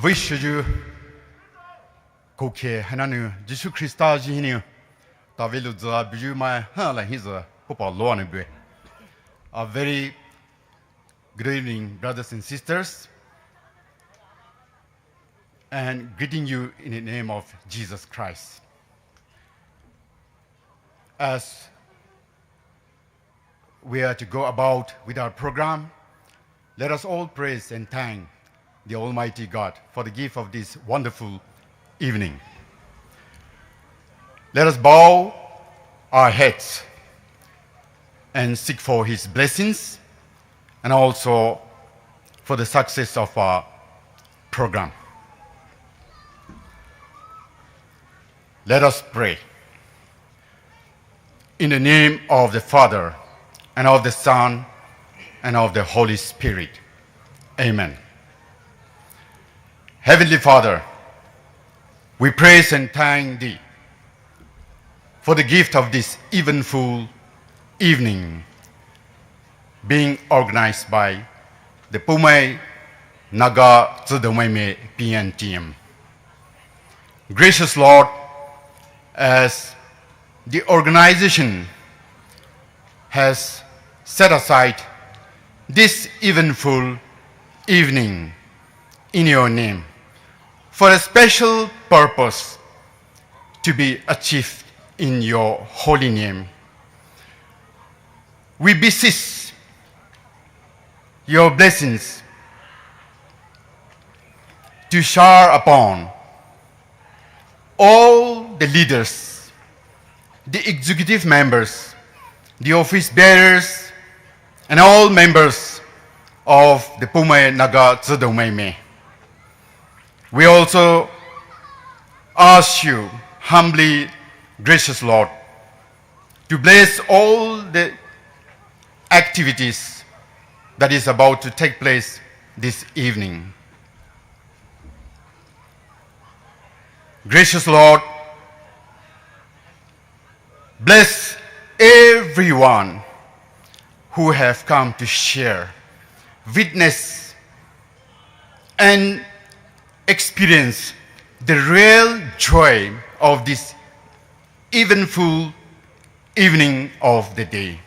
wish you okay hananu Jesus Christa jini tavilu za biju mai hala hiza hopa loane be. A very good evening, brothers and sisters, and greeting you in the name of Jesus Christ. As we are to go about with our program, let us all praise and thank the Almighty God for the gift of this wonderful evening. Let us bow our heads and seek for His blessings and also for the success of our program. Let us pray. In the name of the Father, and of the Son, and of the Holy Spirit. Amen. Heavenly Father, we praise and thank Thee for the gift of this eventful evening being organized by the Poumai Naga Tsiidoumai PNTM. Gracious Lord, as the organization has set aside this eventful evening in Your name for a special purpose to be achieved in Your holy name, we beseech Your blessings to shower upon all the leaders, the executive members, the office bearers, and all members of the Poumai Naga Tsiidoumai. We also ask You humbly, gracious Lord, to bless all the activities that is about to take place this evening. Gracious Lord, bless everyone who have come to share, witness, and experience the real joy of this eventful evening of the day.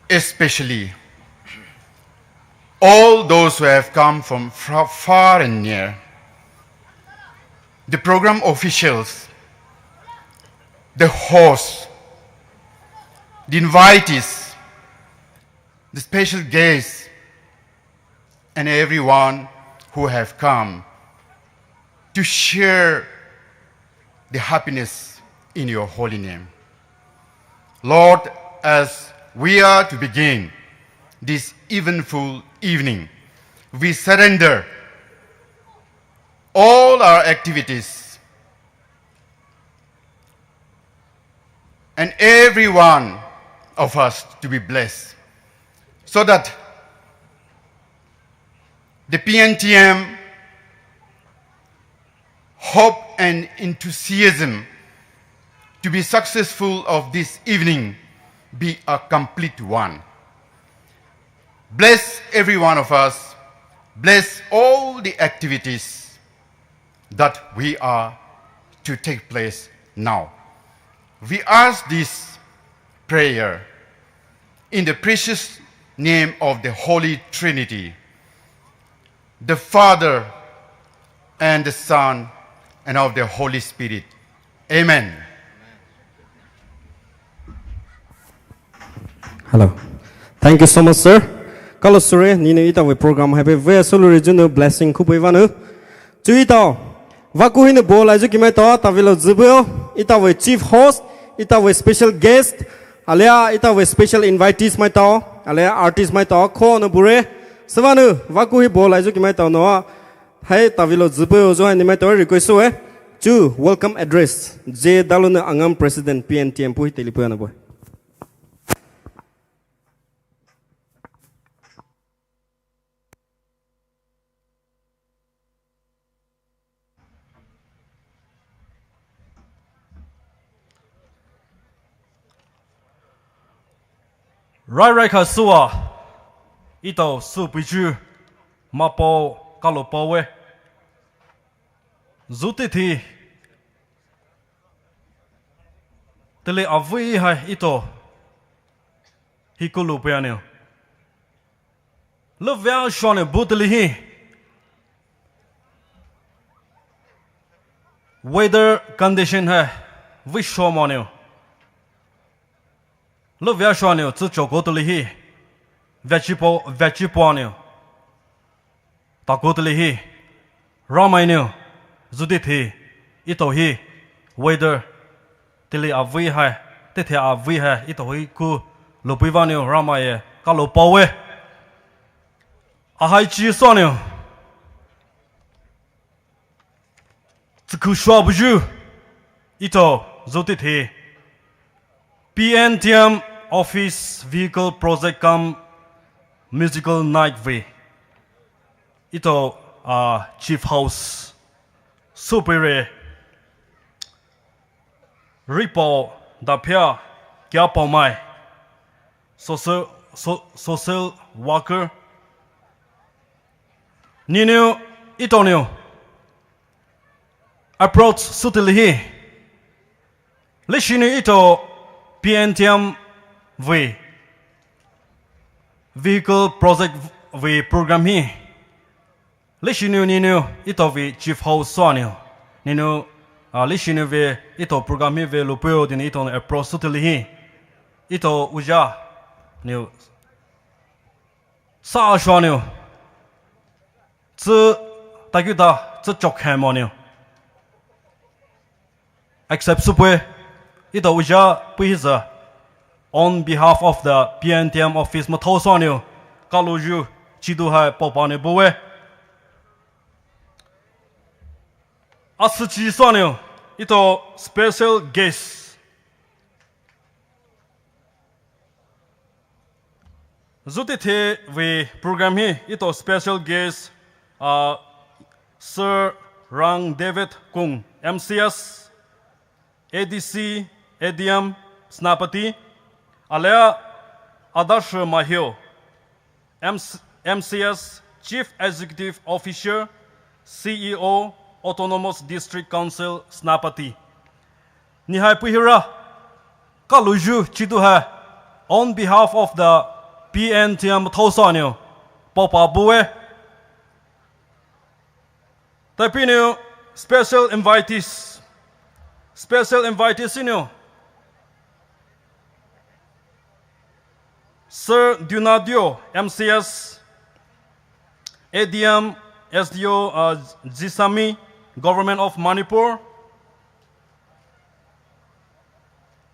Especially all those who have come from far and near, the program officials, the hosts, the invitees, the special guests, and everyone who have come to share the happiness in Your holy name. Lord, as we are to begin this eventful evening, we surrender all our activities and every one of us to be blessed, so that the PNTM hope and enthusiasm to be successful of this evening be a complete one. Bless every one of us. Bless all the activities that we are to take place now. We ask this prayer in the precious name of the Holy Trinity, the Father and the Son and of the Holy Spirit. Amen. Hello. Thank you so much, sir. Kalau sore ni ita we program have a very solution blessing kupu ivanu. Ju ita waku hine bol aju kimai to tavilo zubio ita we chief host, ita we special guest, alia ita we special invitees mai to, alia artist mai to ko no bure. Savanu waku hi bol aju kimai to no hai tavilo zubio jo ni mai to request we. Ju welcome address J Daluna Angam President PNTM pu telephone boy. Rai ka suwa ito su biju mapo kalo powe Zuti thi tele avui hai ito hikulu pianio lo via shone butli hi weather condition hai visho monio lo via shone tsu chokotli hi vechiponio takotli hi ramainio zuti thi ito hi weather tili avui hai te the avui hai ito hi ku lo pivanio ramaye ka lo pawe a hai chi sonio tsu shwa buju ito zuti thi PNTM office vehicle project come musical night way ito chief house superior report da pia kya Poumai social worker ninu itonio approach sutili lishinu ito PNTM way vehicle project way program hi lishinu ninu ito vi chief house sonio ninu lishinu ve ito program hi ve lupeo din ito approach sutili hi ito uja new sa shonio tsu tagyuda tsu chokhamonio accept supwe ito uja puiza on behalf of the PNTM office mathosonio kaluju chidu hai popane bowe asuchi sonio ito special guest zuti the we program hi ito special guest Sir Rang David Kung MCS ADC ADM Snapati Alea Adash Mahio MCS Chief Executive Officer CEO Autonomous District Council Snapati Nihai Puhira Kaluju Chiduha on behalf of the PNTM Thosonio Popa Bue Tapinio special invitees Sir Dunadio MCS ADM SDO Jisami Government of Manipur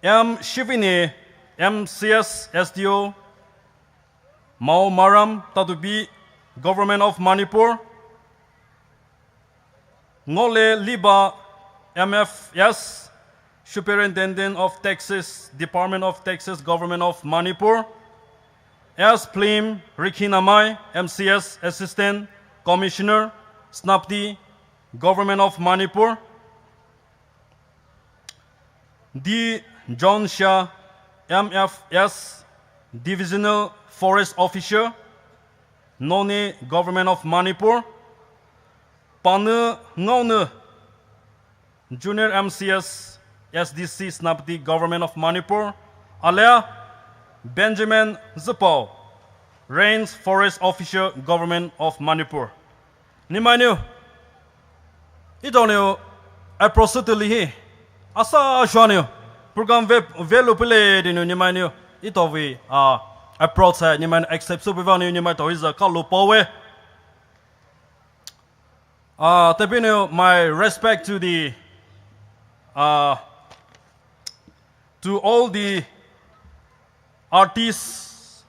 M Shivini MCS SDO Mao Maram Tadubi Government of Manipur Ngole Liba MFS Superintendent of Texas Department of Texas Government of Manipur S. Plim Rikhinamai MCS Assistant Commissioner Snapti Government of Manipur D. John Shah MFS Divisional Forest Officer Noni Government of Manipur Panu Ngone Junior MCS SDC Snapti Government of Manipur Alea Benjamin Zipo Rains Forest Officer Government of Manipur Nimanu Idonio Aprosutili Asa Shonio Program Velupile Dinu Nimanu Itovi approach Niman accept Supervanu Nimato is a Kalupowe Tepino, my respect to the to all the artists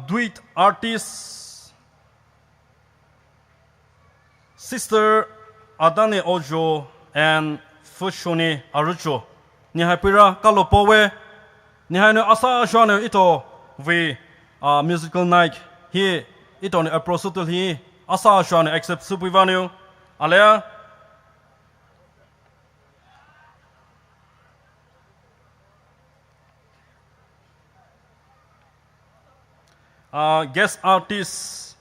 duet artists Sister Adane Ojo and Fushoni Arucho Nihai Pira Kalopowe Nihai no Asa Shano ito we musical night here ito ni aprosutul hi Asa Shano except Supivanu Alea guest artist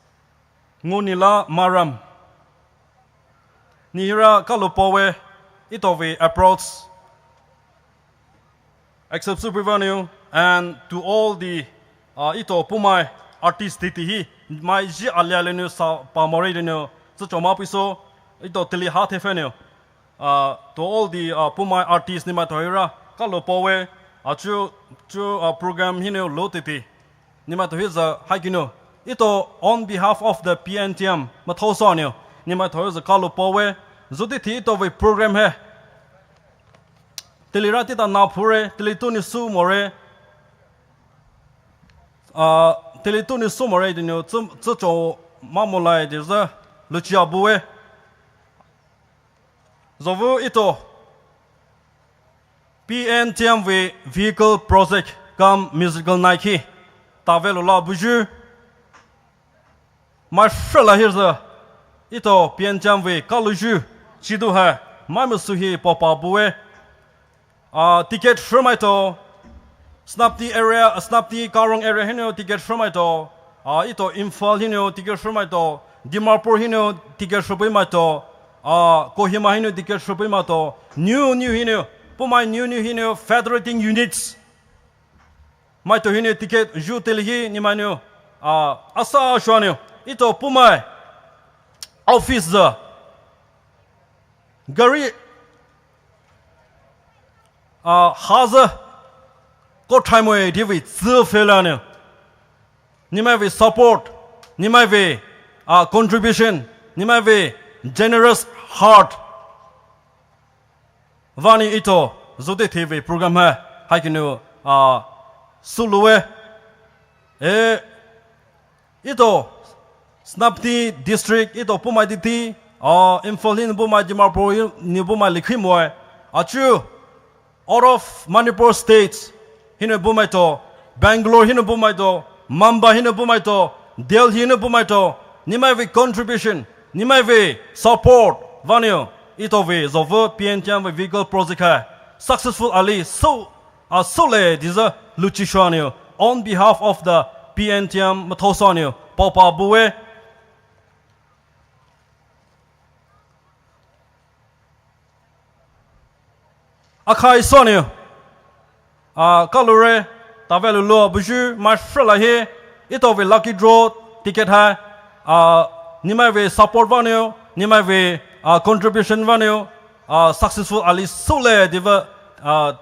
Ngunila Maram. Nihira Kalopowe, Itovi approach. Accept supervenue and to all the Ito Poumai artist titihi. My Ji Alialenu sa Pamoridino, such a mapiso, Ito Tili Hatefenio. To all the Poumai artists Nimatohira, Kalopowe, Chu program Hino Lotiti. Nimatohiza Hakino. Ito on behalf of the PNTM, Matosonio, Nimatohiza Kalopowe, Zuditi Ito we program he. Tilirati ta Napure, Tilituni Sumore, Tilituni Sumore, Zucho Mamolai, there's a Lucia Bue. Zovu Ito PNTM vehicle project come musical Nike. Tavelo la buju. My frela here's a Ito PNTM Kaluju. Tsiidoumai. My Musuhi Papa Bue. Ticket from ito. Snap the area, snap the Karong area, hino ticket from ito. Ito Imphal hino ticket from ito. Dimapur hino ticket from ito. Kohima hino ticket from ito. New hino. Poumai new hino federating units. Maito hino ticket jutelhi ni manu. Asa shwanyo. Ito Poumai office Gari Haza ko time way divi Zfelane. Nimai support, Nimai contribution, Nimai generous heart. Vani ito Zode TV program hai Haikinu Sulue ito Snapti district ito Poumai diti Imphal Poumai Dimapur ni Poumai Likhimoy Achu out of Manipur states, hino Bumaito, Bangalore hino Bumaito, Mamba hino Bumaito, Delhi hino Bumaito, Nimai contribution, Nimai support, Vanyo, Itovi, Zover, PNTM vehicle project, successful Ali, so Sole, this is Luchishanio, on behalf of the PNTM Matosonio, Papa Bue. Akai Sonio, Kalure, Tavelu Lo Buju, my frela here, Ito lucky draw ticket high, Nimai support vanio, Nimai contribution vanio, successful Ali Sole, Diva,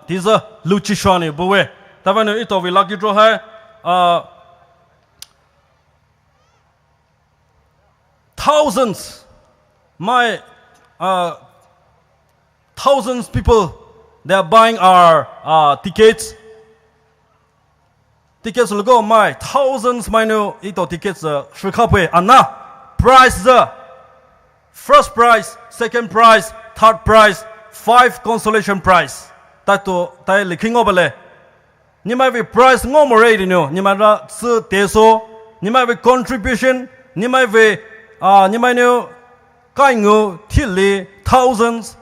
these are Luchishanio, Bue, Tavanu Ito lucky draw high, thousands, my thousands people. They are buying our tickets. Tickets will go my thousands minu ito tickets shikape anna prize first prize, second prize, third prize, 5 consolation prize. Tato tai liking obale. Nimai prize ngomore dino nimara tsu teso nimai contribution nimai no kaingu tilli thousands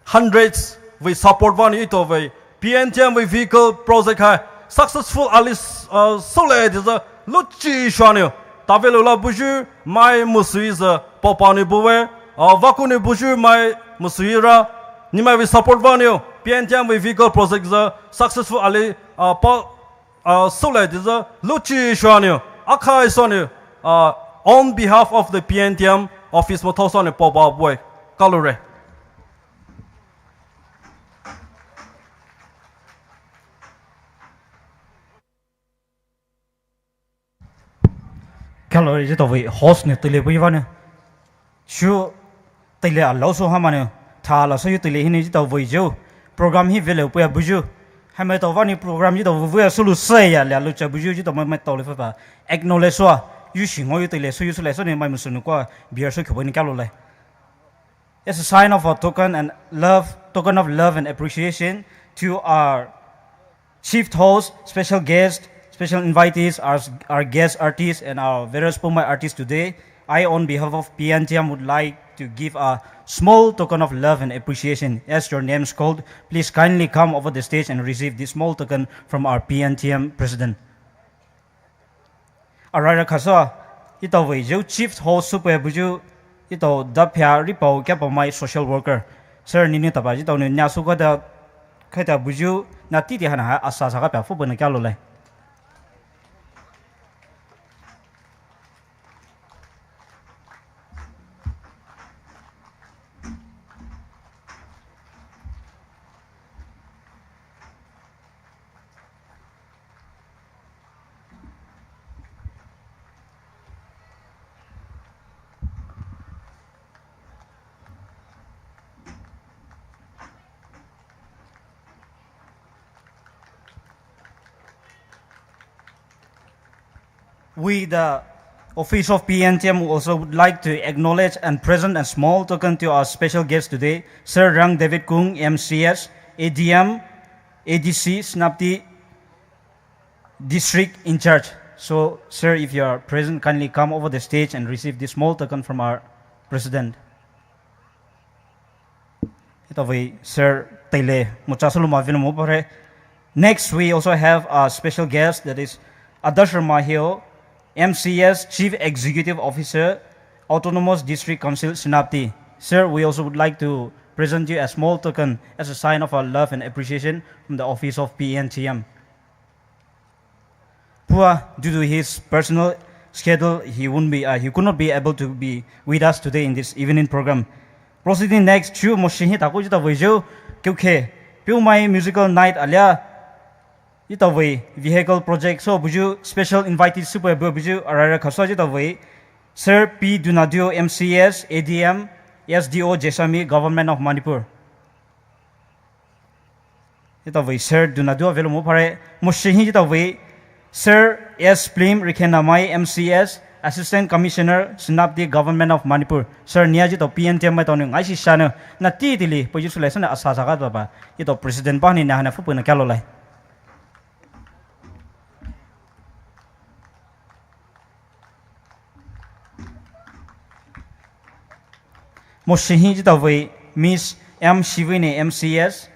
hundreds. We support one ito PNTM vehicle project hai successful alis solid is a luchi shwanyo tavelo la buju mai musuiza popani buwe vakuni buju mai musuira nimai we support one PNTM vehicle project is a successful ali solid is a luchi shwanyo akai sonyo on behalf of the PNTM office motosone popa buwe kalure. Kalau itu tahu host ni tuli bagaimana? Shu tuli Allah so hamane, thala so tuli ini itu tahu baju program ini velu punya baju. Hamai tahu ni program itu tahu punya solusi ya, lalu cak baju itu tahu mai tahu lepas apa? Acknowledge so, using itu tuli so so ni mai musuh kuah biar so kau ni kalau le. It's a sign of a token of love and appreciation to our chief host, special guest. Special invitees, our guest artists and our various Poumai artists today. I, on behalf of PNTM, would like to give a small token of love and appreciation. As your names called, please kindly come over the stage and receive this small token from our PNTM president. Arara khasa ito we jo chief host super buju ito dapya ripo kya Poumai social worker sir nini taba ito ni nyasu ko da khaita buju na ti hana ha asa sa ka pa fu bana kya lo lai. We, the Office of PNTM, also would like to acknowledge and present a small token to our special guest today, Sir Rang David Kung, MCS, ADM, ADC, Snapti District in charge. So, sir, if you are present, kindly come over the stage and receive this small token from our President. Ito way, Sir Tayle, muchasulu mavino mo pare. Next, we also have a special guest, that is Adarsh Mahio, MCS Chief Executive Officer, Autonomous District Council, Sinapti. Sir, we also would like to present you a small token as a sign of our love and appreciation from the Office of PNTM. Pua, due to his personal schedule, he could not be able to be with us today in this evening program. Proceeding next, Chu Moshihi Takujita Vijo, Kuke, Poumai Musical Night Alia. Ito way vehicle project so buju special invited super buju arara khaswa ito way Sir P Dunadio MCS ADM SDO Jesami Government of Manipur. Ito way Sir Dunadio velo mo pare mushihi ito way Sir S Plim Rikhenamai MCS Assistant Commissioner Sinapti Government of Manipur. Sir niya ito PNTM ito nung ay sisana na titili puju selesan na asasaka ba ito President pa ni na fu na kalolay. Moshihi jitaway Miss M Shivini MCS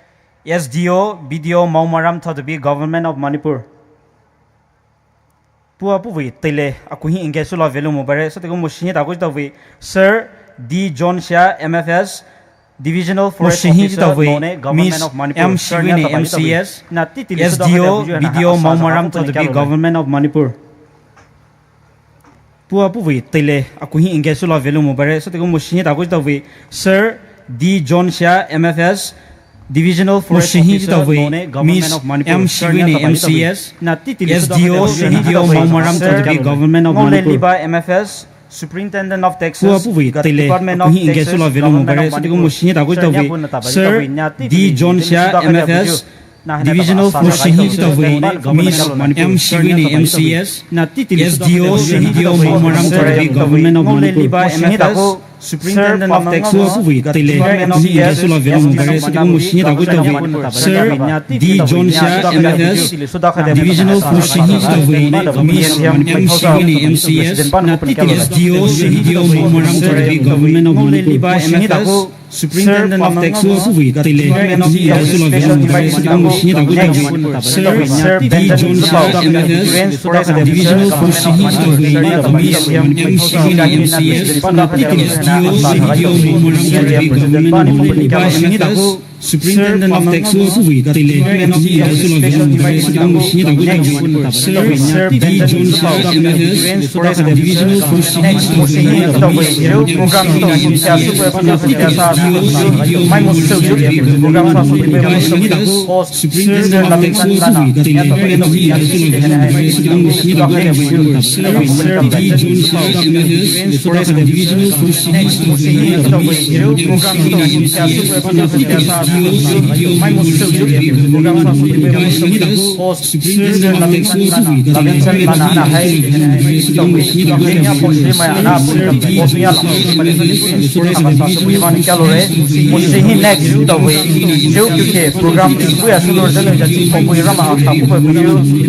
SDO BDO Maumaram Thadabi Government of Manipur. Pua puwi tele akuhi ingesula velu mobare so tego moshihi tago jitaway Sir D John Shah MFS Divisional Forest Officer Government of Manipur. M Shivini MCS SDO BDO Maumaram Thadabi Government of Manipur. Pua puwi tele akuhi ingesula velu mobare so tego moshihi tago jitaway Sir D John Shah MFS Divisional Forest Officer Government of Manipur. M Shivini MCS SDO BDO Maumaram Thadabi Government of Manipur. MFS Superintendent of Texas Department of Texas Government of Manipur. Sir D John Shah MFS Divisional Force Miss M Shivini MCS SDO BDO Maumaram Thadabi Government of Manipur. Superintendent of Texas Department of Texas Sir D John Shah MFS Divisional Force Miss M Shivini MCS SDO BDO Maumaram Thadabi Government of Manipur. Superintendent of Texas Department of Sir D John Shah MFS Divisional Force Miss M Shivini MCS SDO BDO Maumaram Thadabi Government of Manipur. Superintendent of Texas Department of Sir D John Shah MFS Divisional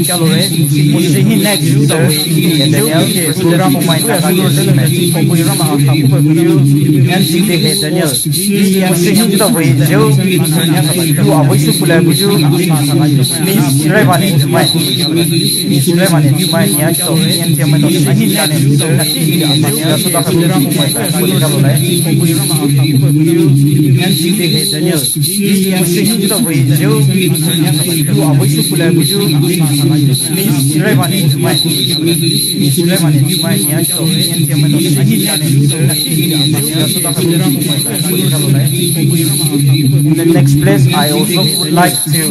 Force Kalore, Musihi next to Daniel, Sudra Poumai Nakagi, Emporium Akupa Buju, and Sindike Daniel. Musihi the way, Joe, you are way to Pula Buju, Miss Revan into my Miss Revan into my Yacho, and Tiamato, and his name, Sudra Poumai, Kalore, Emporium Akupa Buju, and Sindike Daniel. Musihi the way, Joe, you are way to Pula Buju, Miss Revan into my Miss Revan into my Yacho, and Tiamato, and his name, in the next place, I also would like to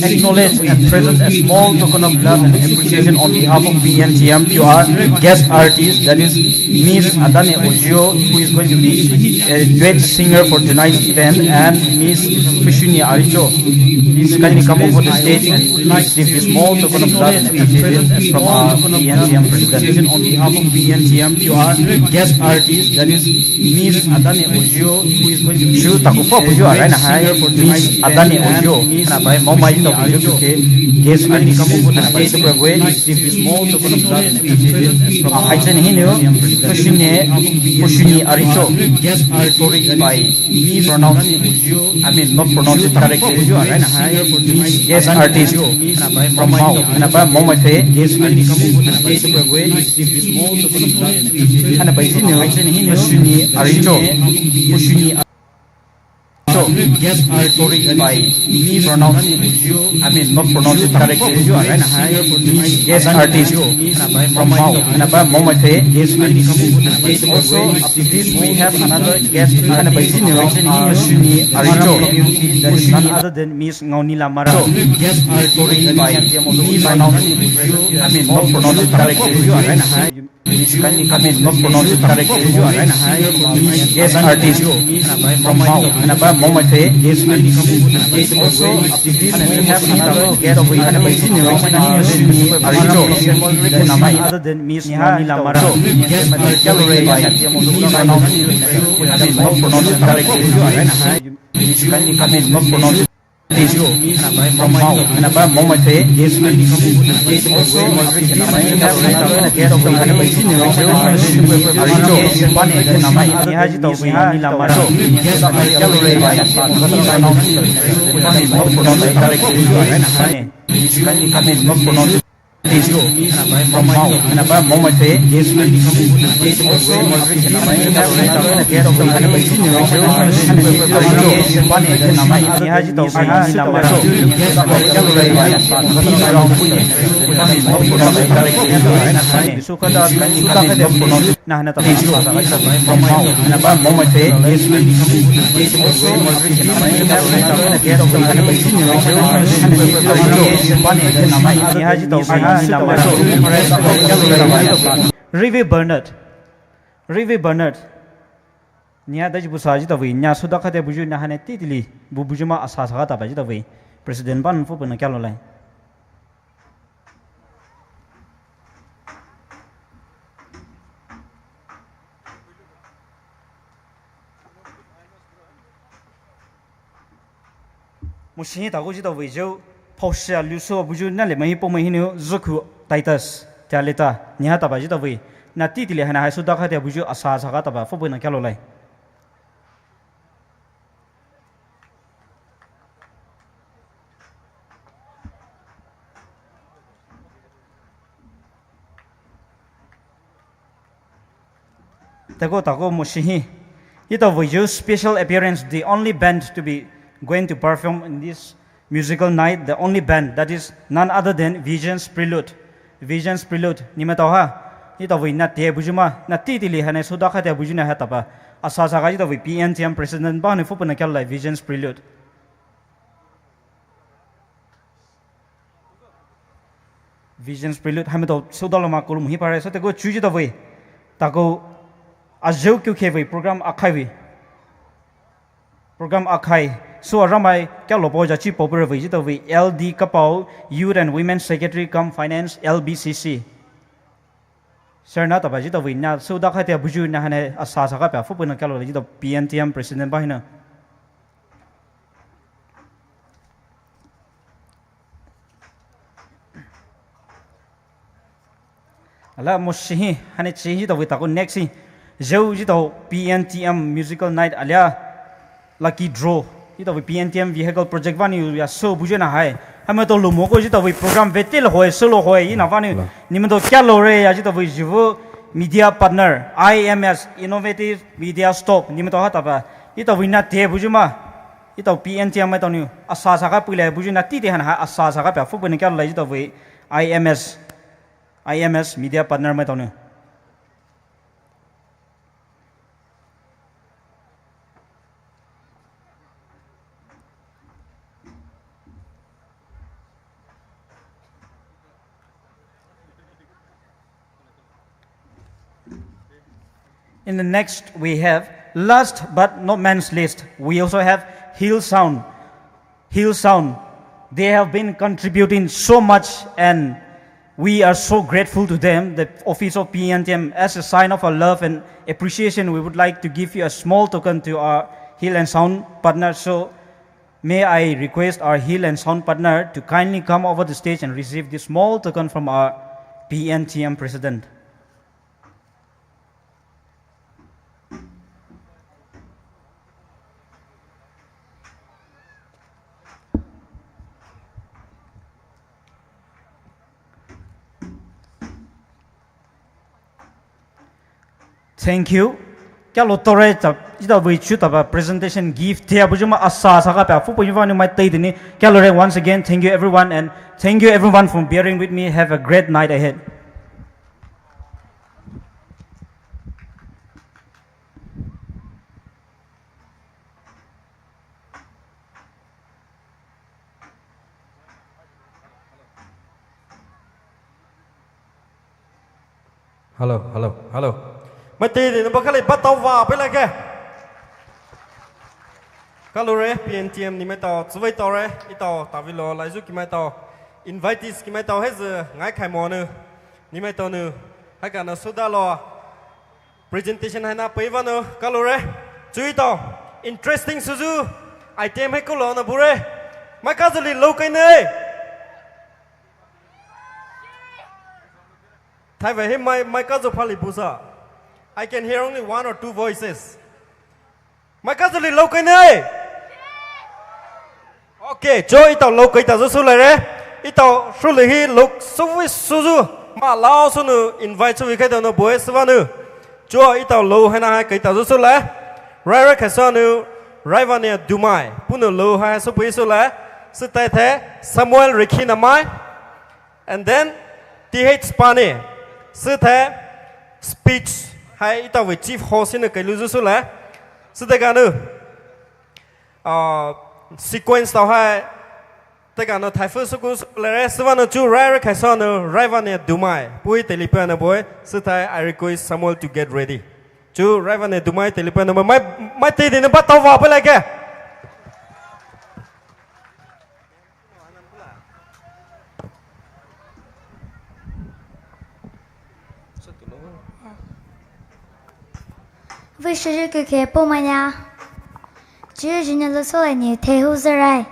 acknowledge and present a small token of love and appreciation on behalf of PNTM to our guest artist, that is Miss Adane Ojio, who is going to be a duet singer for tonight's event, and Miss Kushuni Aricho. Please kindly come over the stage and receive this small token of love and appreciation from our PNTM president. On behalf of PNTM to our guest artist, that is Miss Adane Ojio, who is going to be for Miss Adane Ojio, and by Poumai to Ojio ke guest artist come over the stage to receive this small token of love and appreciation from our Kushuni Aricho, guest artist by not pronounced it correctly. Guest artist from Mau, and by Poumai guest artist come over the stage to receive this small token of love and appreciation, and by Kushuni Aricho, guest artist by not pronounced it correctly. Guest artist from Mau, and by Poumai guest artist come over the stage. Also, after this we have another guest artist, Kushuni Aricho, that is none other than Miss Ngauni Lamara. Guest artist by not pronounced it correctly. Not pronounced it correctly. Guest artist from Mau, and by Poumai guest artist come over the stage. Also, after this we have another guest of Aricho, that is none other than Miss Ngauni Lamara. Guest artist by not pronounced it correctly. Not pronounced it. From Mau, and by Poumai guest artist come over the stage. Also, we have another guest of not pronounced from Mau, and by Poumai guest artist come over the stage. Also, we have another guest Rey Bernard. Rey Bernard. Nia daji busaji tawi nia sudah kata buju nia hane titili bujuma asas kata baji tawi Presiden ban fu pun kalau lain. Musim tahu je tahu jauh pausia luso buju nia le mahi Poumai hinu zuku Titus tialeta nia tahu baji tawi nanti titili hana hai sudah kata buju asas kata ba fu pun kalau lain. Tako musihi. Ito video special appearance, the only band to be going to perform in this musical night, the only band that is none other than Vision's Prelude. Vision's Prelude. Nima tahu ha? Ito video na tiya bujuma na titili hane sudah kata bujuna hata pa. Asasa kaji ito video PNTM President ba ne fu pun kyalai Vision's Prelude. Vision's Prelude hame to sudah lama kulum hi pare so tako chuji ito video. Tako Azul kyu kevi program akai so ramai kya lopo jachi popular vi to vi LD kapau Youth and Women Secretary come Finance LBCC sir na ta baji to vi na so da khatia buju na hane asa sa ka pa fu pun kya lo ji to PNTM president ba hina ala moshi hane chi to with next si jau ji to PNTM musical night alia lucky draw ji to PNTM vehicle project vani ya so buje na hai hame to lu mo ko ji to program vetel hoy solo hoy ina vani nimen to kya lo re ya ji to jivo media partner IMS innovative media stop nimen to hata ba ji to wina te bujuma ji to PNTM mai to ni asa sa ka pile bujina ti te han ha asa sa ka pa fu bune kya lo ji to IMS media partner mai to ni In the next, we have, last but not man's least, we also have Hill Sound. Hill Sound, they have been contributing so much and we are so grateful to them, the office of PNTM. As a sign of our love and appreciation, we would like to give you a small token to our Hill and Sound partner. So may I request our Hill and Sound partner to kindly come over the stage and receive this small token from our PNTM president. Thank you. Kalau tore kita beri cuta presentation gift dia bujuma asa saka pa fu punya ni mai tei ni. Kalau once again thank you everyone and thank you everyone for bearing with me. Have a great night ahead. Hello. Mai ti ni ba kali bắt tàu vào bên lại kìa. Kalau re PNTM ni mai tàu, zuwei tàu re, itàu tàu vi lo lai zu ki mai tàu, invitees ki mai tàu hết giờ ngay khai mò nữa, ni mai tàu nữa, hai cái nó sudah lo presentation hai na pei va nữa, kalau re, chui tàu, interesting suzu, item hai ko lo na bure, mai ka zali lâu cái này. Thay vậy hết mai ka zo phali busa. I can hear only one or two voices. Mai ka zali lâu cái này. Okay, cho itao lâu cái tao zo lại đấy. Itao su lại hi lâu suzu mà lao su nu invite su cái tao nó bồi sva nu. Cho itao lâu hai na cái tao zo lại. Rai cái sao nu rai van ne Tsiidoumai. Punu lâu hai su bồi su lại. Su tai the Samuel Rekinamai. And then TH Spani. Sư thế speech hay tao với chief host xin được cái lưu số lẽ sư thế cả nữa sequence tao hay tất cả nó thái phương số lẽ sư văn nó chú rai cái sao nó rai văn này Tsiidoumai bui telephone nó bui sư thế I request Samuel to get ready chú rai văn này Tsiidoumai telephone nó mai tì thì nó bắt tao vào bên này kìa. Vì sự cái kia Poumai nha, chỉ nhận được số này thế hữu giờ này.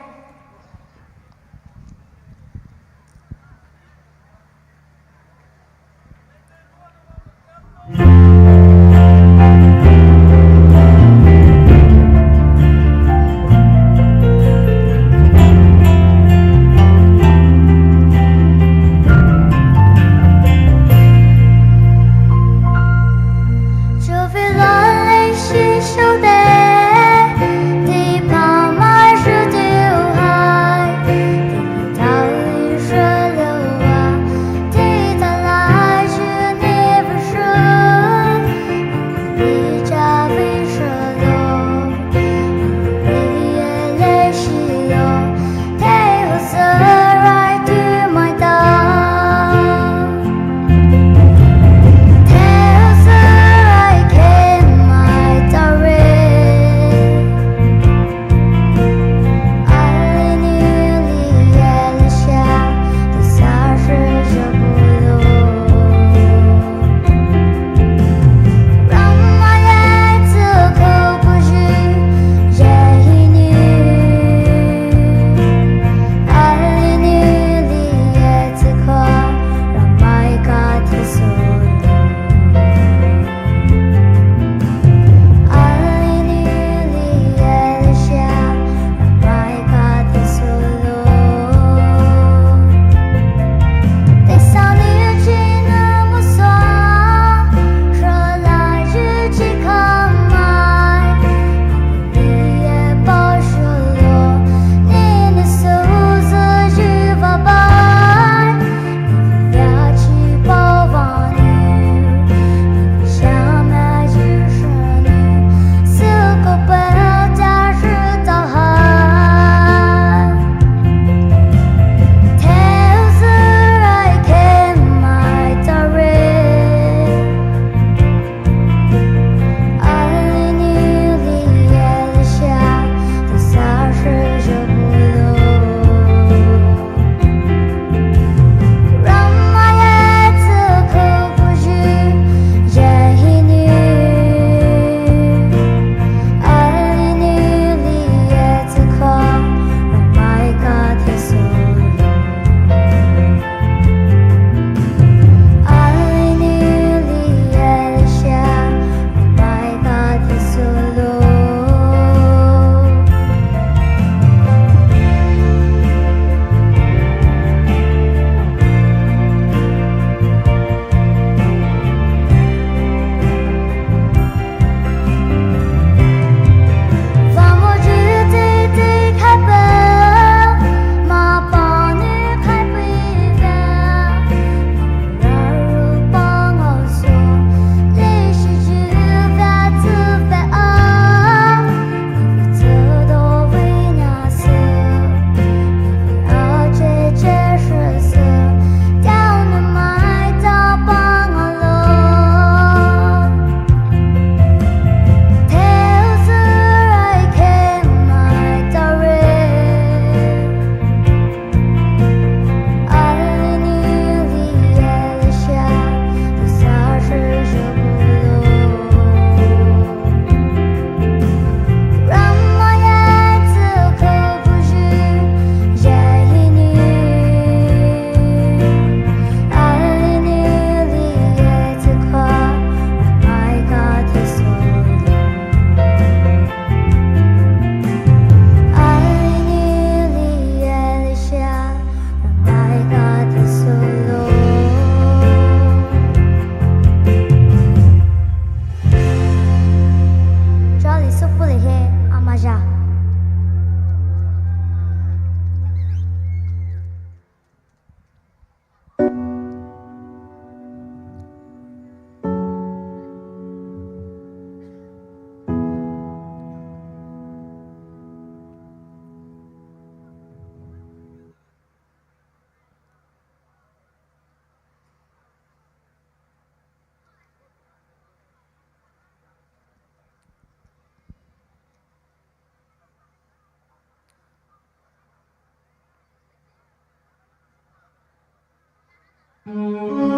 Hãy subscribe cho kênh Ghiền Mì Gõ để không bỏ lỡ Hello.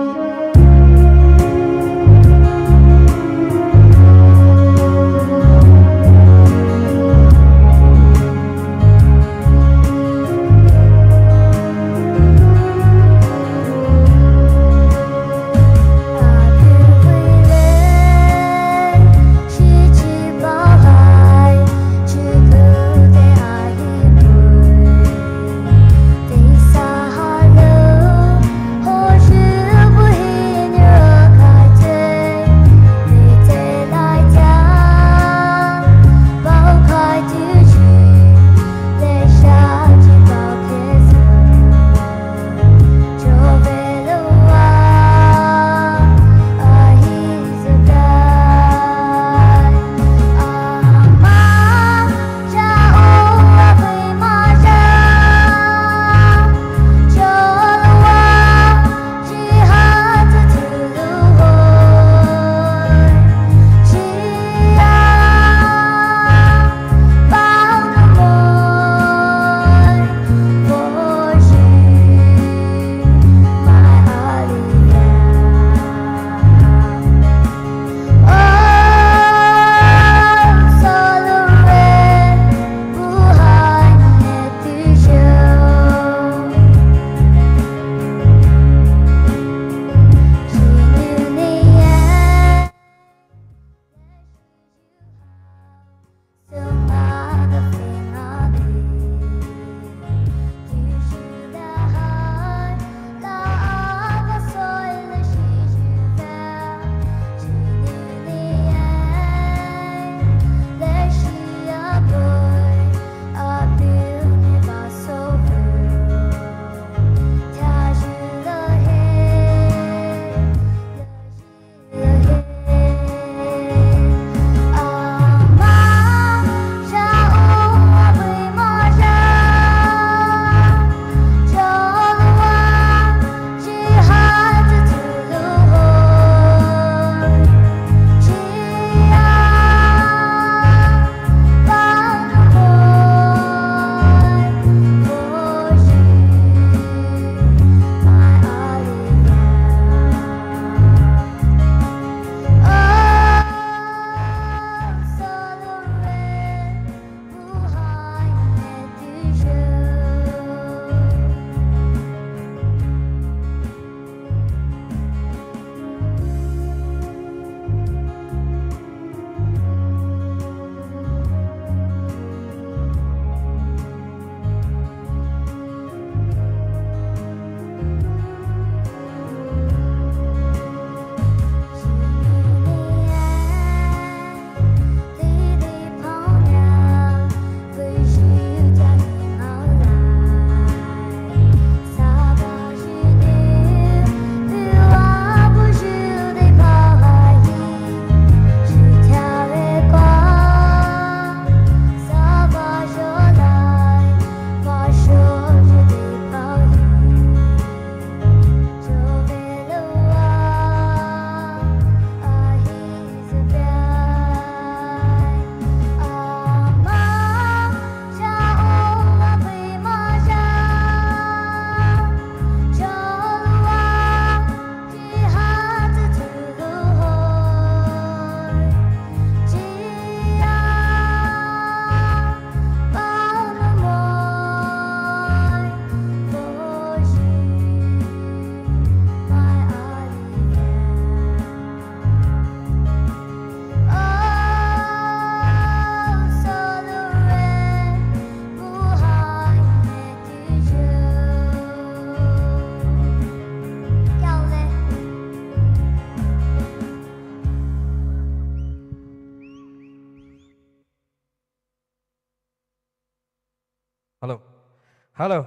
Hello.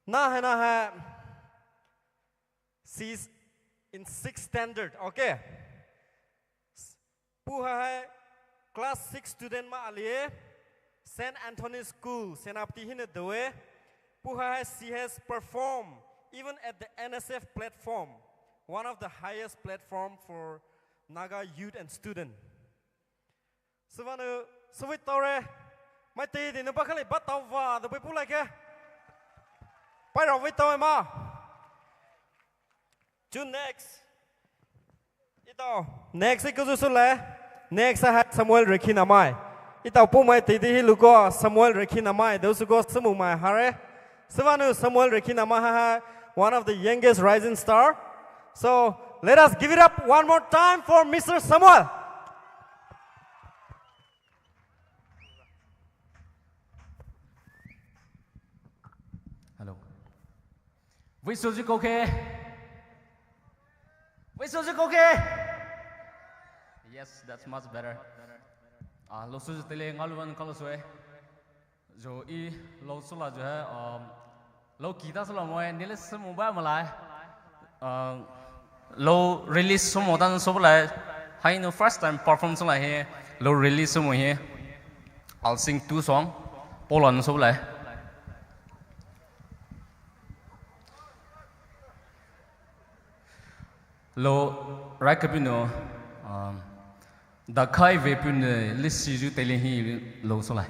Na hai she's in 6th standard, okay? Pu hai class 6 student ma aliye St. Anthony School, Senapti hine doe. Pu hai she has performed even at the NSF platform, one of the highest platform for Naga youth and student. Savanu sweet tore mai ti di no ba khali bat taw wa do pe pu lai ke pai ro wei taw ma to next. Ito next iko susule. Next ha Samuel Rekinamai. Ito Poumai tidi lugo Samuel Rekinamai. Those go Tsiidoumai hare. Savanu Samuel Rekinamai, one of the youngest rising star. So let us give it up one more time for Mr. Samuel. Hello. We music okay? We music okay? Yes, that's much better. Lo suji tele ngaluan kalau suai. Jo I lo sula jo hai lo kita sula moe nile semua malai. Lo release semua dan semua hai no first time perform sula he lo release semua he. I'll sing 2 songs. Poland semua. Lo rakapino da kai vepune lissi ju tele hi lo sula.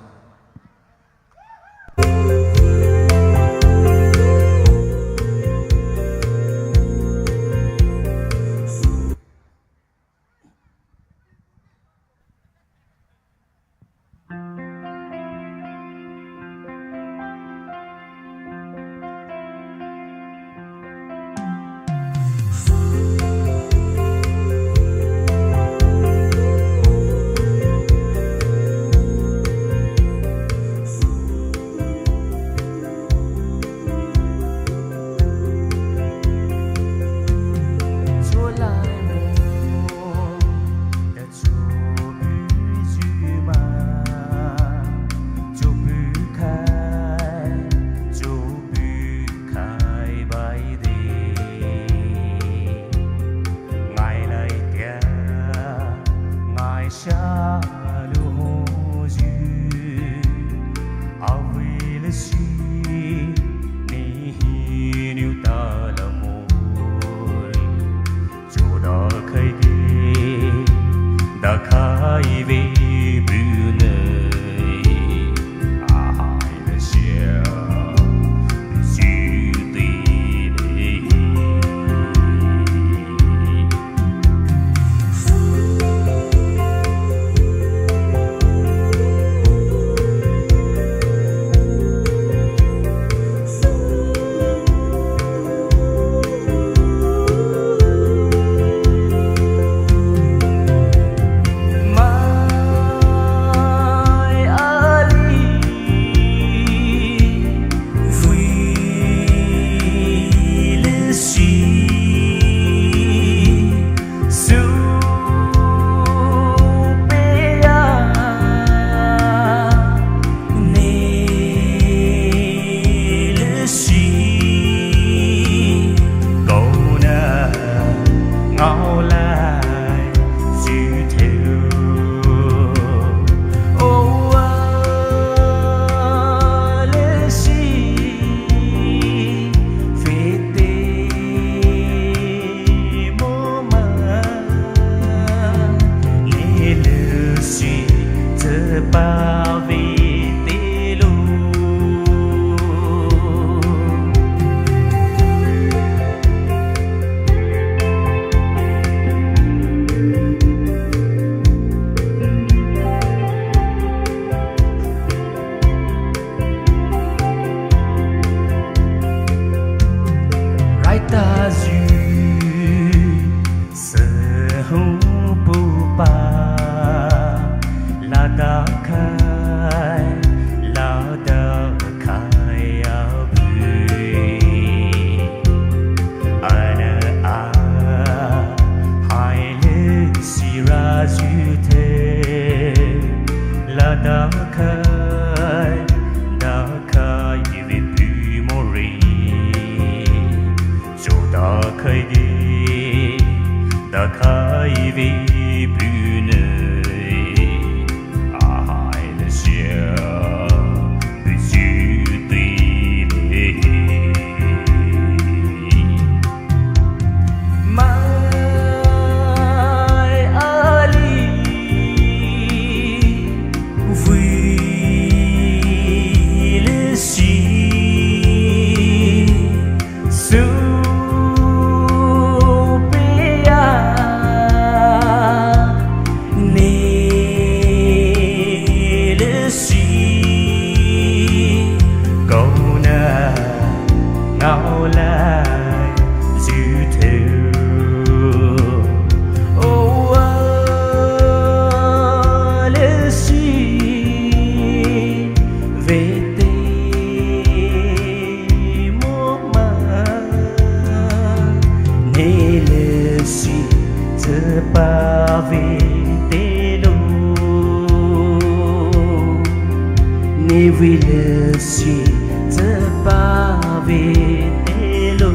vilesi tepave elo.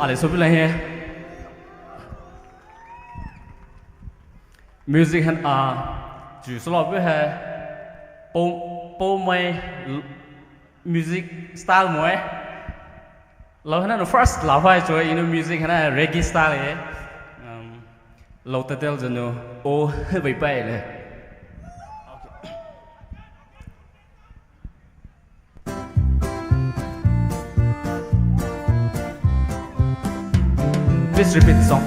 Allez, so viel hier. Music han chủ số lo với hè Poumai music style mới lâu hắn nó first là phải cho you know music hắn reggae style ấy lâu tới tới rồi nó ô vậy vậy này please repeat the song.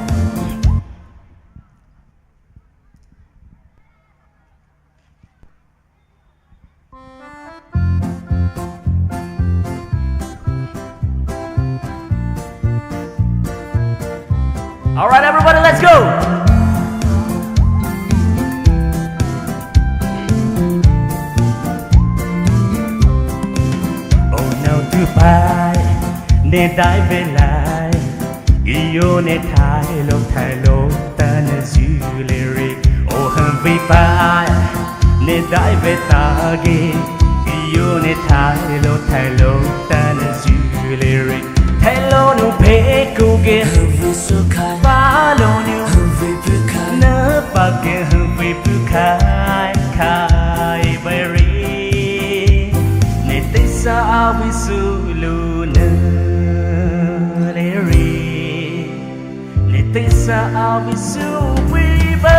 All right, everybody, let's go. Oh, now goodbye, ne dai về lại, yêu ne thay lô ta ne zuleri. Oh, hâm vi bai, ne dai về ta ge, yêu ne thay lô ta ne zuleri. Thay lô nu pe cô ge. Ba lô niu nơ ba ke hư bu khai khai bari ne te sa vi su lu nơ le ri ne te sa vi su vi ba.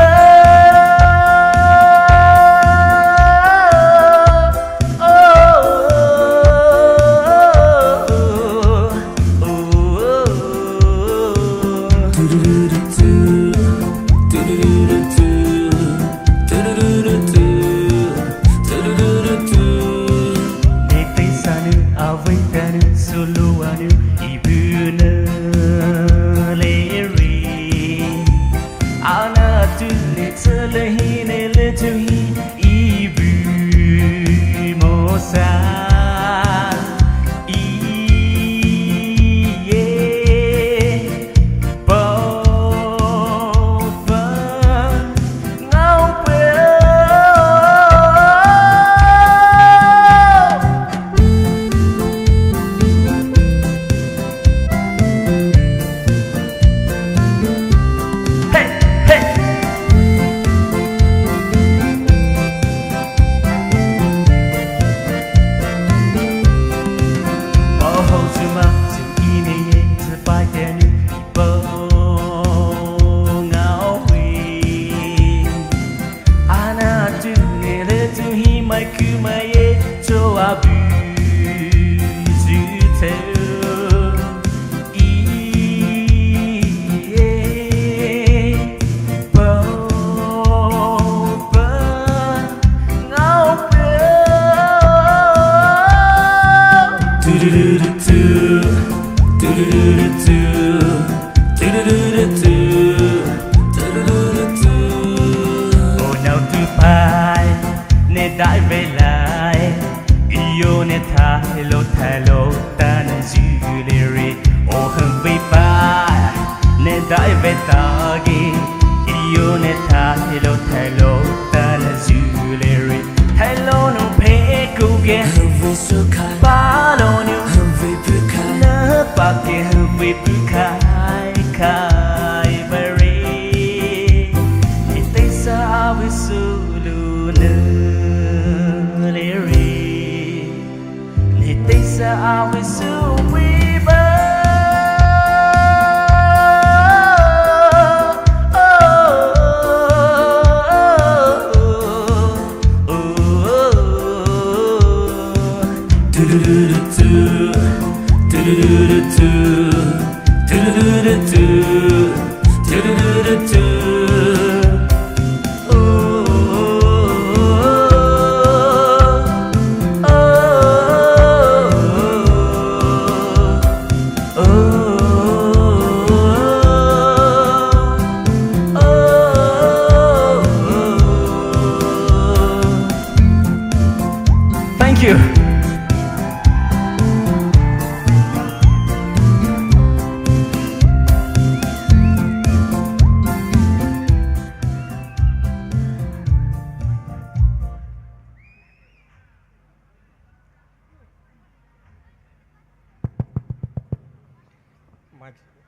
Do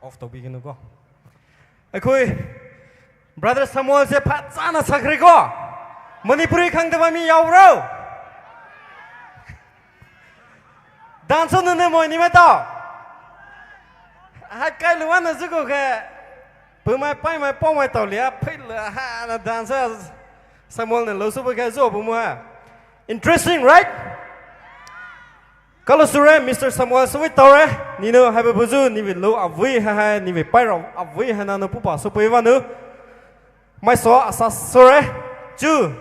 off topic nu ko ai khoi brother Samuel se phat chana sakri ko Manipuri khang da mi yaw ro dance nu ne moi ni ma ta hai kai luan na zuko ke Poumai pai mai po mai tao lia phai la ha na dance Samuel ne lo su ba ke zo bu mo interesting right kalau sure Mr. Samuel sui tore ni no have buzu ni vi lo avui ha ni vi pai ro avui ha na no pu pa so pe wa nu mai so asa sure chu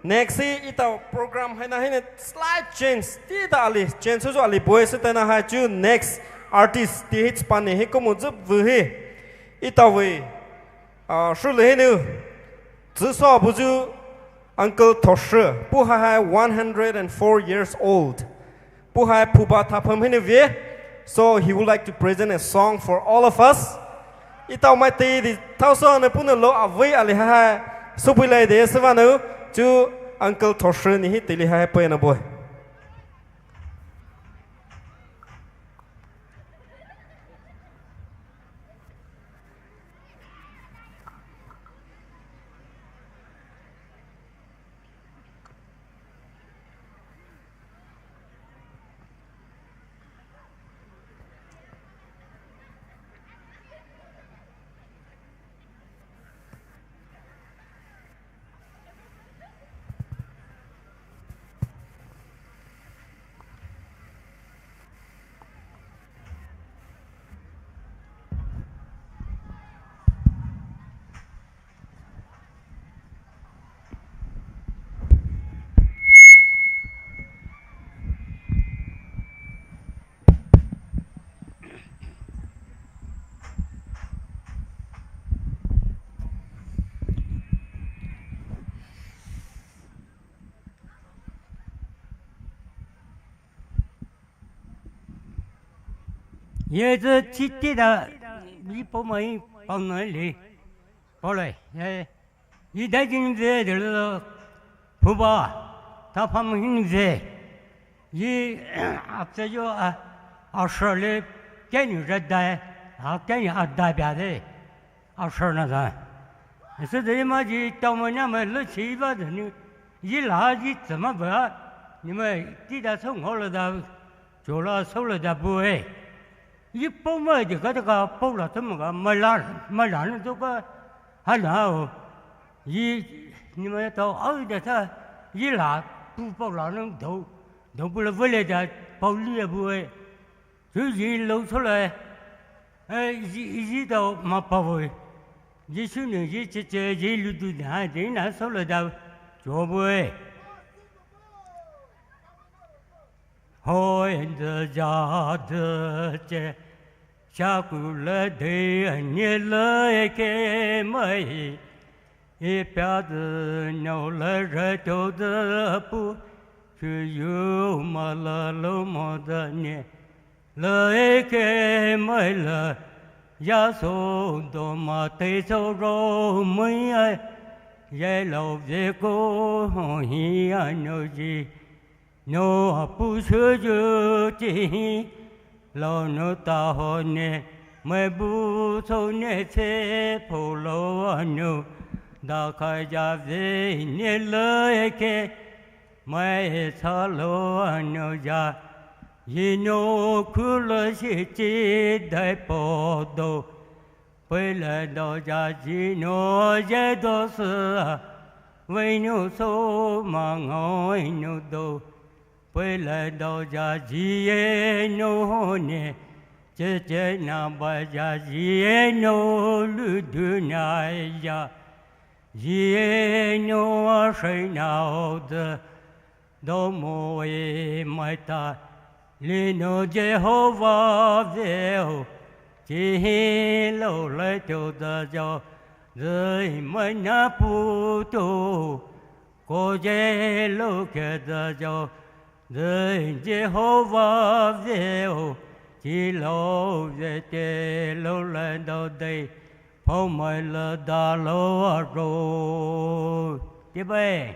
next ita program hai na hai slide change ti da ali change so ali boy se ta na ha chu next artist ti hit pan he ko mu zu vu he ita we shu le nu zu so buzu Uncle Toshe pu ha 104 years old Puhai Puba Tapam Hinevie, so he would like to present a song for all of us. Itau mai ti di thao so ne pun lo avui ali ha supilai de savanu to Uncle Toshe ni hi tili ha pe na boy. Ye这起地的，你不没帮那里，过来，一代经济就是普巴，他旁边经济，这就说的给你这代，给你代表的，说那啥，是这么的，到我那么了七八的呢，一拿你怎么办？你们地的从好了的，做了收了的不会。一包嘛就这个包了这么个没拿这个还拿你们到的他一拿不包了能都不了回来的包里也不会就一露出来一到没包会一去年这一路都拿这拿收了的就不会hoy the ja de che cha ku le de ni le ke mai e pya de no le re to de pu chu yu ma la lo mo de ni le ke mai la ya so do ma te so ro mai ai ye lo ye ko hi no ji no pu sơ ju chi lo no ta ho ne me bu so ne che pho lo no da khai ja ve ne le ke me cha lo no ja yi no khu lo shi chi dai po do pe le do ja ji no ye do sa ve no so ma ngoi no do Pui lại đầu gia diê nô nè chế chế na ba gia diê nô lư đư nai ya diê nô say nào de đô mô e mai ta li nô Jehovah veo chỉ lâu lại tiêu ta cho rồi mai na pu tu cô dê lâu kia ta cho Rồi Jehovah veo chỉ lâu về tê lâu lên đâu đây Poumai là đã lâu rồi tiếp về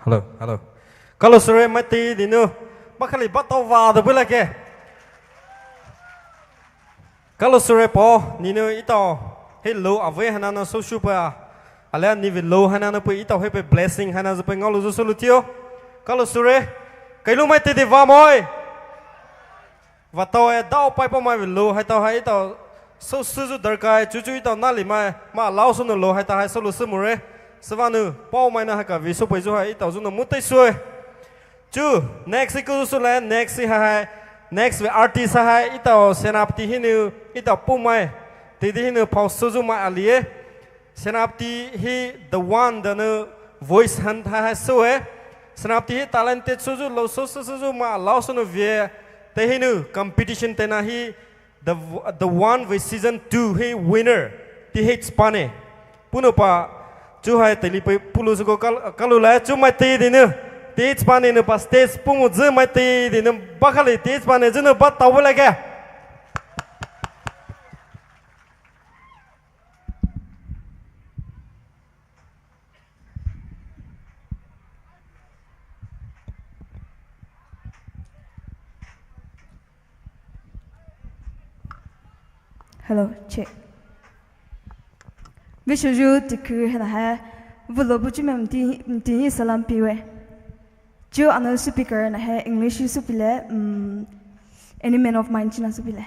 hello. Kalau sore mati dino, bakal libat tau wah tu boleh ke? Kalau sore po, nino itu, hello, awe hana na social pa, alah ni hello hana na pe itu hepe blessing hana na pe ngalu tu solutio. Kalau sore, kalau mati di wah moy, wah tau dau pai po mai hello, hai tau itu, so susu derkai, cucu itu nali mai, ma lau sunu lo hai tau hai solu semure. Savanu, Paul mai na haka visu pai zuha ita zuna mutai sui. Chu, next iku sula next hai, next we artist hai ita senapti hinu ita Poumai. Tidi hinu pau suzu mai alie. Senapti he the one the voice hunt hai sui. Senapti he talented suzu lo suzu ma lao sunu vie. Te hinu competition tena he the one with season 2 he winner. Ti he spane. Puno pa chú hai tây lipe pulu suko kalau lah chú mai tây đi nữa tây Spani nữa pas tây pungu zơ mai tây đi nữa bakali tây Spani zơ nữa bắt tàu boleh ke? Hello, check. Visual to create a Volobuchum Mti Salam Piwe. Joe another speaker and a English supile, any man of mine China supile.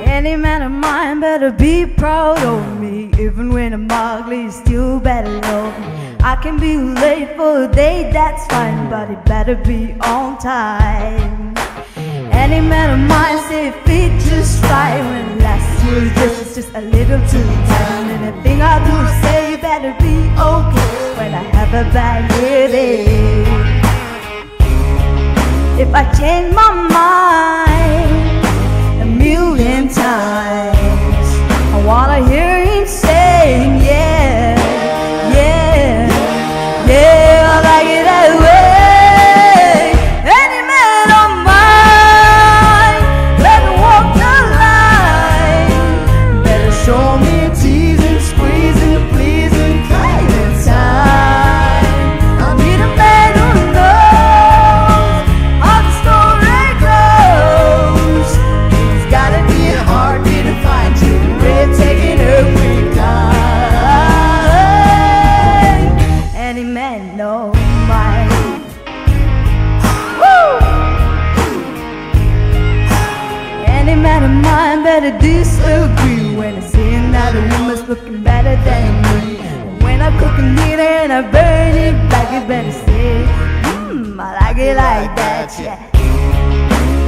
Any man of mine better be proud of me. Even when I'm ugly, still better love me. I can be late for a day, that's fine, but it better be on time. Any man of mine say feet just right when last year's just a little too tight. And anything I do say better be okay when I have a bad day. If I change my mind a million times, I wanna hear him saying yeah, yeah, yeah, I like it that way. Any man of mine, better walk the line, better show me teasing, squeezing, pleasing kind of time. I need a man who knows how the story goes. He's gotta be a heartbeat to find you. We're taking every time. Any man know mine. Woo! Any man of mine better disagree when I see another woman's looking better than me. When I cook and eat it and I burn it back, you better say, I like it like that, yeah.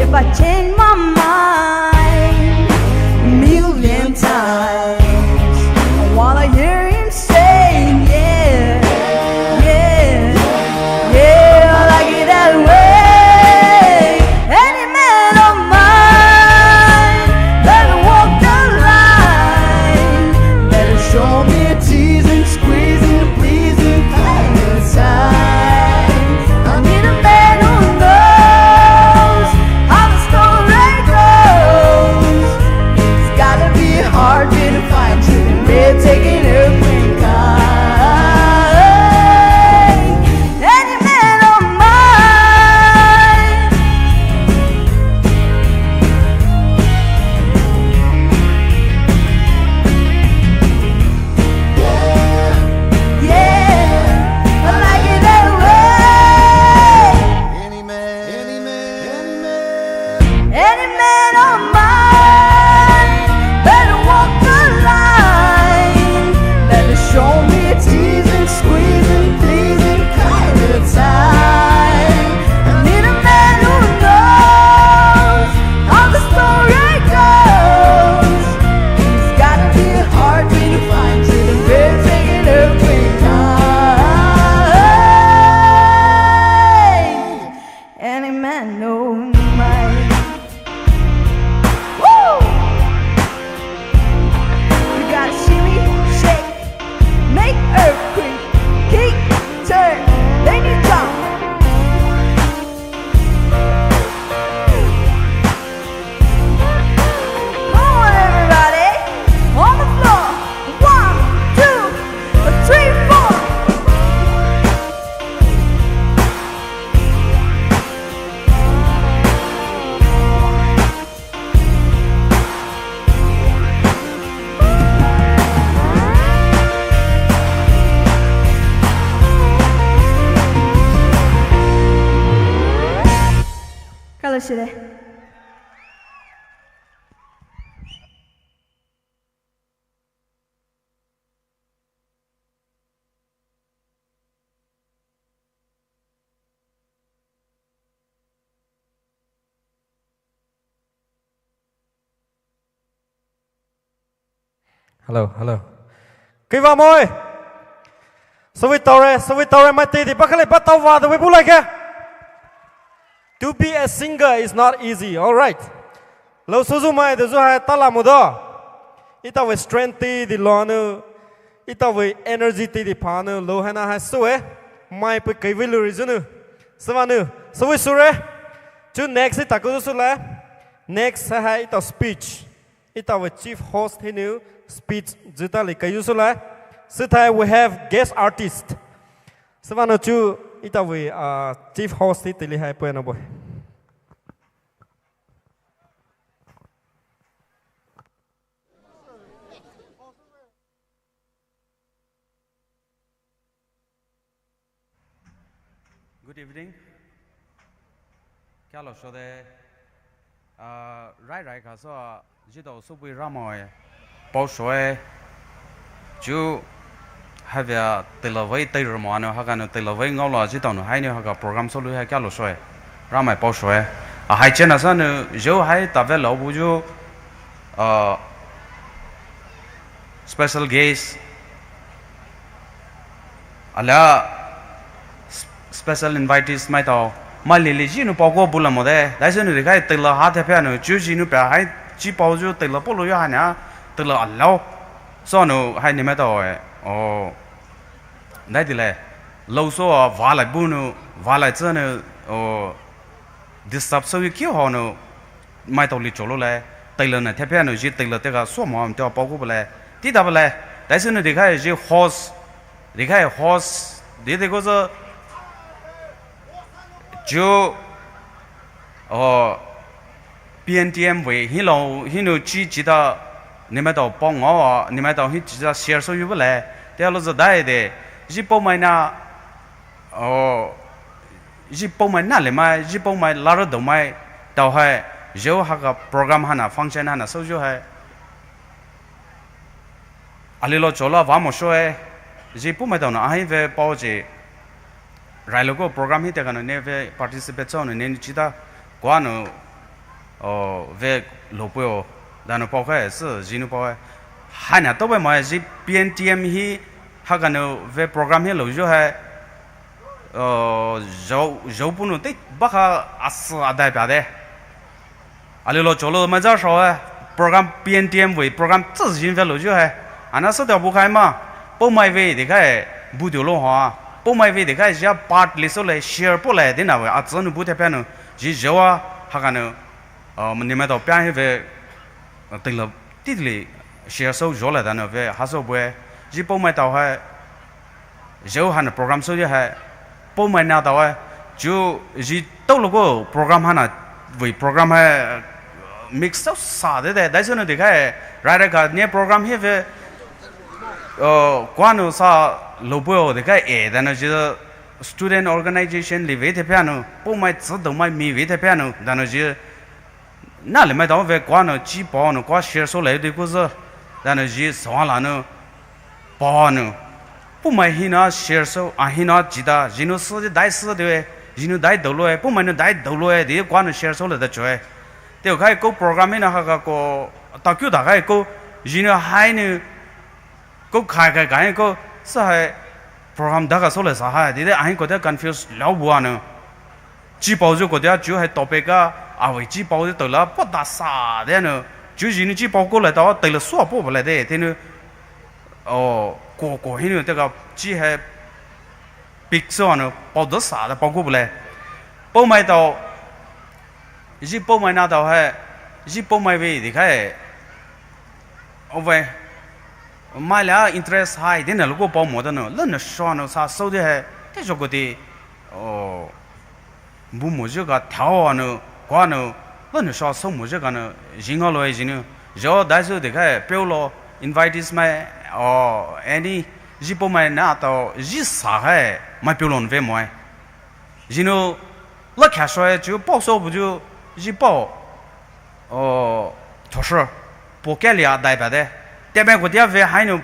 If I change my mind a million times, I wanna hear him saying yeah, yeah, yeah, I like it that way. Any man of mine better walk the line, better show me a teasing, squeezing, pleasing kind of time. I need a man who knows how the story goes. It's gotta be hard to find. 了些嘞。Hello. Cái vào môi. So we tore my teddy. Bakale batao va the we pulai ke. To be a singer is not easy. All right. Lo Tsiidoumai the zo hai tala mudo. Ita we strength the lonu. Ita we energy the panu. Lo hana hai so eh. Mai pe kai velu reason. Savanu. So we sure. To next ita ko so la. Next hai ita speech. Ita we chief host hinu. Speech juta le kayu sula sitai we have guest artist savano chu ita we chief host itili hai po na boy Good evening. Kya lo so de rai ka so jido subui ramoy bao soi chú hai việc từ lâu với từ rồi mà nó hay cái nó từ lâu với ngõ lò chỉ tao nó hay nó cái program số lưu hay cái lò soi ra mày bao soi hai trên là sao nó dấu hay ta về lâu bù chú special guest ala special invitees mai tao mà lì chỉ nó bao gồm bù làm một đấy đại sư nó cái từ lâu hát theo phải nó chú chỉ nó phải hay chỉ bao chú từ lâu bao lâu hay nhá từ lâu ăn lâu sau nó hay niệm mấy tao đấy thì là lâu số vả lại bu nó vả lại cho nó disturb số kiểu họ nó mai tao lì chỗ luôn là từ lâu này theo phải nó chỉ từ lâu cái số mà cho bao gồm là tí đáp là đại sư nó thì cái chỉ host thì cái host thì cái có chú PNTM về hi nó chỉ ta你们到帮我，你们到去只share所有不来，这老是带的，一包买那，一包买那里买，一包买拉着都买，到还有那个 program 哈那 function 哈那所有还，阿里老做了话没说哎，一包买到那还会包着，来了个 program 里头个呢，会 participate 上呢，你知道，关呢，会录播哦。但是包括是，人家包括，还那都被买是 PNTM 去，他个呢为 program 去录就还，肉不能得，不可阿斯阿代表的，阿里老做了没咋说哎 ，program PNTM 为 program 自己为录就还，俺那是条不开嘛，不买为的开不丢了哈，不买为的开只 part 里头来 share 不来的那位，阿真的不太偏呢，只肉啊，他个呢，你们到边为。từ lâu tí lì share số rồi là đàn về hát số về chỉ bao mai tàu hay dấu hành program số như hay bao mai nào tàu hay chú chỉ đâu là có program hành vì program hay mix số sao đấy đấy cho nên thì cái right cái nhé program hết về quan nó sao lâu bữa thì cái đàn chỉ student organization li về thế phải nó bao mai tự động mai mi về thế phải nó đàn chỉ那里面到外关呢，几包呢，光写出来的故事，但是一算了呢，包呢，不买hin那写出啊hin那记得，人家是的带死的，人家带走了，不买呢带走了，这关呢写出来的追，对，开个 program 呢，个大叫大概个，人家还呢，个开个是还 program 大概说来啥还，这个俺觉得 confuse 了不完呢，几包就觉得就还特别个。啊，为几包的到了不打啥的呢？就是你几包过来到到了说不来的，天呢，过去呢这个只还别说呢，包得啥的包过不来，包买到，一包买拿到还，一包买为的开，喂，买了 interest high 的呢，如果包没的呢，那说呢啥收的还，这说个的，不么这个条啊呢。关呢，那你说什么这个呢？人家来人呢，要但是这个表了 invitees 买any 日本买拿到日啥还买表了没买，人家那开说就报销不就日报就是不给力啊代表的，这边国家为还有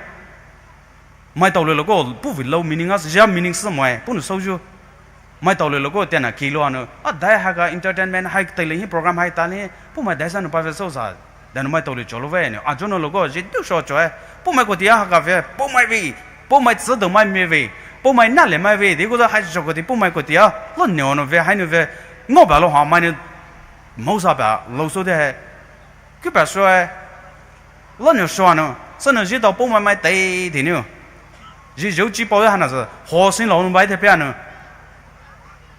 买到了个不会漏 meaning 啊，是要 meaning 是么？不能收入买到了个点啊 kilo 呢啊，大还个 entertainment 还带了些 program 还带了，不买带上不会收啥，但买到了做了喂呢，啊，做了个人都说做，不买国家还个喂，不买喂，不买自动买没喂。不买哪里买喂？这个还是说个的不买个的啊，老牛呢喂，还牛喂，我把老话买呢，冇啥白，老说的还，佢白说哎，老牛说呢，甚至知道不买地的呢，日有几包的还那是，核心老牛买的边呢，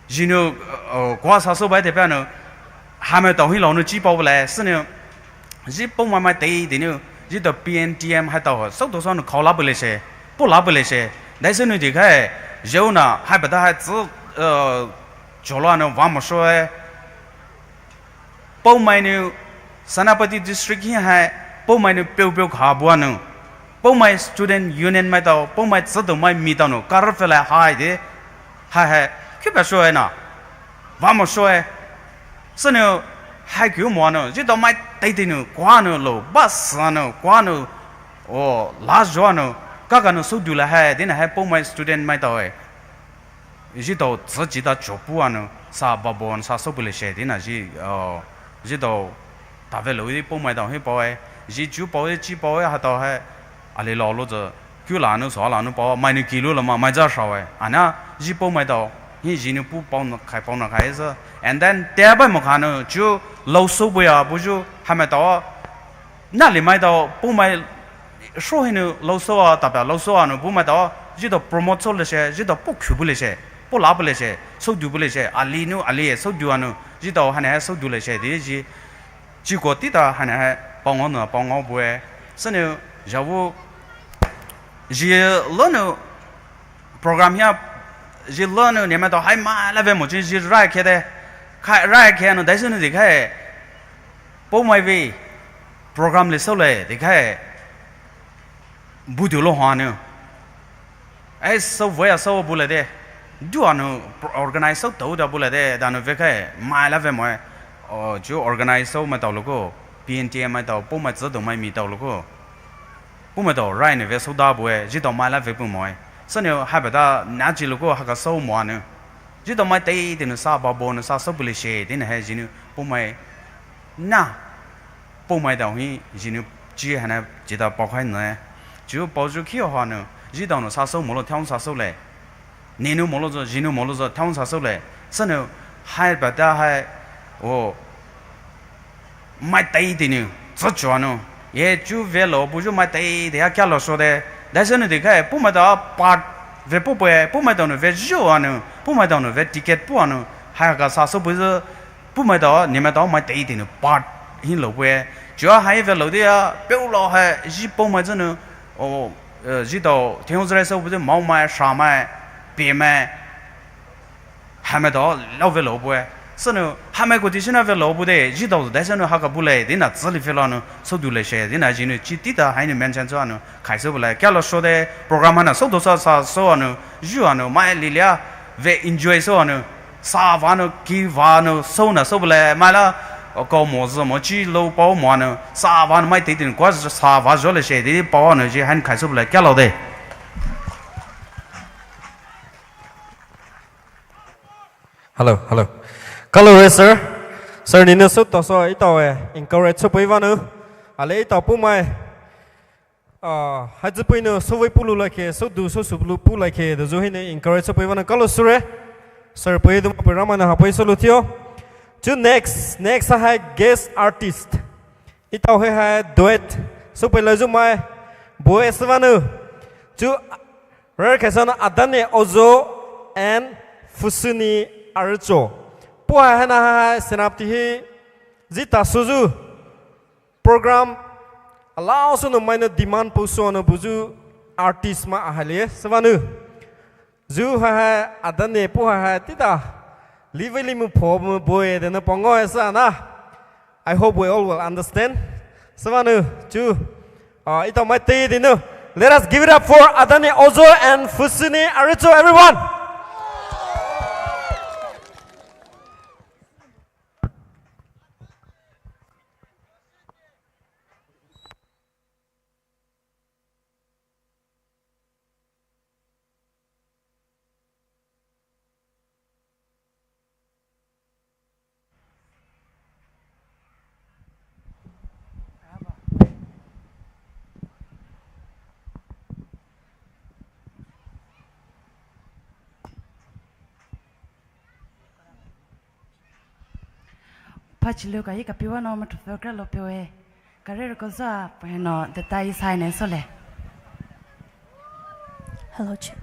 日牛瓜啥手买的边呢，还没到去老牛几包不来，是呢，日不买地的呢，日到 PNTM 还到，手头上呢靠拉不来些，不拉不来些。但是呢，这个肉呢，还不得还只做了呢，我们说哎，Poumai呢，Senapati district 还Poumai呢标卡不呢，Poumai student union 买到，Poumai Tsiidoumai米到呢，卡尔菲来还的，还，可别说哎呢，我们说哎，是呢，还叫么呢？这到买对的呢，瓜呢喽，巴斯呢，瓜呢，拉着呢。刚刚呢，收丢了还，等下还Poumai student 买到哎，一到自己的脚步啊呢，啥包包啥收不来些，等下是一到大概路的Poumai到去包哎，一就包一几包哎，还到还，阿里老路子，叫哪能啥哪能包，买你kilo了嘛，买这少哎，啊那一Poumai到，你一呢不包那开是 ，and then 第二班没看呢，就老收不呀，不就还没到，哪里买到Poumai？说呢，老少啊，代表老少啊，呢不买到，知道 promote 做了些，知道不去不了些，不拉不了些，收丢不了些，阿里呢阿里收丢啊呢，知道还收丢了些，这些，结果地的还帮我呢，帮我不哎，是呢，要不，了呢 ，program 下，了呢，你们到还买了份么子，来开的，开呢，但是呢，这个，不买为 program 里收来，这个。不丢了话呢，哎，收费啊收不来的，就啊呢 organize 收到的不来的，但是这个买了份么，就 organize 收买到了个 PNTM 买到，不买自动买米到了个，不买到 right 呢这收到不哎，知道买了份不买，所以呢还不得拿起了个还个收么呢，知道买对的呢啥包包呢啥收不来些的呢还是呢不买，那不买到去是呢只还呢知道包块呢。就包住去的话呢，日到呢啥手没了，跳啥手嘞？年牛没了着，日牛没了着，跳啥手嘞？是呢，还不得还买对的呢，只做呢，也就为了不就买对的，还假了说的。但是呢，这个不买到把为不买，不买到呢为肉啊呢，不买到呢为 ticket 不啊呢，还有个啥手不是不买到，你买到买对的呢，把很老不哎，主要还有为老的啊，表老还一不买着呢。知道听我来说不是毛买、沙买、白买，还没到老为老不哎，是呢，还没过的现在为老不的，知道但是呢还个不来，的那资历费了呢，收丢了些，的那就呢，基地的还能面前做呢，开始不来，假如说的 program 呢，收多少说呢，有呢买力量为 enjoy 说呢，啥玩呢，几玩呢，收呢收不来，买了。搞么子么几楼包么呢？啥玩意买对的，光是啥玩意了些的包呢，就还开始不来干了的。Hello, sir. Sir, 您的手到说一道哎，encourage 出背完呢，啊，来一道不买，孩子背呢，所谓不如来开，手读手数不来开的，就嘿呢 encourage 出背完呢，搞了 sir 背的背让嘛呢，背手录掉。就 next 係 guest artist， 一道係 duet， 所以來就買 boy 是話呢，就 rare 其實呢adane ozo and fusuni arjo， 不係呢係 senapti zita suzu program allow 所以呢買呢 demand 不說呢不就 artist 嘛係咧是話呢，就係 adane 不係啲的。Lively mu po boy then pongo esa na. I hope we all will understand. Samanu chu ito mai te dinu. Let us give it up for Adane Ozo and Fusuni Arito, everyone. Pachilu ka ika piwa no matu fekra lo piwe. Karero kosa no the tai sai ne sole. Hello, Chair.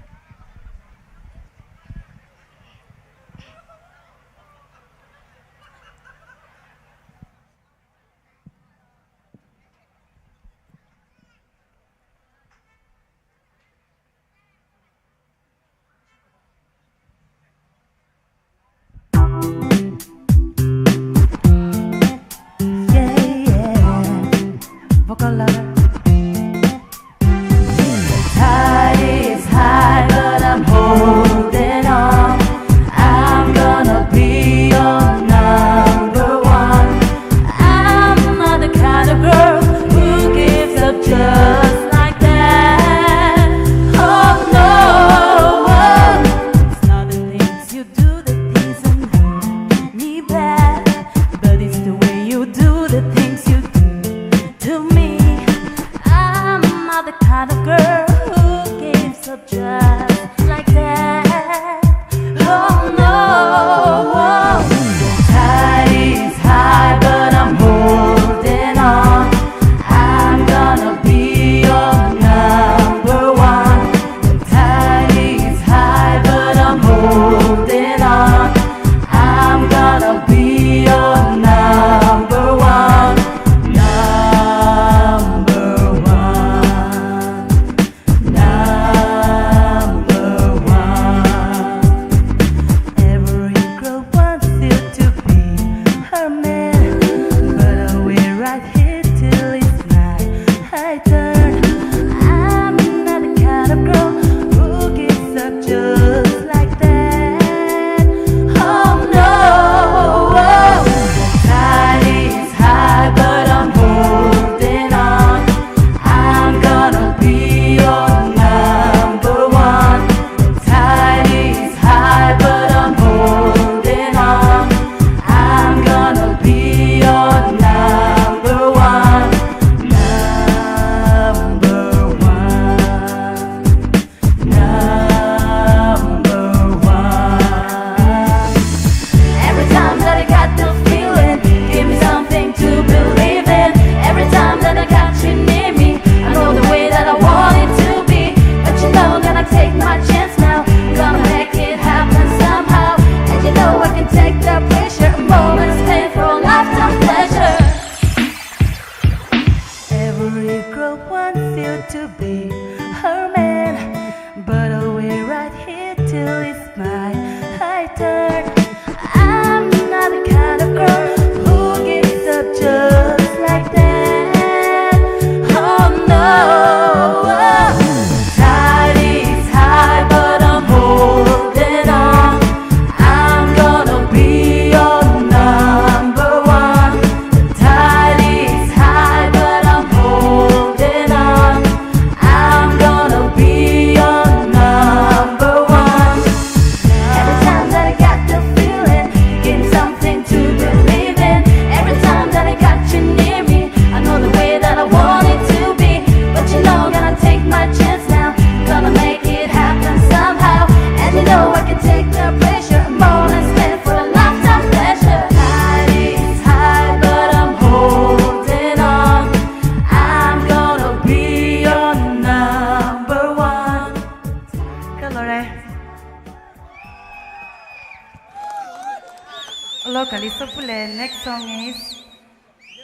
Next song is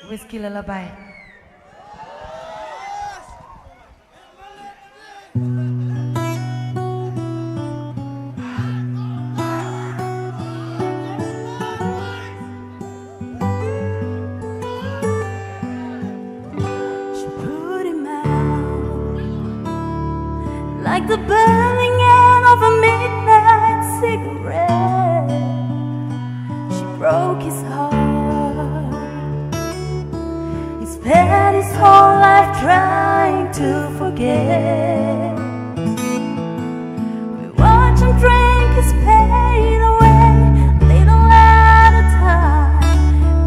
Whiskey Lullaby. She put him out like the burning end of a midnight cigarette. She broke his heart. He spent his whole life trying to forget. We watch him drink his pain away, little at a time,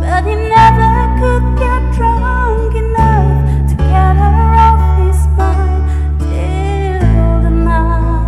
but he never could get drunk enough to get her off his mind till the night.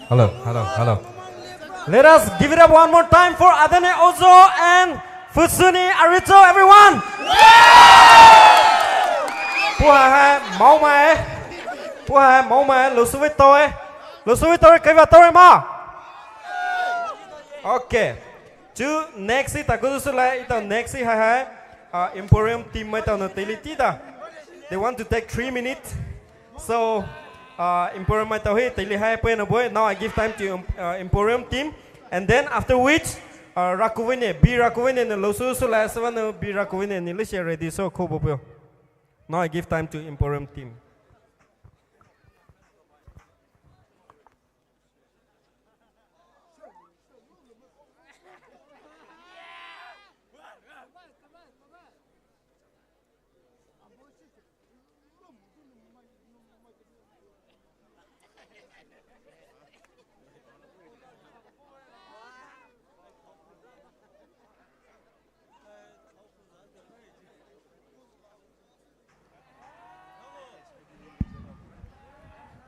Hello. Let us give it up one more time for Adane Ozo and Fusuni Arito, everyone. Mau mai, lu suy tôi cái vào tôi mà. Okay. Chú next ta cứ số lại, ita next hai Emporium team mai tao nó teliti ta. They want to take 3 minutes. So Emporium mai tao hi teli hai pe na boy. Now I give time to Emporium team, and then after which Rakuvine na lu su lại sa na Rakuvine ni li share ready so ko bo. Now I give time to Emporium team.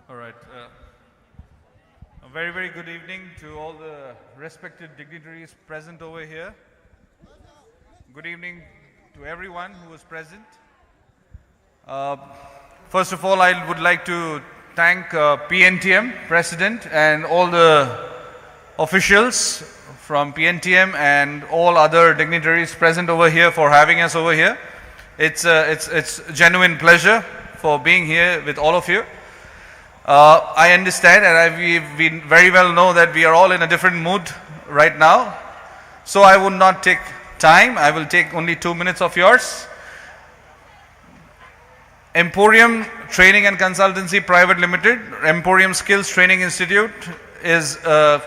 All right. A very, very good evening to all the respected dignitaries present over here. Good evening to everyone who is present. First of all, I would like to thank PNTM President and all the officials from PNTM and all other dignitaries present over here for having us over here. It's a genuine pleasure for being here with all of you. I understand and we very well know that we are all in a different mood right now. So I would not take time. I will take only 2 minutes of yours. Emporium Training and Consultancy Private Limited, Emporium Skills Training Institute is a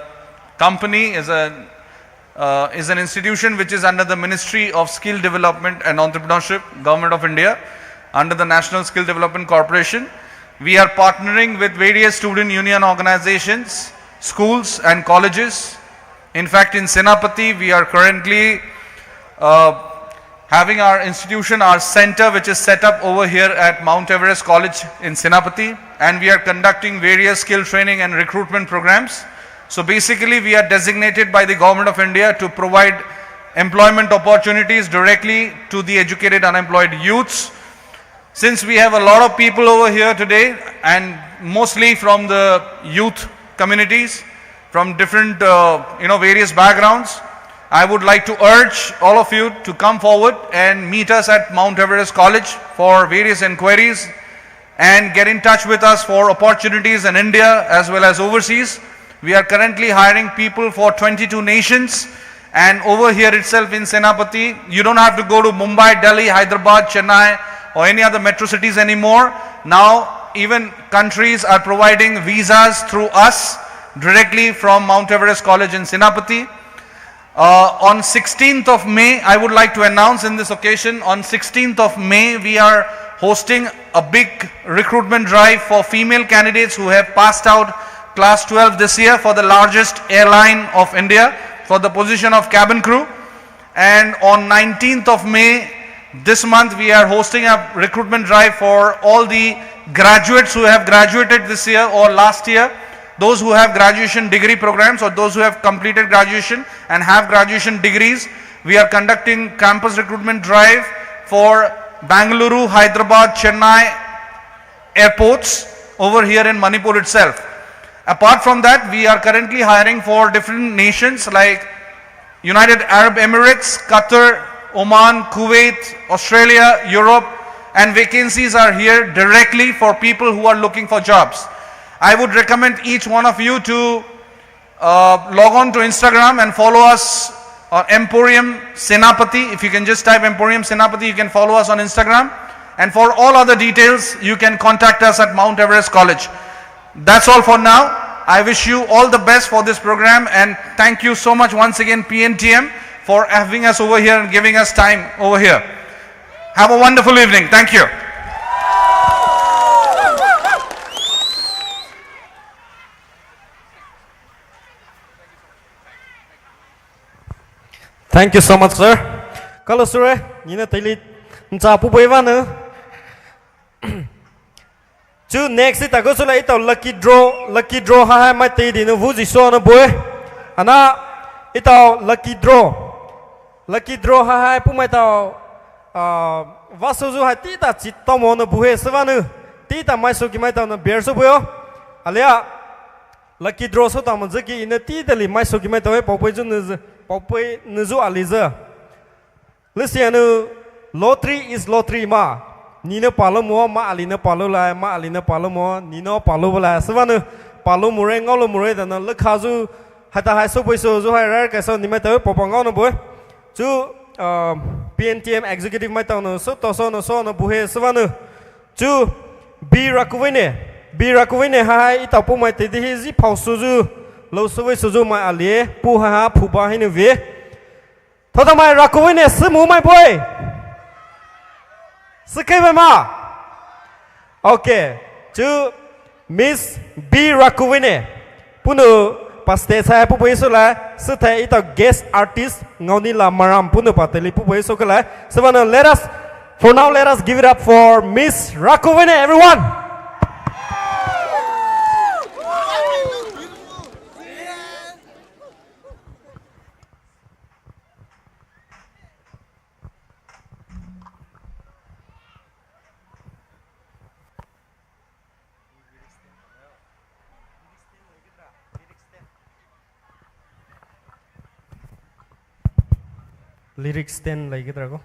company, is an institution which is under the Ministry of Skill Development and Entrepreneurship, Government of India, under the National Skill Development Corporation. We are partnering with various student union organizations, schools and colleges. In fact, in Senapati, we are currently having our institution, our center, which is set up over here at Mount Everest College in Senapati, and we are conducting various skill training and recruitment programs. So basically, we are designated by the Government of India to provide employment opportunities directly to the educated unemployed youths. Since we have a lot of people over here today, and mostly from the youth communities, from different various backgrounds, I would like to urge all of you to come forward and meet us at Mount Everest College for various inquiries and get in touch with us for opportunities in India as well as overseas. We are currently hiring people for 22 nations, and over here itself in Senapati, you don't have to go to Mumbai, Delhi, Hyderabad, Chennai or any other metro cities anymore. Now even countries are providing visas through us directly from Mount Everest College in Senapati. On 16th of May, I would like to announce in this occasion, on 16th of May, we are hosting a big recruitment drive for female candidates who have passed out class 12 this year for the largest airline of India for the position of cabin crew. And on 19th of May, this month, we are hosting a recruitment drive for all the graduates who have graduated this year or last year, those who have graduation degree programs or those who have completed graduation and have graduation degrees. We are conducting campus recruitment drive for Bangalore, Hyderabad, Chennai airports over here in Manipur itself. Apart from that, we are currently hiring for different nations like United Arab Emirates, Qatar, Oman, Kuwait, Australia, Europe, and vacancies are here directly for people who are looking for jobs. I would recommend each one of you to log on to Instagram and follow us on Emporium Senapati. If you can just type Emporium Senapati, you can follow us on Instagram. And for all other details, you can contact us at Mount Everest College. That's all for now. I wish you all the best for this program, and thank you so much once again, PNTM, for having us over here and giving us time over here. Have a wonderful evening. Thank you. Thank you so much, sir. Kalau sure, ni na tali nca pu boy wana. chú next ta có số là ít tàu lucky draw hai mai tì đi nó vũ gì so nó bùi anh à ít tàu lucky draw hai Poumai tàu vắt số du hai tí ta chỉ tao mò nó bùi sao vậy nữa tí ta mai số kia mai tàu nó bear số bùi à lucky draw số tao mình cái nó tí ta li mai số kia mai tàu ấy bảo bùi nó du à li giờ listen nữa lottery is lottery mà Nino palo mo ma alina palo la ma alina palo mo Nino palo la savana palo mure ngolo mure dana lekhazu hata hai so boiso zo hai rar ka so ni mai taw popangao no boy chu PNTM executive mai taw no so to so no buhe savana chu bi rakuwine hai ita Poumai te di ji phau suju lo soi suju mai ali pu ha phu ba hin ve thoda mai rakuwine simu mai boy Sekali ma. Okay. Chú Miss B Rakuwine. Punu paste saya pu boy so la. Sethe ita guest artist ngoni la maram punu pateli pu boy so kala. Sebana let us give it up for Miss Rakuwine everyone. Lyrics 10 lagi kita ko.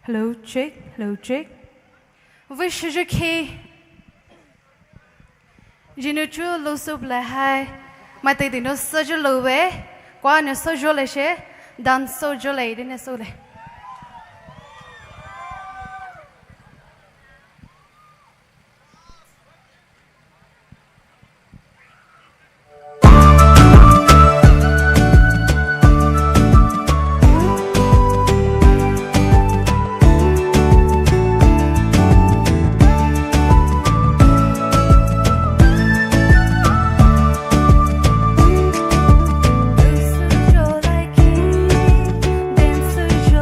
Hello, check. Wish you key. Jinuchu loso blahai. Mate dino sojo lowe. Kwa ne sojo leshe. Dan sojo lady ne sole. Sojo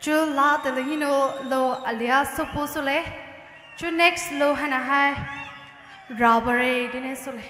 chú la từ là hino lo alia sopo sole chú next lo hana hai robbery dine sole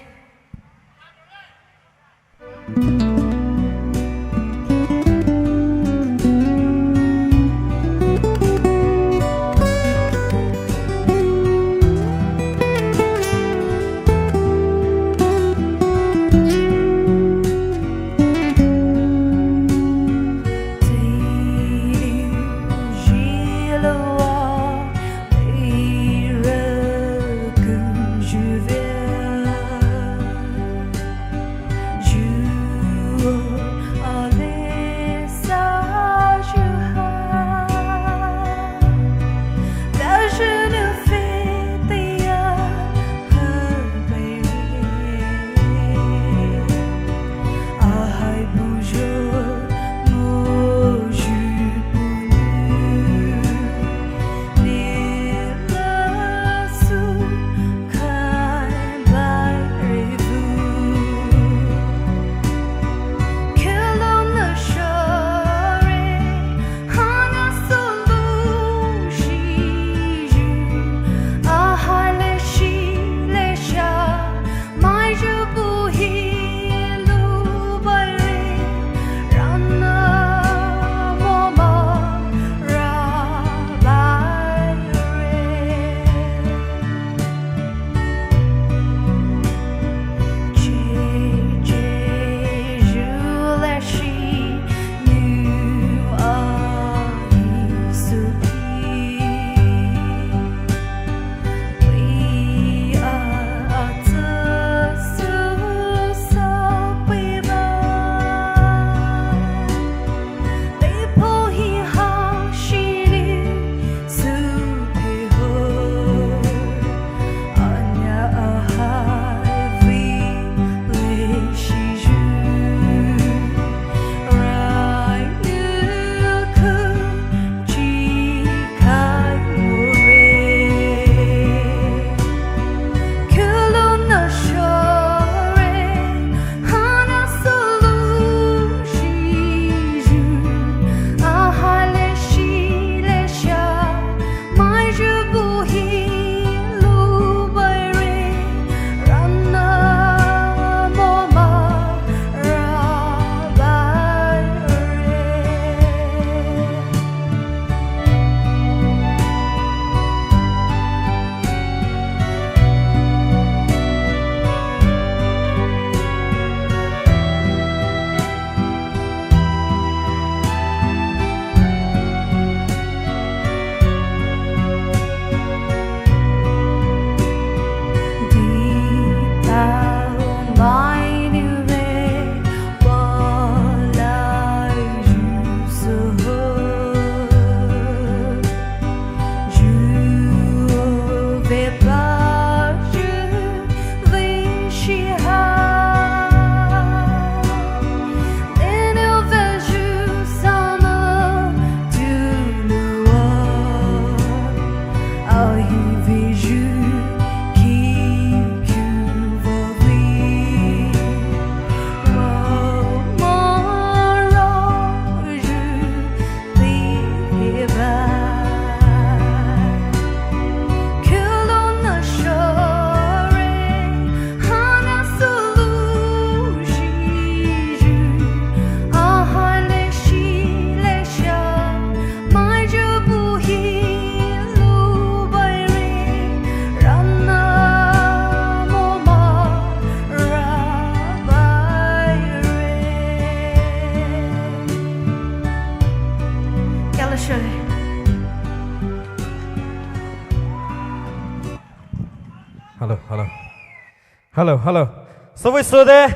Hello. So we saw there.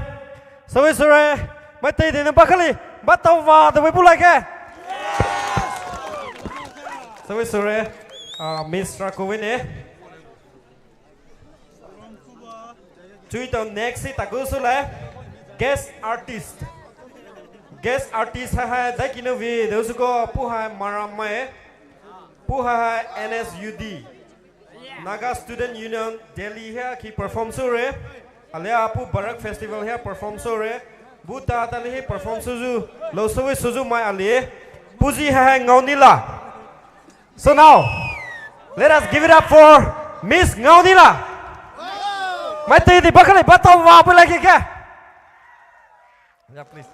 My tay in the Bakali, but the way like it. So we saw Mr. Kovine. Twitter next it Agusula. Guest artist. Guest artist that you know we those who go Puha Maramae, Puha NSUD. Naga Student Union Delhi here ki perform sore Alea Apu Barak Festival here perform sore Buta Tali perform suzu Lo Suzu Mai Ali Puji hai ngau nila. So now, let us give it up for Miss Ngau Nila. Mai tay thì bắt cái này bắt tao vào bên này kìa. Yeah, please.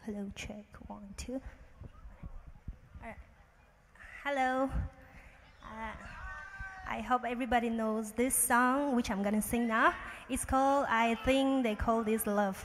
Hello, check 1, 2. Hello. I hope everybody knows this song, which I'm gonna sing now. It's called, I think they call this love.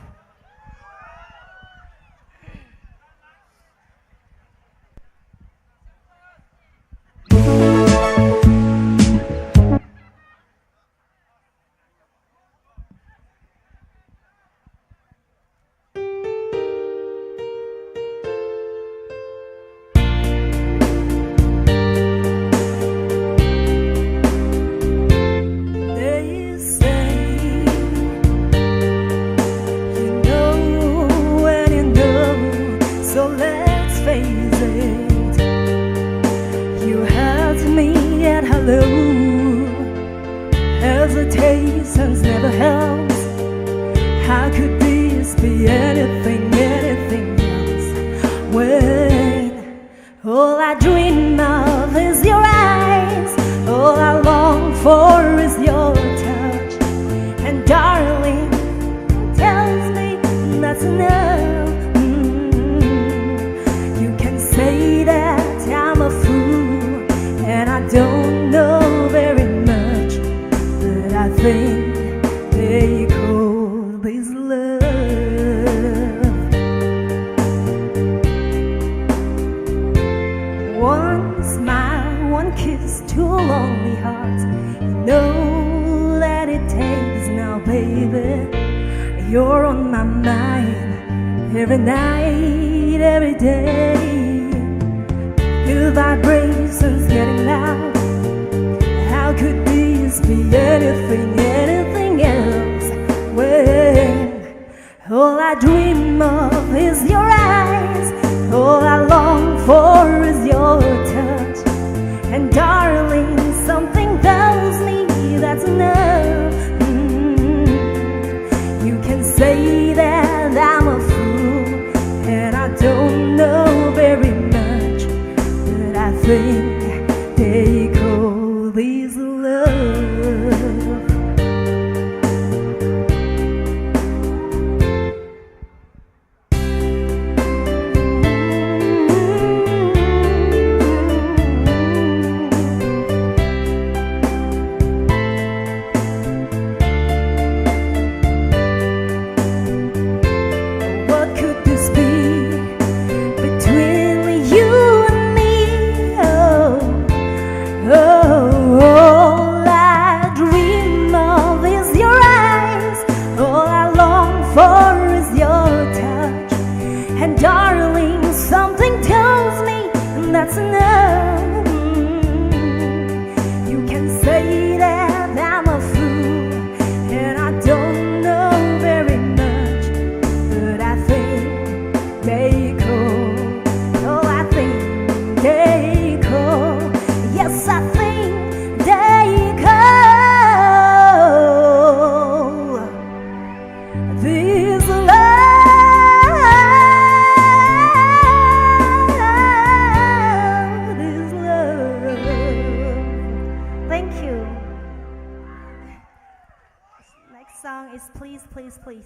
Hesitations never helps. How could this be anything else? When all I dream of is your eyes, all I long for is your touch, and darling tells me that's enough. You can say that I'm a fool, and I don't know very much, but I think they call this love. One smile, one kiss, two lonely hearts. You know that it takes now, baby. You're on my mind every night, every day. Your vibrations getting loud. How could this be anything else? When all I dream of is your eyes, all I long for is your touch, and darling, something tells me that's enough. You can say that I'm a fool, and I don't know very much, but I think they call this love. What could this be between you and me? All I dream of is your eyes, all I long for is your touch, and darling, something tells me that's enough. You can say that I'm a fool, and I don't know very much, but I think they call, oh, I think they call, yes, I think they call this love. Thank you. Next song is Please, Please, Please.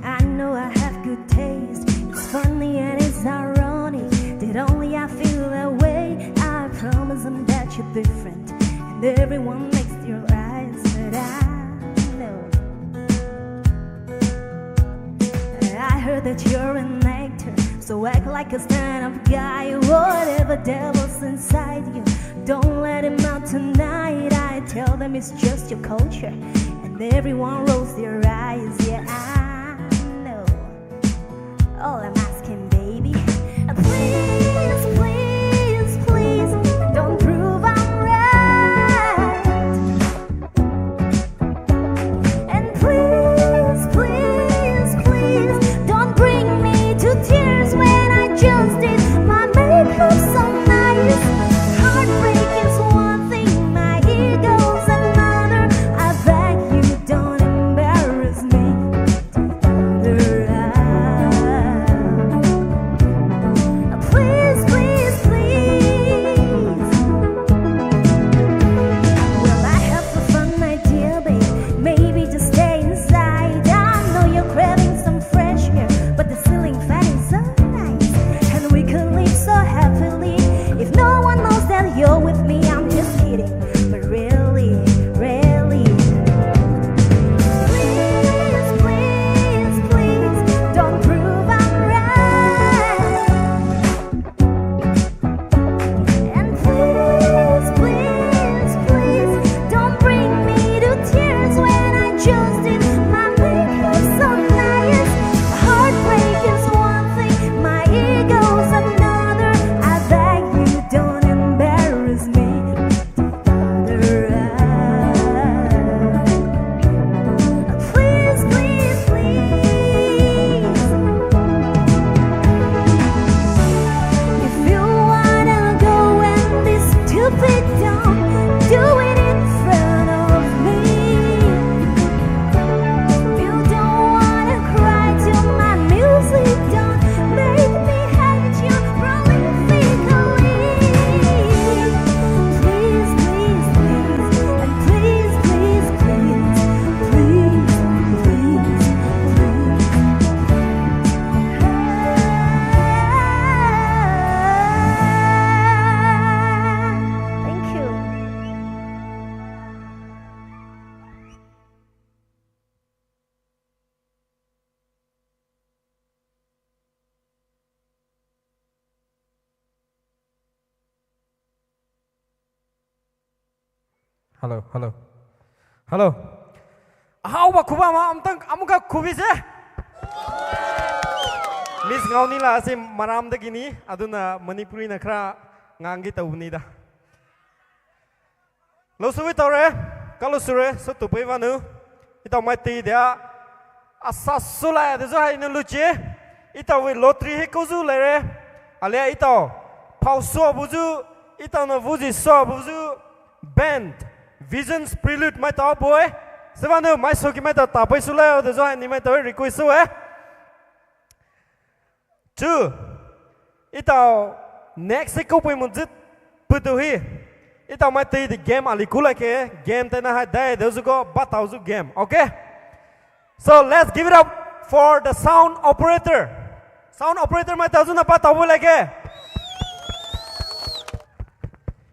I know I have good taste. It's funny and it's ironic that only I feel that way. I promise them that you're different, and everyone makes their eyes, but I know. I heard that you're an actor, so act like like a stand-up guy. Whatever devil's inside you, don't let him out tonight. I tell them it's just your culture, and everyone rolls their eyes. Yeah, I know. All I'm asking, baby, please, please, please, don't prove I'm right. And please, please, please, don't bring me to tears when I just did my makeup so nice. Heartbreak is one thing, my ego's another. I beg you, don't embarrass me. Please, please, please. Well, I have a fun idea, babe. Maybe just stay inside. I know you're craving some fresh air, but the ceiling fan is so nice, and we could live so happily if no one knows that you're with me. I'm just kidding, but really, really. Please, please, please, don't prove I'm right. And please, please, please, don't bring me to tears when I just did my makeup so nice. Heartbreak is one thing, my ego's another. I beg you, don't embarrass me. Please, please, please. If you wanna go and be stupid, don't do it in front of me. If you don't wanna cry to my music, don't make me hate you prolifically. Please, please, please, and please, please, please, please, please, Thank you. Hello, hello, hello. How about Kubama? Amuka Kubise? Miss Gaunila, say Maram the Guinea, Aduna, Manipuri Nakra, Ngangita Unida. Losuvitore, Kalusure, so to Pevanu, it might be there. Asasula, the Zaina Luce, it will lottery Hikozu Lere, Alea ito, Pauso Buzu, Itano Vuzi So Buzu, Band. Visions prelude my top boy. Savano, my soki meta tapai sula, the zone animator request. 2. Ito next couple months put to here. Ito might take the game alikula ke game tena had died. Those go but also game. Okay? So let's give it up for the sound operator. Sound operator my thousand about like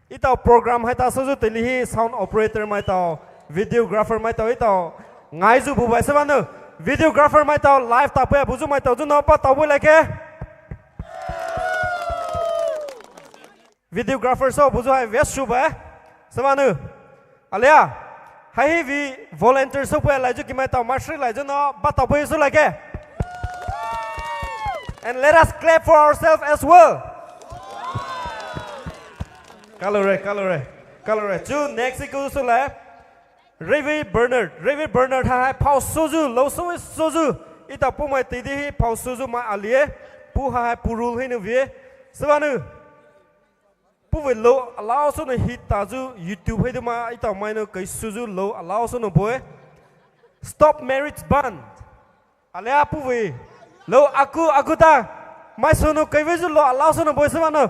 ito program hai ta soju telihi sound operator mai ta videographer mai ta ito ngai ju bu bai sabanu videographer mai ta live ta pe buju mai ta ju no pa ta bu like videographer so buju hai west shu ba sabanu alia hai vi volunteer so pe lai ju ki mai ta marshal lai ju no pa ta bu su like and let us clap for ourselves as well. Color. 2. Next goes to left. Rey Bernard. Rey Bernard ha pau soju lo soju. Ita Poumai tidi pau soju ma alie. Pu ha purul hinu vie. Sabanu. Pu we lo allow so no hit tazu YouTube hedu ma ita maino kai soju lo allow so no boy. Stop marriage ban. Alia pu we lo aku ta. My sono kai veju lo allow so no boy sabanu.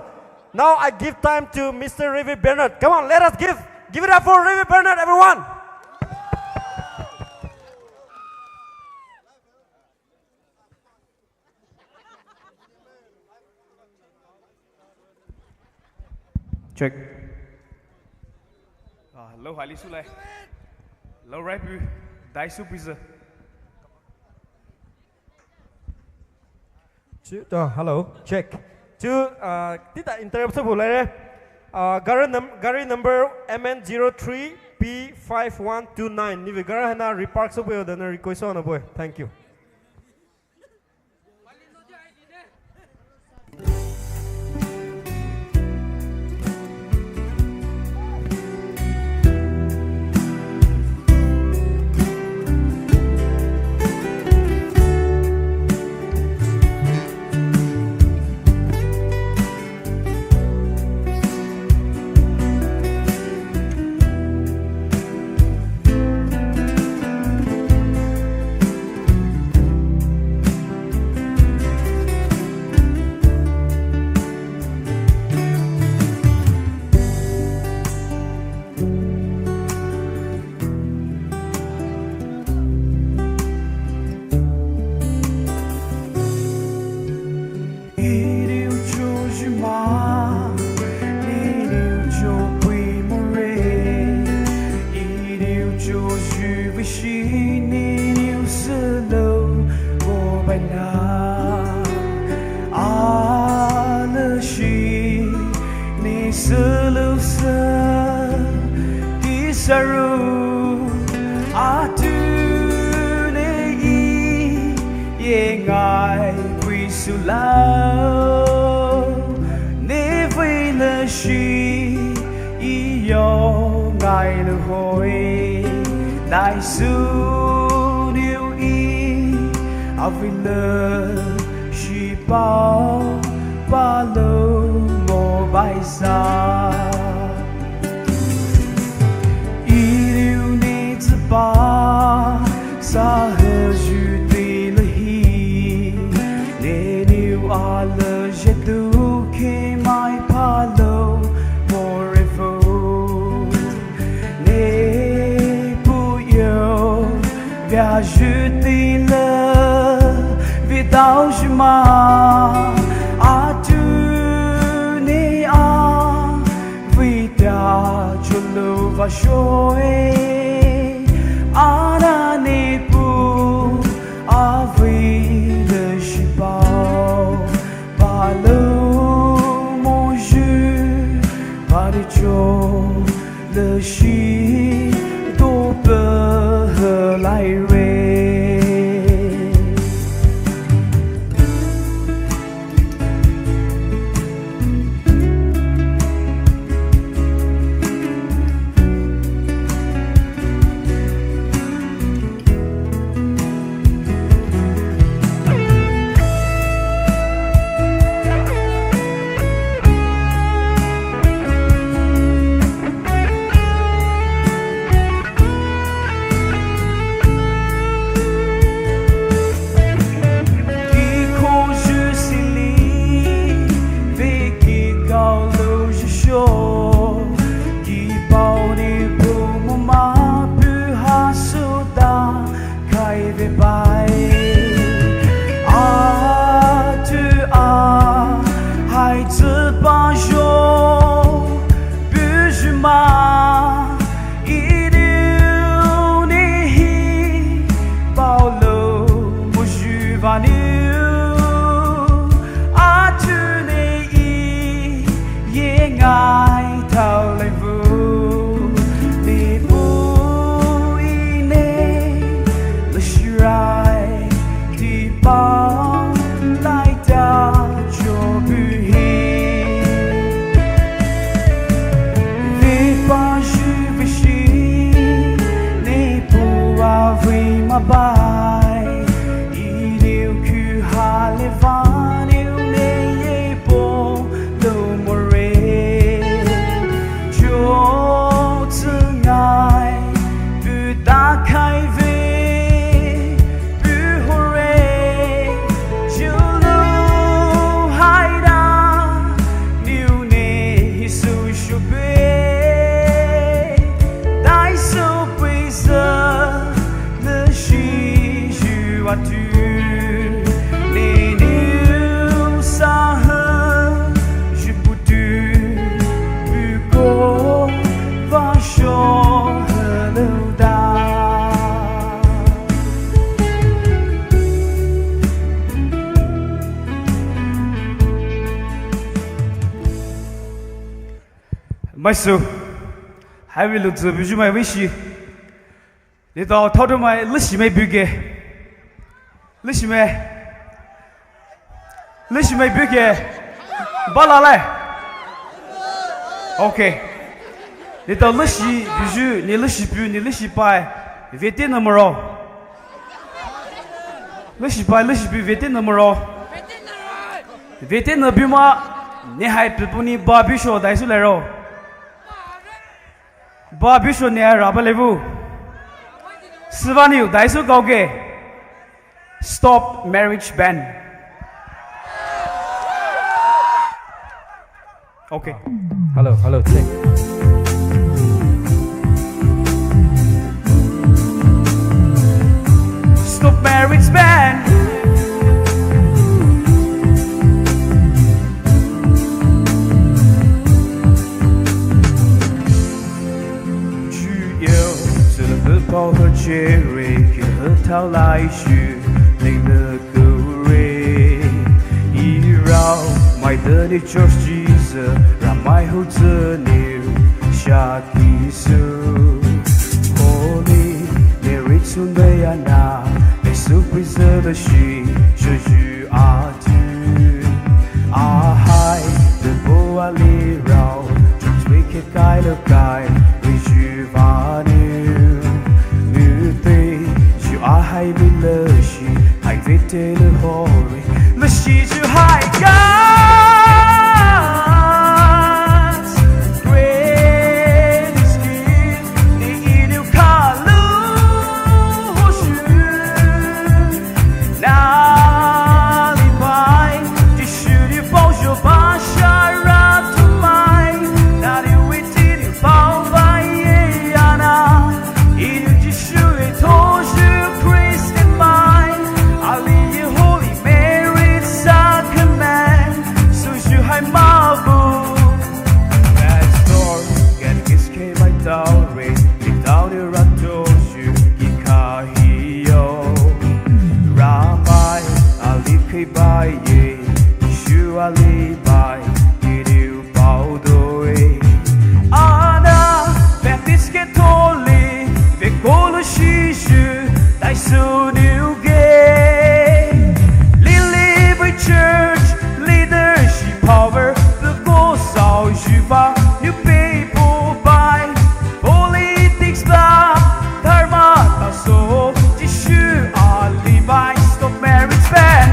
Now I give time to Mr. Rey Bernard. Come on, let us give it up for Rey Bernard, everyone. Check. Hello, Hali Sulai. Hello, Rapu. Daisu Pizza. Hello, check. Chứ tí tại interrupt sắp lại đấy. Gary number MN03P5129. Nếu gara hana repark sắp bây giờ request on boy. Thank you. Đại sư yêu ý vì lỡ chỉ bao ba lâu một bài xa ý yêu ni tự ba xa hờ dù tùy lời hi nên yêu à lỡ chết tu khi mai pa lâu forever và je t'ai le vì tao je ma à tu ne a vì ta cho lâu và trôi à na ne pu à vì le je bao ba lâu mon jeu ba de cho le chi do bờ lại về she myself, I will look to visual my wish. Let all thought of my listen may be gay. Listen may be gay. Balala. Okay. Let all listen, visual, ni listen by Vietnam numero. Listen by Vietnam numero. Vietnam Buma, ni hai pipuni Babisho, Daisulero. Babisho near Rabalevu. Silvaniu, Daisu Goge. Stop marriage ban. Okay. Hello, check. Stop marriage ban. Bao her cherry, khiến her thao lai xu, lên lơ cứu rê. Ý rao, mai tơ đi cho Jesus, ra mai hữu tơ niu, xa kỳ sư. Holy, Mary sun bây ana, để su preserve she, cho you are tu. A hai, từ vô a li rao, cho tuế cái cái lơ cái, vì you va niu. I hay bị lơ shi, hay về tê lơ hori, lơ shi ju hay gas. Great is He, ni inu kalu hoshu. Na li pai, di shu di bao jo ba shara tu mai, na di witi di bao vai ye ana, inu di shu e toshu. By ye, surely by you bow doe. Ana, Baptist Catholic, the Golo Shishu, thy so new gay. Lily by church, leadership power, the ghost of Shiva, new people by politics, blah, Dharma, so, Jishu, Ali by stop marriage ban.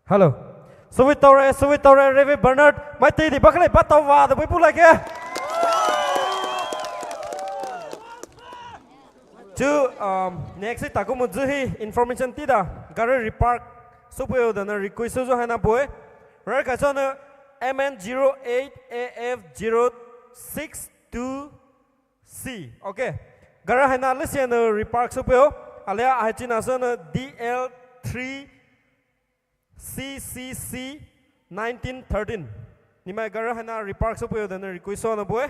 Hello. Suvitore, Rey Bernard, mai tì thì bác lại bắt tàu vào rồi mới bút lại kia. Chứ next ta cũng một dư hi information tí đã, gara repark supaya dan request so hana boy rare ka so na MN08AF0622C okay gara hana listen na repark supaya alia hachina so na DL3CCC 1913 nimai gara hana repark supaya dan request so na boy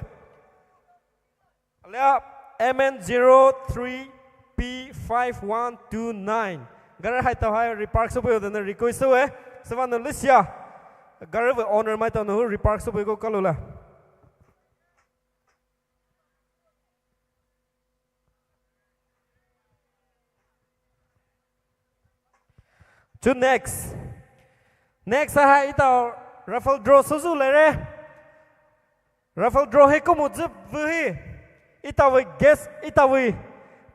alia MN03P5129 gara hai tau hai repark supaya dan request so sevan Alicia gara we honor mai tau no repark supaya ko kalula to next hai tau raffle draw susu lere raffle draw he ko mujib vi itawi guess itawi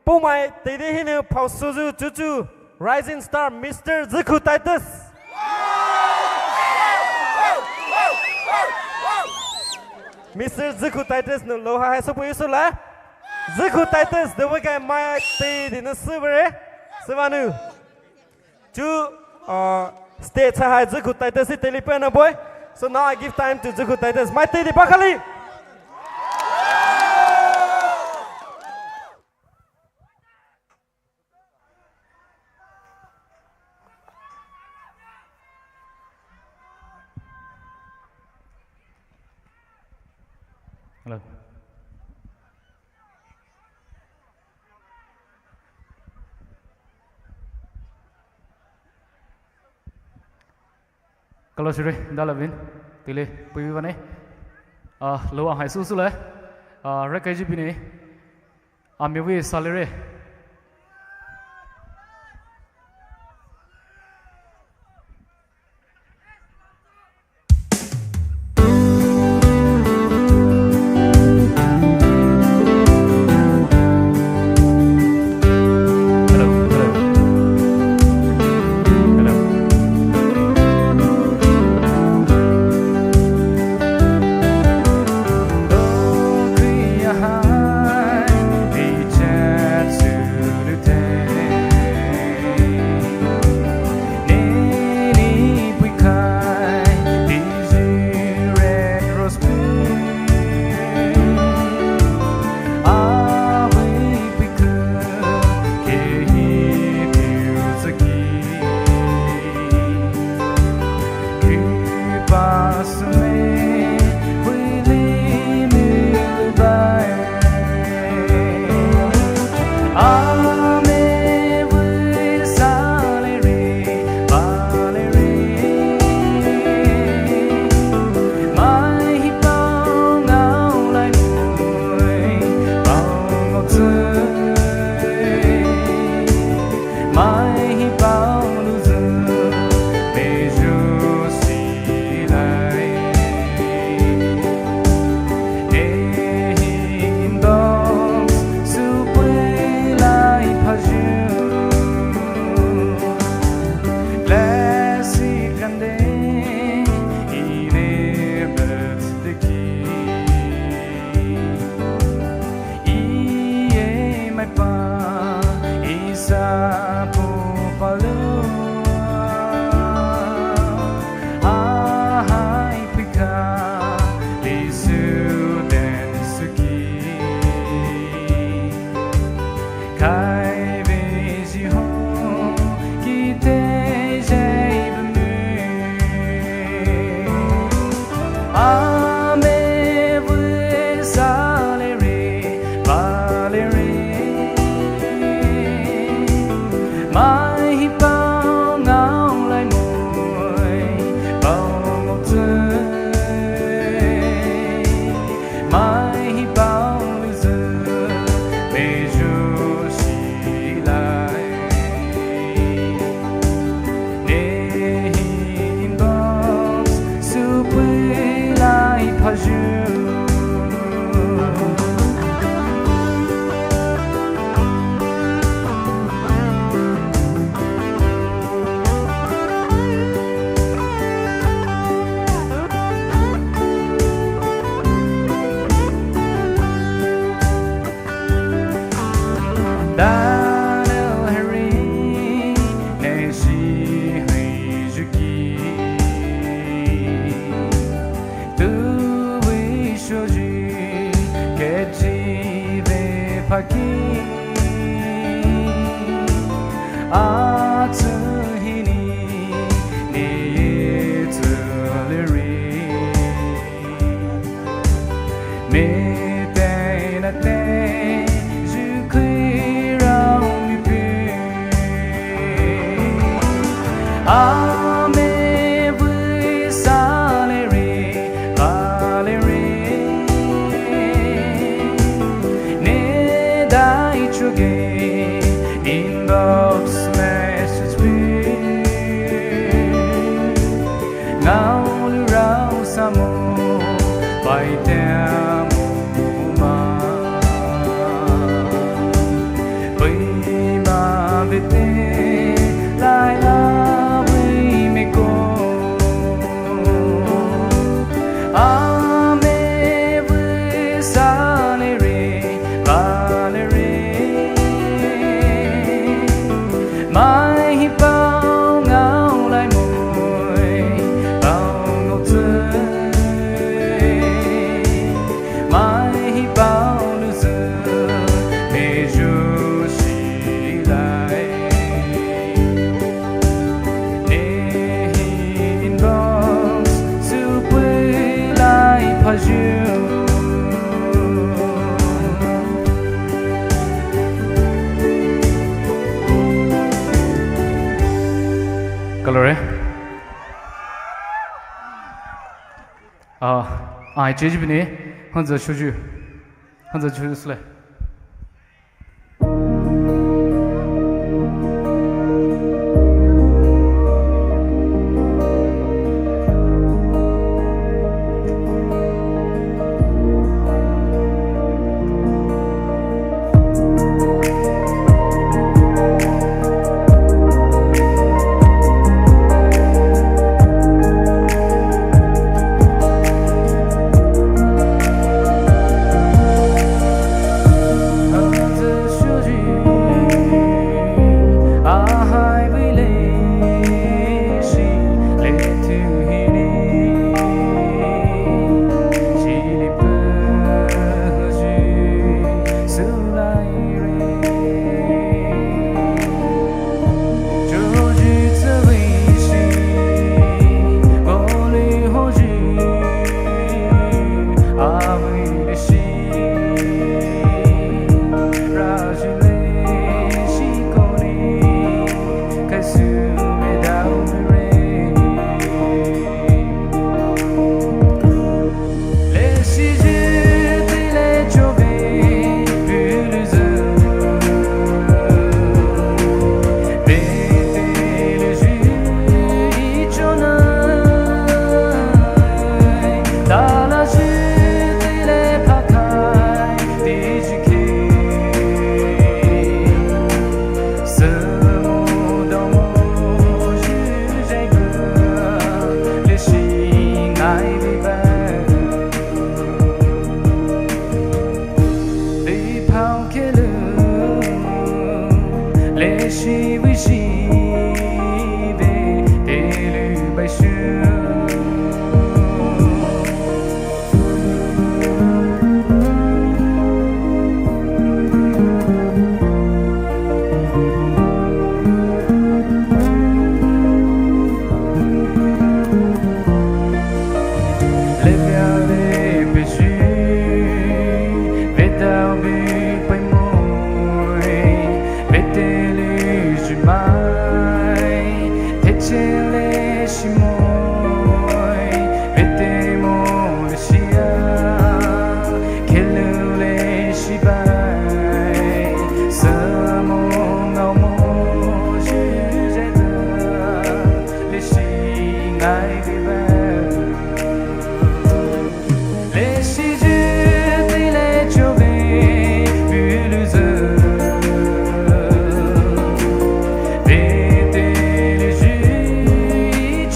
Poumai tede hine pau suzu chuchu rising star Mr. Ziku Titus Mr. Ziku Titus no loha hai so puisu la Ziku Titus the way mai tede no subere sevanu chu state hai Ziku Titus telephone boy so now I give time to Ziku Titus mai tede bakali Hello. Kalau sudah dah lebih, pilih pilih mana? Luang hai susu lah. Rekai bini, ambil salary. Chance ai chế gì nè, hắn giờ chú sle.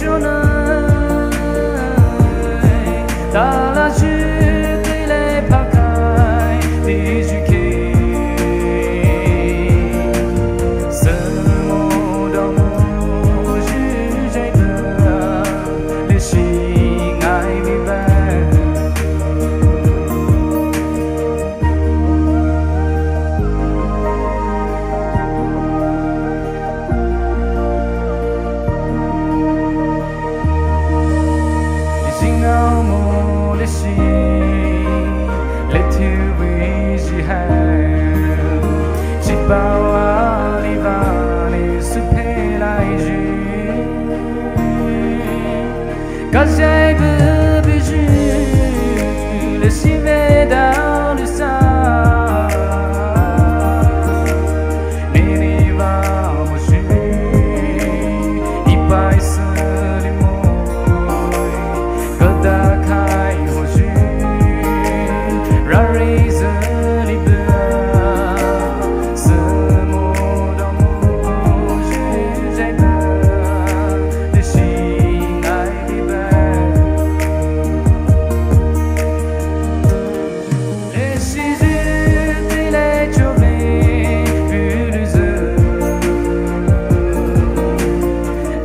Jonah Qu'ajaïbe bijou, le civet dans le sang. Nini va moucher, il passe les mots. Kodakai moucher, rarise les beurs. Ce mot dans mon jeu, j'ai peur de Shila l'hiver. Les ciseaux de les journées plus heureux.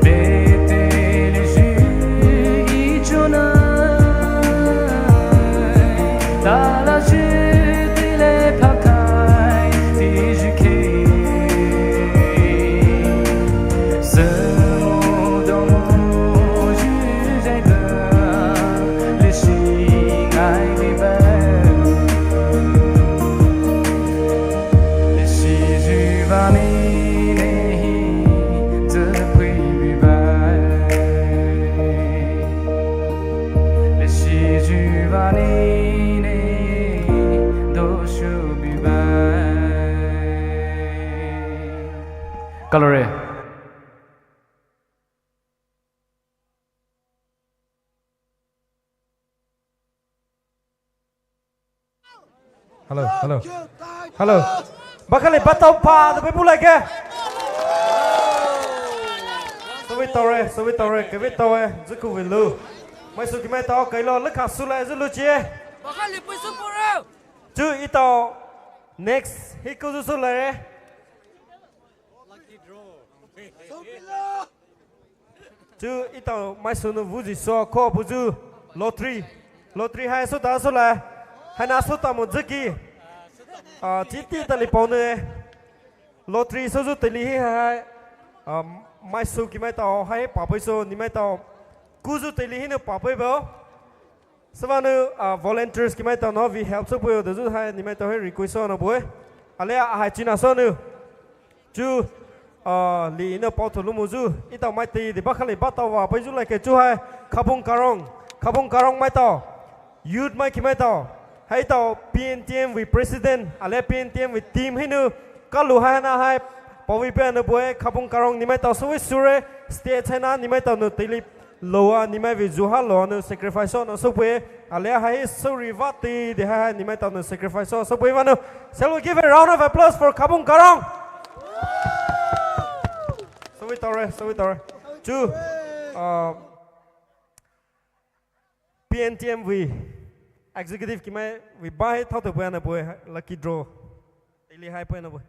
L'été, les jeux, ils journent. Dans la chute, les pacailles, des juquets. Ce mot dans mon jeu, j'ai peur, les chiens l'hiver. Les chiens vanillés, depuis l'hiver. Les chiens vanillés, d'où l'hiver. Coloré. Hello, hello, hello. Bakal lebat tau pa, tapi mulai ke? Sweet tore, cái biết tao ấy, rất cool luôn. Mấy số cái mấy tao cái lo lắc hạt xuống lại rất luôn chứ. Bakal lepas sepuluh. Chứ ít tao next, hít câu số lại đấy. Chứ ít tao mấy số nó vui gì so, có bù chứ lottery hai số ta số lại, hai na số ta một rất kỳ. Chỉ tí ta lấy bao nữa. Lottery số số tiền lý hai. Mai số cái mai tàu hay bảo bối số ni mai tàu cú số tiền lý nó bảo bối bao. Sau đó volunteers cái mai tàu nó vì help số bối được rồi hay ni mai tàu hay request số nó bối. Alea hai chín số nữa. Chú lý nó bảo thủ luôn chú. Ít tàu mai tì thì bác khali bắt tàu vào bối chú lại cái chú hay Khabung Karong mai tàu youth mai cái mai tàu hay tàu PNTM với president alea PNTM với team hay nữa. Các lũ hai na hai bảo vệ bên nó bôi Khabung Karong ni mai tao suy sure state China ni mai tao nó tili loa ni mai vì du ha loa nó sacrifice nó số bôi alea hai sorry vati de hai ni mai tao nó sacrifice số bôi vanu. Shall we give a round of applause for Khabung Karong? So we tore. Chú PNTM vì executive ki mai vì ba hai thao tự bôi nó bôi lucky draw tili hai bôi nó bôi.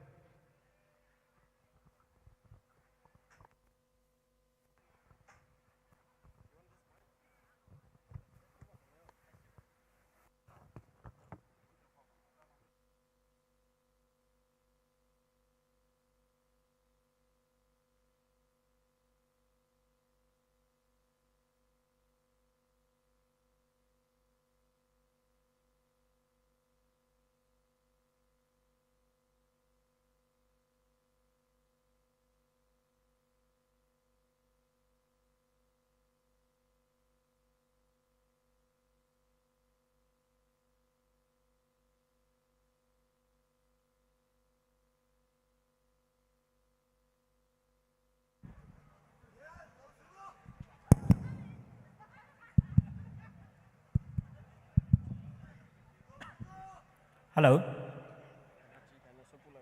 Hello.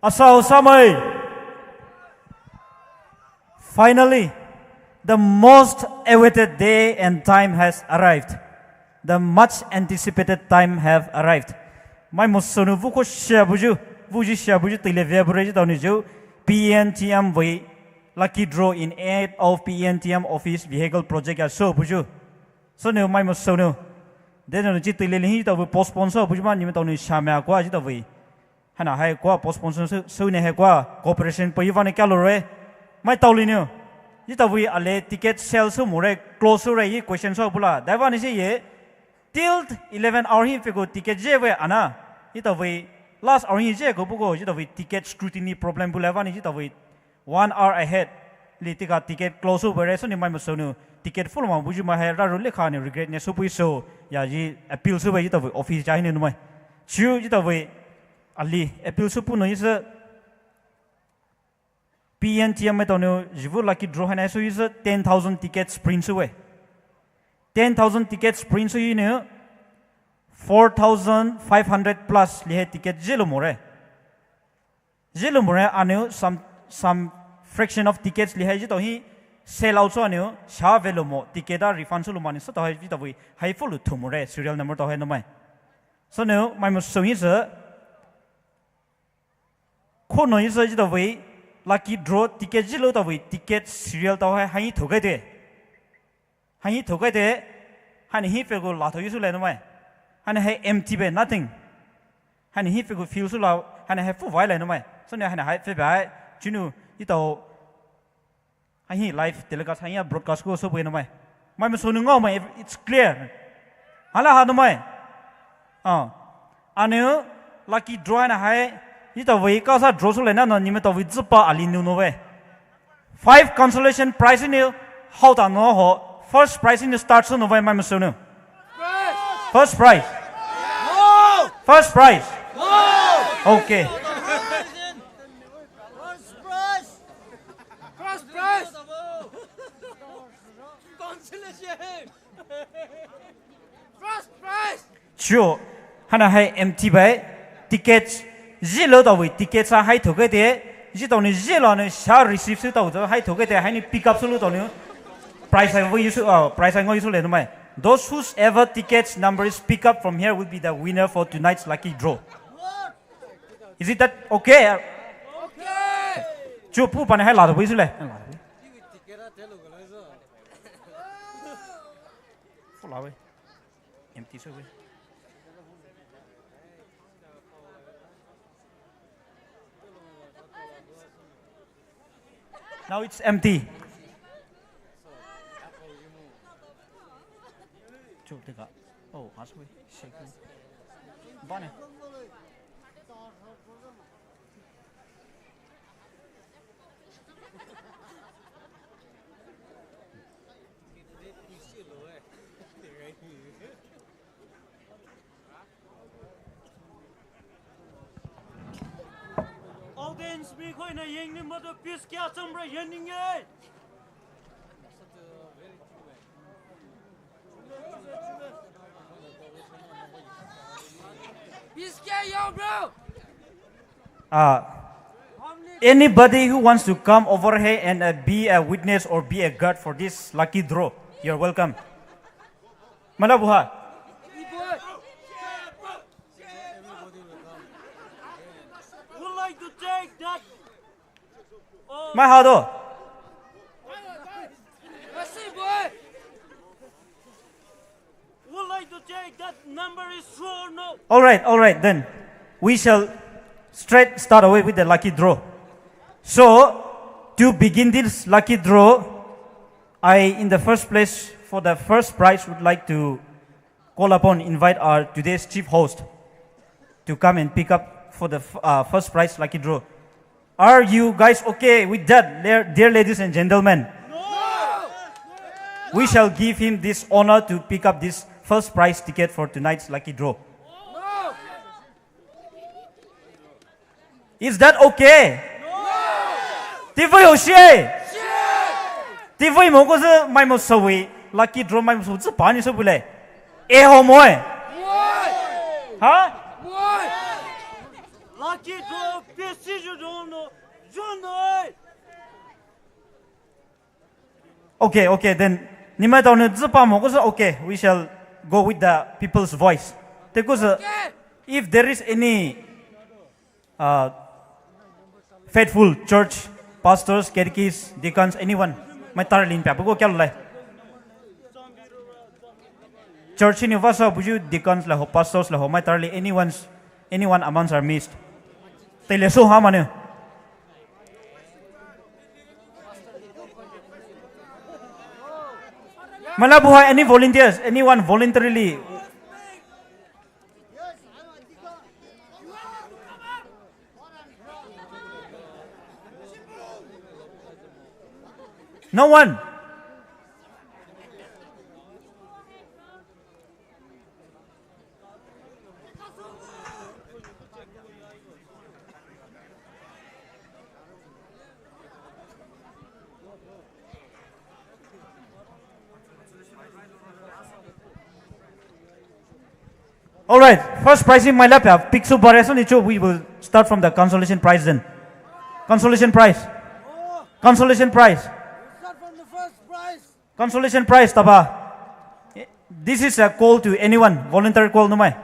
Asal samai. Finally, the most awaited day and time has arrived. The much anticipated time have arrived. Mai musonu vuko shabuju, vuji shabuju televiabuji tauniju PNTM way lucky draw in aid of PNTM office vehicle project as so buju. So no mai musonu. Then no chỉ tùy hi tàu post sponsor bùi mà nhưng tàu này xả mẹ quá chỉ tàu vì hay là hay quá post sponsor số này hay quá cooperation bùi văn này cả rồi mai tàu liền nữa chỉ tàu vì ale ticket sale số mua close số này question số bula đại văn này gì till 11 hour hi phải có ticket dễ vậy ana chỉ tàu vì last hour hi dễ có bố chỉ tàu vì ticket scrutiny problem bula văn này chỉ tàu vì 1 hour ahead li tika ticket close over so ni mai so nu ticket full ma buju ma ha ra ro le kha ni regret ne so pui so ya ji appeal so ba ji ta office jai ni nu mai chu ji ta we ali appeal so pu no is PNTM mai to no jivu lucky draw ha na so is 10,000 tickets print so we 10,000 tickets print so you know 4,500 plus li he ticket jelo more anu some fraction of tickets li he ji to hi sell out so anu sha velo mo ticket da refund so lo mani so to hi to we hi full to more serial number to he no mai so no my mo so is ko no is ji to we lucky draw ticket jelo to we ticket serial to hi thogai de hani hi fe go la tho yu so le no mai hani hai empty be nothing hani hi fe go feel so la hani hai fu vai le no mai so ne hani hai fe bai chinu I to hani live telecast hani broadcast ko so be no mai mai so nu ngo mai it's clear hala ha no mai anu lucky draw na hai I to we ka sa draw so le na no ni me to we zpa ali nu no we 5 consolation prize in you how ta no ho first prize in the start so no vai mai so nu first prize first prize okay First prize! Consolation! First prize! sure hana hai empty bai tickets zero da we tickets hai thoge de ji to ni zero ne sha receive su to hai thoge de hai ni pick up su lu to ni price I use price I use le no mai those whose ever tickets number is pick up from here will be the winner for tonight's lucky draw is it that okay chu pu pan hai la do wi su le full away empty so we now it's empty chu tika oh as we shake bane audience mi khoi na yeng ni ma do piece kya cham ra yen ning ye anybody who wants to come over here and be a witness or be a guard for this lucky draw, you're welcome. Mana buha? Would like to take that. Ma hado? Would like to take that number is true or no? All right, then. We shall straight start away with the lucky draw. So, to begin this lucky draw, I, in the first place, for the first prize, would like to call upon, invite our today's chief host to come and pick up for the first prize lucky draw. Are you guys okay with that, dear ladies and gentlemen? No! We shall give him this honor to pick up this first prize ticket for tonight's lucky draw. No! Is that okay? TV 有戏，TV 冇嗰啲咪冇收位 ，lucky draw 咪冇收，只把你收不嚟，好唔好？嚇 Lucky draw, PC you don't know. Okay, then 你們到呢只把冇嗰啲 okay, we shall go with the people's voice. Because if there is any faithful church pastors, catechists, deacons, anyone, my tarlin pa ko kya lai. Church in Uvasa buju deacons la ho, pastors la ho, my tarli anyone amongst are missed. Tele so ha mane. Malabuha any volunteers, anyone voluntarily. No one. All right, first prize in my lap. Pixel Bareson, we will start from the consolation prize then. Consolation prize. Consolation prize. Consolation prize, Taba. This is a call to anyone. Voluntary call, no mai.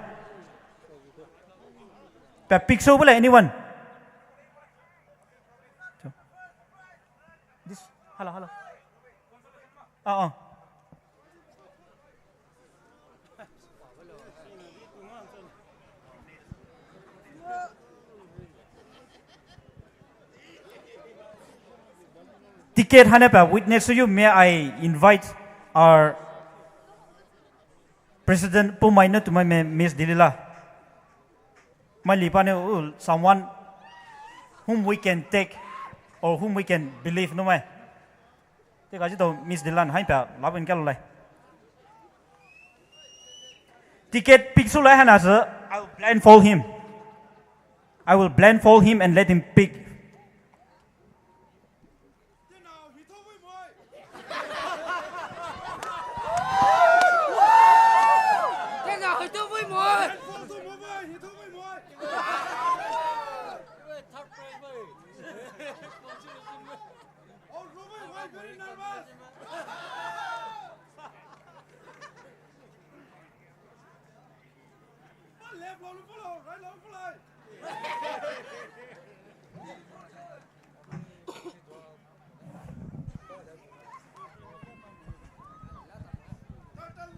Pixel, anyone. This, hello. Ticket Hanepa, with next to you, may I invite our President Poumai to my Miss Dilila. My Lipane, someone whom we can take or whom we can believe, no way. Take a little Miss Dilan, Hyper, Love and Calais. Ticket Pixula Hanaza, I will blindfold him. I will blindfold him and let him pick.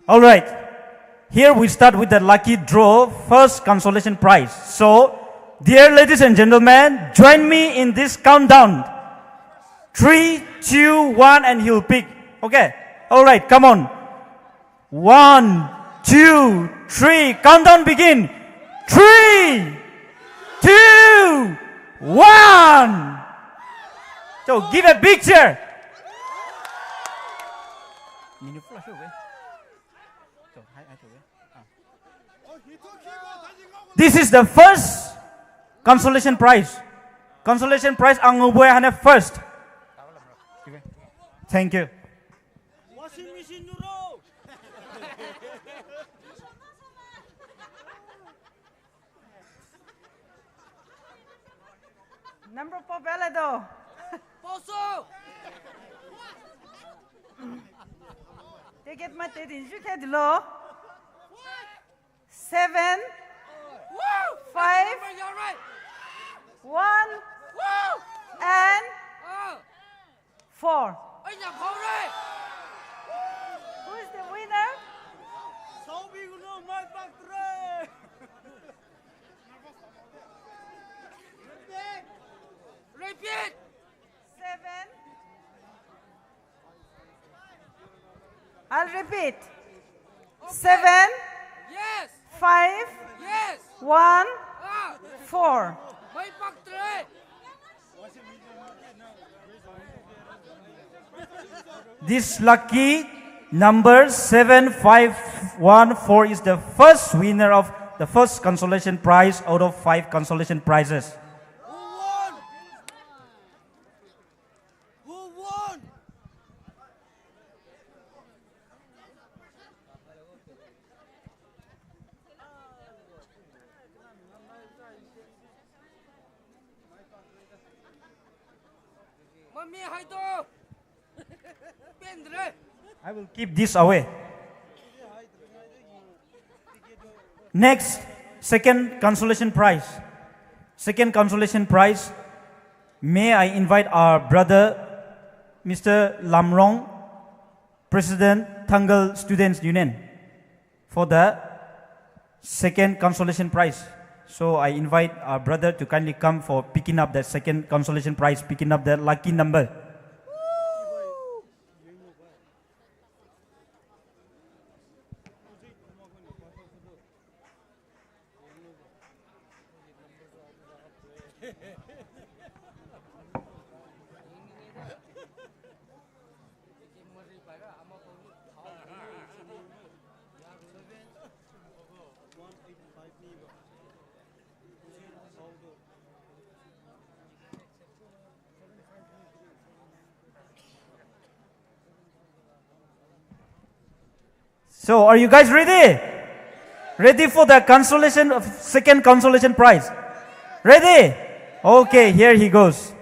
All right, here we start with the lucky draw, first consolation prize. So, dear ladies and gentlemen, join me in this countdown. 3, 2, 1, and he'll pick. Okay, all right, come on. 1, 2, 3, countdown begin. 3, 2, 1. So, give a big cheer. This is the first consolation prize. Consolation prize ang ubuhay hanap first. Thank you. Number po Beledo. Poso. Ticket mate din juke dilo. 7 5 1 and 4. Who is the winner? Repeat. 7. I'll repeat. 7. Yes. 5. Yes. 1. 4. This lucky number 7514 is the first winner of the first consolation prize out of 5 consolation prizes. I will keep this away. Next, second consolation prize. Second consolation prize. May I invite our brother, Mr. Lamrong, President Tangal Students Union, for the second consolation prize. So I invite our brother to kindly come for picking up that second consolation prize, picking up that lucky number. So, are you guys ready? Ready for the consolation, second consolation prize? Ready? Okay, here he goes.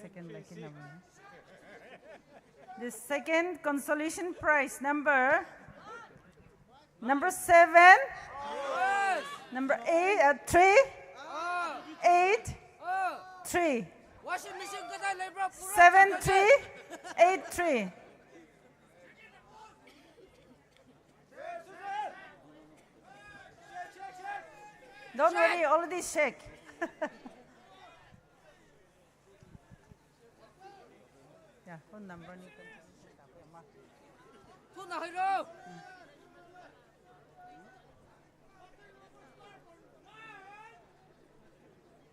Second lucky number. The second consolation prize number 7, number 3, 8, 3. 7, 3, 8, 3. Don't worry, already shake. Yeah, phone number ni ko. Phone na hiro.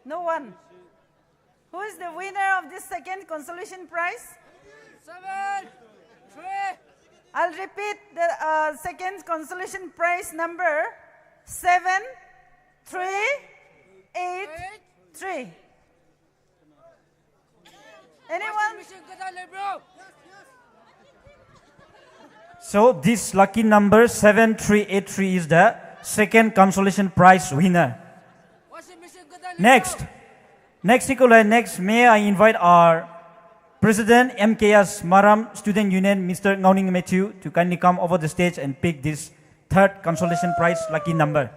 No one. Who is the winner of this second consolation prize? 7, 3. I'll repeat the second consolation prize number 7, 3, 8, 3. Anyone? So, this lucky number 7383 is the second consolation prize winner. Next, next, may I invite our President MKS Maram Student Union, Mr. Ngauning Matthew, to kindly come over the stage and pick this third consolation prize lucky number.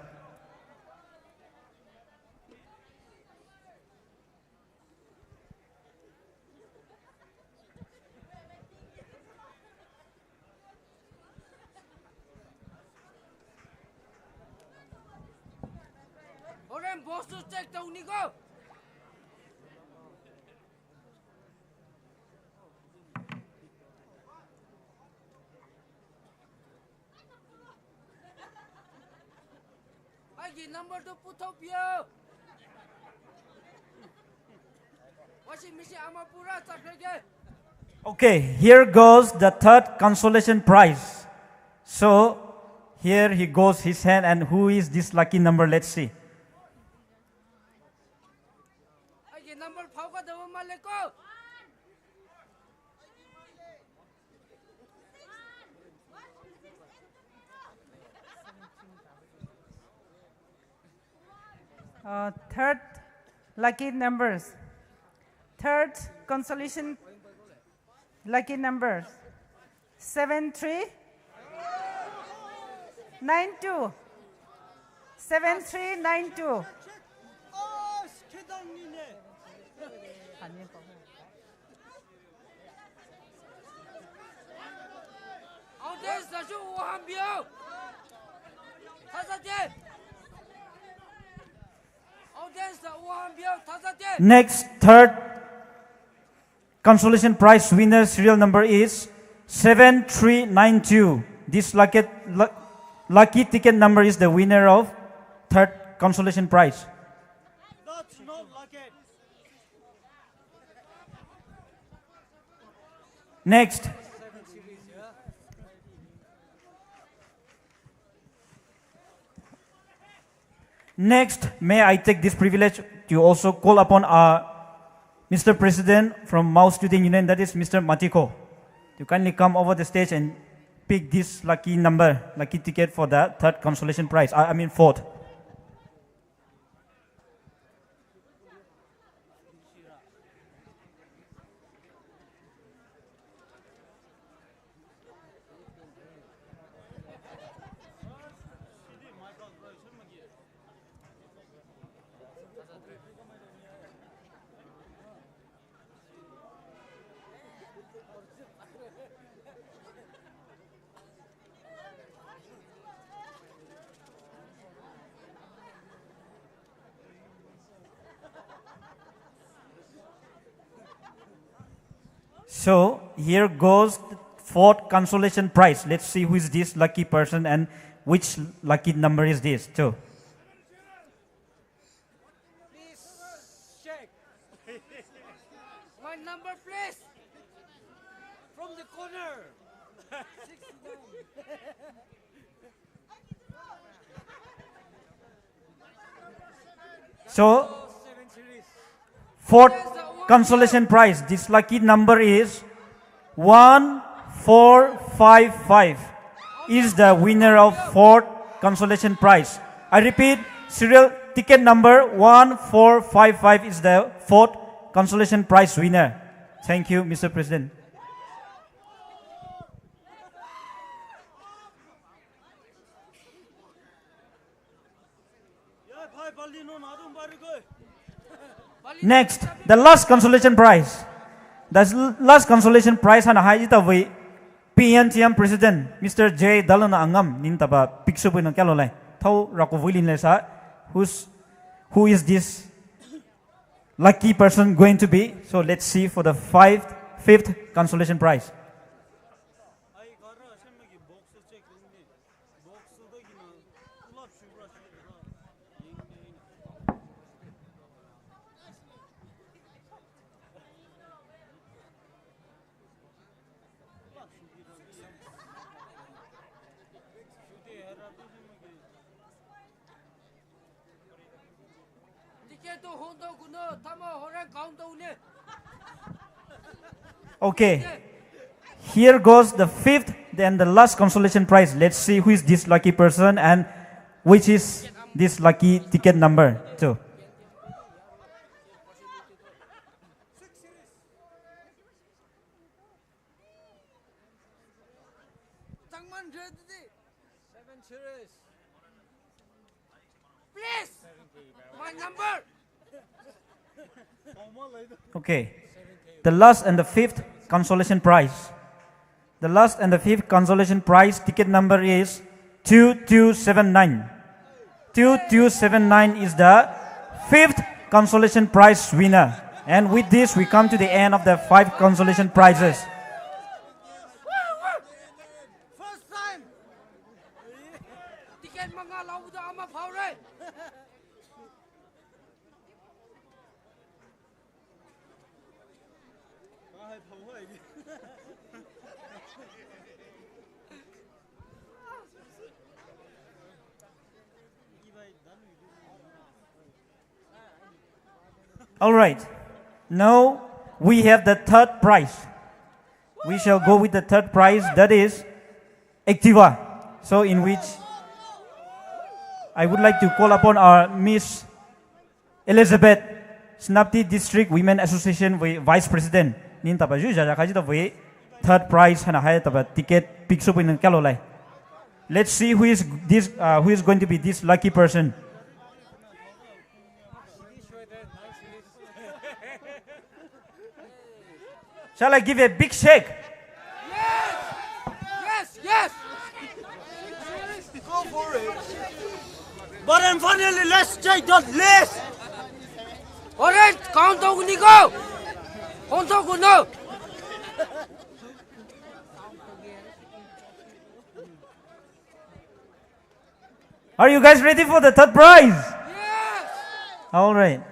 Number 2 put up here. Washing machine amapura tapege. Okay, here goes the third consolation prize. So, here he goes his hand, and who is this lucky number? Let's see. Number phauka dawa maleko. Third lucky numbers. Third consolation lucky numbers. 7, 3, 9, 2. 7, 3, 9, 2. Next, third consolation prize winner serial number is 7392. This lucky ticket number is the winner of third consolation prize. That's not lucky. Next. Next, may I take this privilege to also call upon our Mr. President from Mau Student Union, that is Mr. Matiko, to kindly come over the stage and pick this lucky number, lucky ticket for the third consolation prize. I mean fourth. So here goes the fourth consolation prize. Let's see who is this lucky person and which lucky number is this too. Check. My number, please. From the corner. 69. So fourth consolation prize. This lucky number is 1455. Is the winner of fourth consolation prize. I repeat, serial ticket number 1455 is the fourth consolation prize winner. Thank you, Mr. President. Next, the last consolation prize. The last consolation prize hana haita we PNTM President Mr. J. Dalana Angam nintaba picture po ng kalolay. Thau rakovulin lesa who is this lucky person going to be? So let's see for the fifth consolation prize. Okay, here goes the fifth and the last consolation prize. Let's see who is this lucky person and which is this lucky ticket number too. Please, my number. Okay, the last and the fifth consolation prize. The last and the fifth consolation prize ticket number is 2279. 2279 is the fifth consolation prize winner. And with this, we come to the end of the 5 consolation prizes. First time. Ticket mga lauda ama faure. All right. Now we have the third prize. We shall go with the third prize, that is Activa. So in which I would like to call upon our Miss Elizabeth, Snapti District Women Association Vice President. Nin taba ju jaja khaji tabai third prize hana hai taba ticket picture pin kalolai. Let's see who is going to be this lucky person. Shall I give a big shake? Yes. Go for it. But then finally, let's take the list. All right, count down, Nico. Count down, no. Are you guys ready for the third prize? Yes. All right.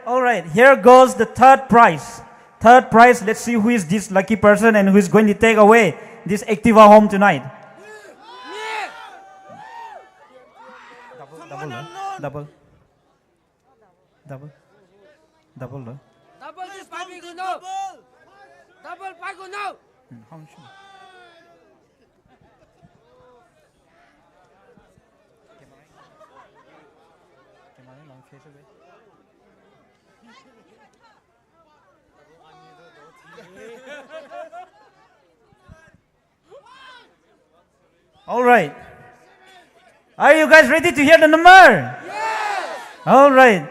All right. Here goes the third prize. Third prize. Let's see who is this lucky person and who is going to take away this Activa home tonight. Double. Double this baby go no. Double pie go no. All right. Are you guys ready to hear the number? Yes. All right.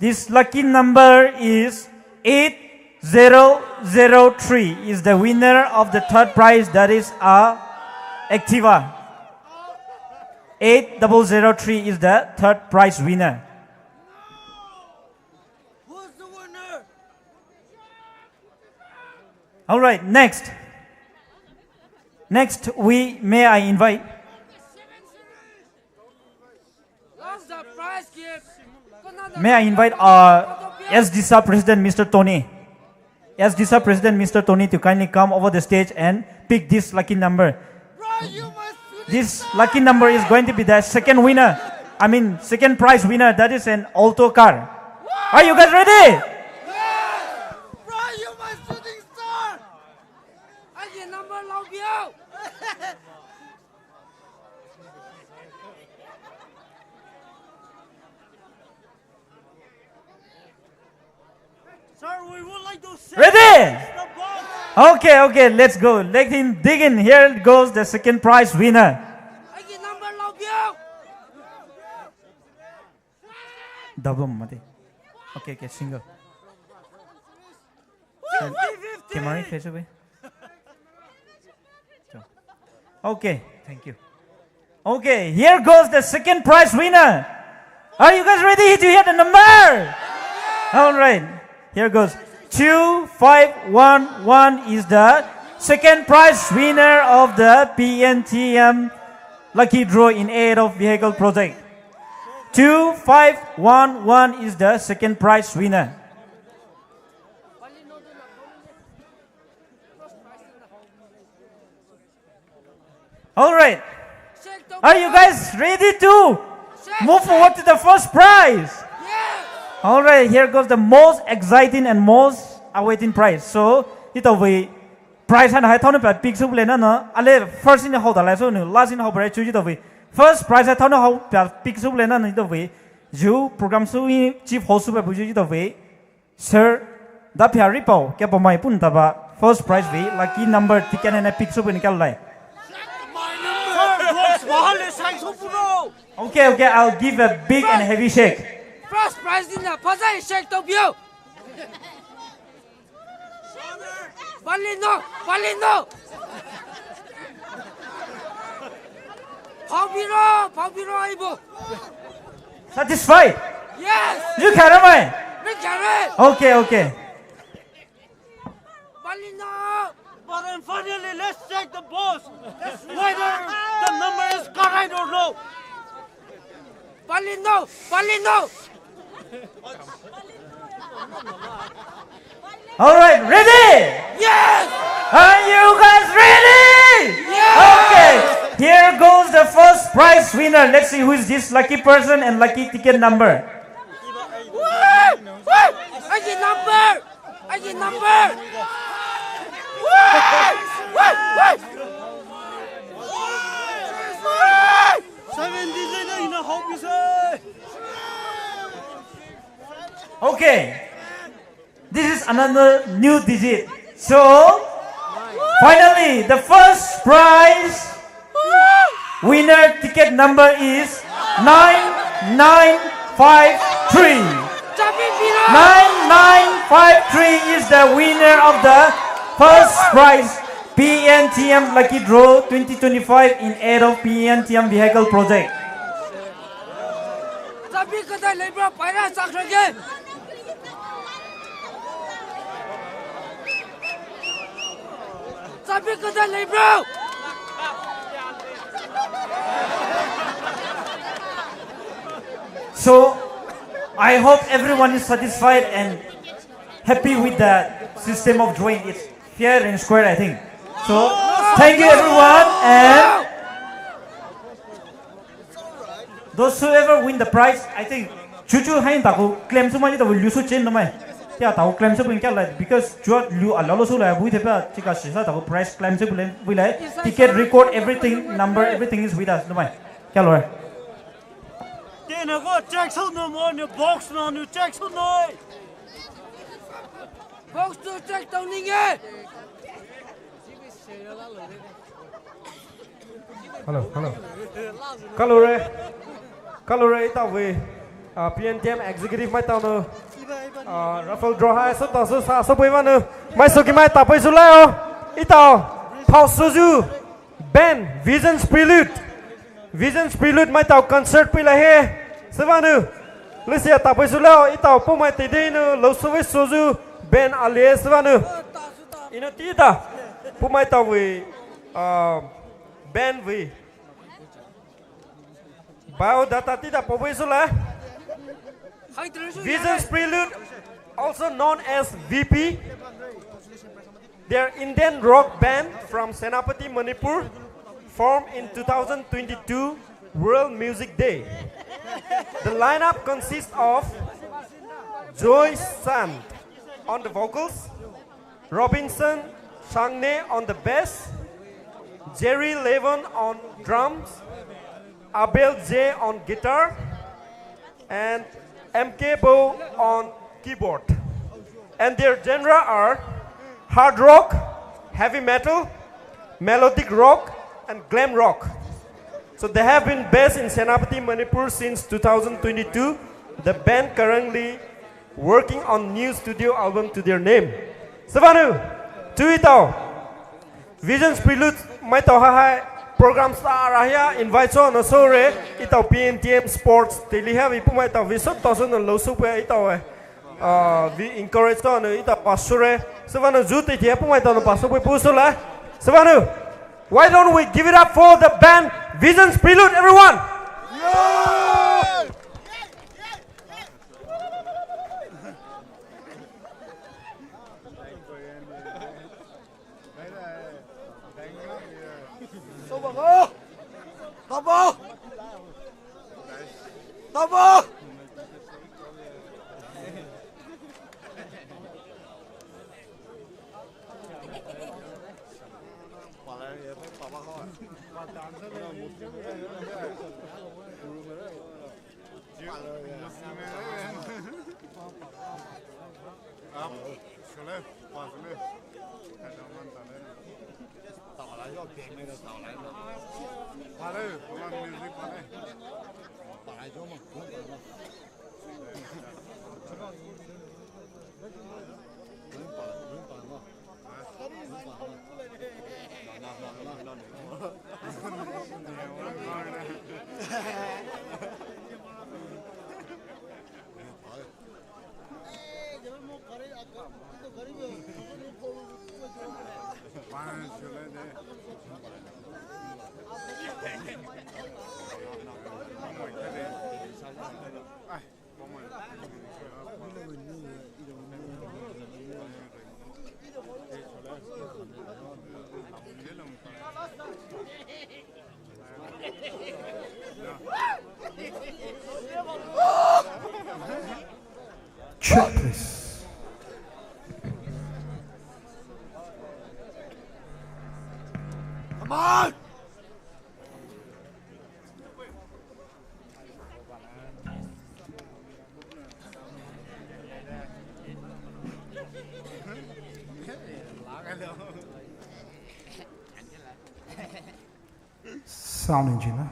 This lucky number is 8003 is the winner of the third prize, that is a Activa. 8003 is the third prize winner. Who's the winner? All right, next. Next, may I invite our SDSA President Mr. Tony. SDSA President Mr. Tony to kindly come over the stage and pick this lucky number. This lucky number is going to be the second winner. Second prize winner. That is an Alto car. Are you guys ready? Sir, we would like to say Ready? Okay, let's go. Let him dig in. Here goes the second prize winner. Double mate. Okay, single. Camera face away. Okay, thank you. Okay, here goes the second prize winner. Are you guys ready to hear the number? All right, here goes. 2511 is the second prize winner of the PNTM lucky draw in aid of vehicle project. 2511 is the second prize winner. All right. Are you guys ready to move forward to the first prize? All right, here goes the most exciting and most awaiting prize. So, ito we prize han hai thon pa pick sup le na no ale first in the hold la so no last in the hold chu ito we first prize hai thon ho pick sup le na no ito we you program su chief host pa bu ito we sir da pya ripo ke pa mai pun ta ba first prize we lucky number ticket and pick sup ni kal lai. Okay, I'll give a big and heavy shake. First prize in the Pazai shake to you. Valino. Paubiro Ibo. Satisfied? Yes. You carry me? Okay. Valino. But then finally, let's check the boss. Whether the number is correct or no. Valino. All right, ready? Yes. Are you guys ready? Yes. Okay, here goes the first prize winner. Let's see who is this lucky person and lucky ticket number. Wait! I get number. Wait! 70 in a hope you say. Okay, this is another new digit. So, finally, the first prize winner ticket number is 9953. 9953 is the winner of the first prize PNTM Lucky Draw 2025 in aid of PNTM Vehicle Project. So, I hope everyone is satisfied and happy with the system of drawing. It's fair and square, I think. So, thank you everyone, and those who ever win the prize, I think, chuchu hain taku claim so many that will use chain no mai. Yeah, taku claim so because chuat lu alalo so la bui thepa chika shisa taku prize claim so will ticket record everything number everything is with us no mai. Kya lor? Tena go Jackson no more no box no new Jackson no. Box to check down ninge. Kalore ita we PNTM executive mai tao no raffle draw hai so ta so sa so poi van mai so ki mai ta poi su lai ita Paul Suzu Ben Visions Prelude mai tao concert pi la he sevanu Lucia ta poi su lai ita Poumai te de no lo so we Suzu Ben alias sevanu ino tita Poumai tao we Ben we Biodata tita Pobesula Visions Prelude, also known as VP. They're Indian rock band from Senapati, Manipur, formed in 2022 World Music Day. The lineup consists of Joy Sant on the vocals, Robinson Changne on the bass, Jerry Levon on drums, Abel J on guitar, and MK Bo on keyboard. And their genre are hard rock, heavy metal, melodic rock, and glam rock. So they have been based in Senapati, Manipur since 2022. The band currently working on new studio album to their name. Savanu, Tuitao, Visions Prelude, my tauhai. Program star ahia invite on sore itaw PNTM Sports daily have ipumai taw visot tosun lo supe itaw we encourage on itaw pasure savanu jute tie pumai taw pasure pusula savanu why don't we give it up for the band Visions Prelude everyone. Tabo! Check this. Come on! Sound engineer,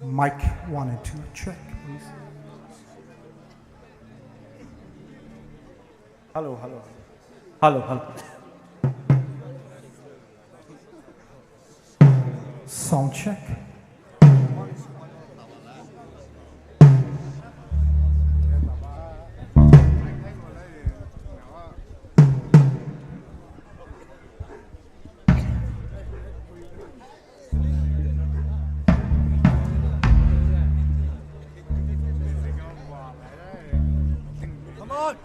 mic 1 and 2, check, please. Hello, hello. Hello, hello. Sound check. Come on!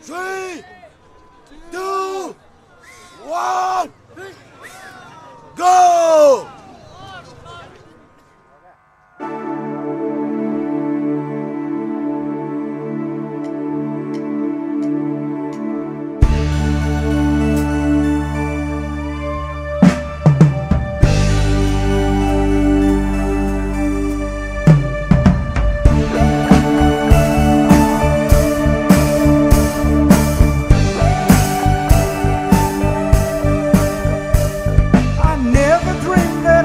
3, 2, 1, go! I never dreamed that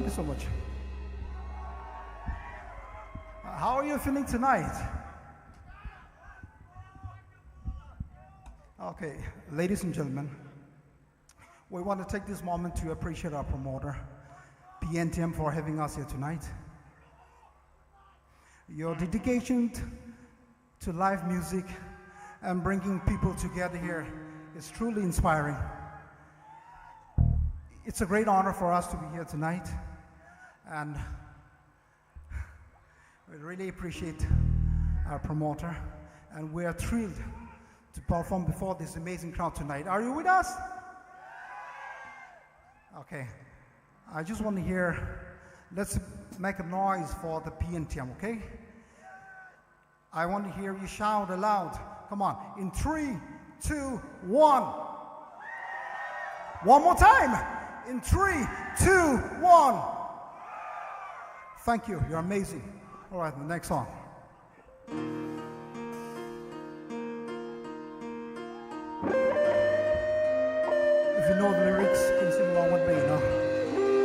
you so much. How are you feeling tonight? Okay, ladies and gentlemen, we want to take this moment to appreciate our promoter, PNTM, for having us here tonight. Your dedication to live music and bringing people together here is truly inspiring. It's a great honor for us to be here tonight, and we really appreciate our promoter, and we are thrilled to perform before this amazing crowd tonight. Are you with us? Okay, I just want to hear, let's make a noise for the PNTM, okay? I want to hear you shout aloud. Come on, in 3, 2, 1. One more time. In 3, 2, 1. Thank you, you're amazing. All right, the next song. If you know the lyrics, you can sing along with me, you know.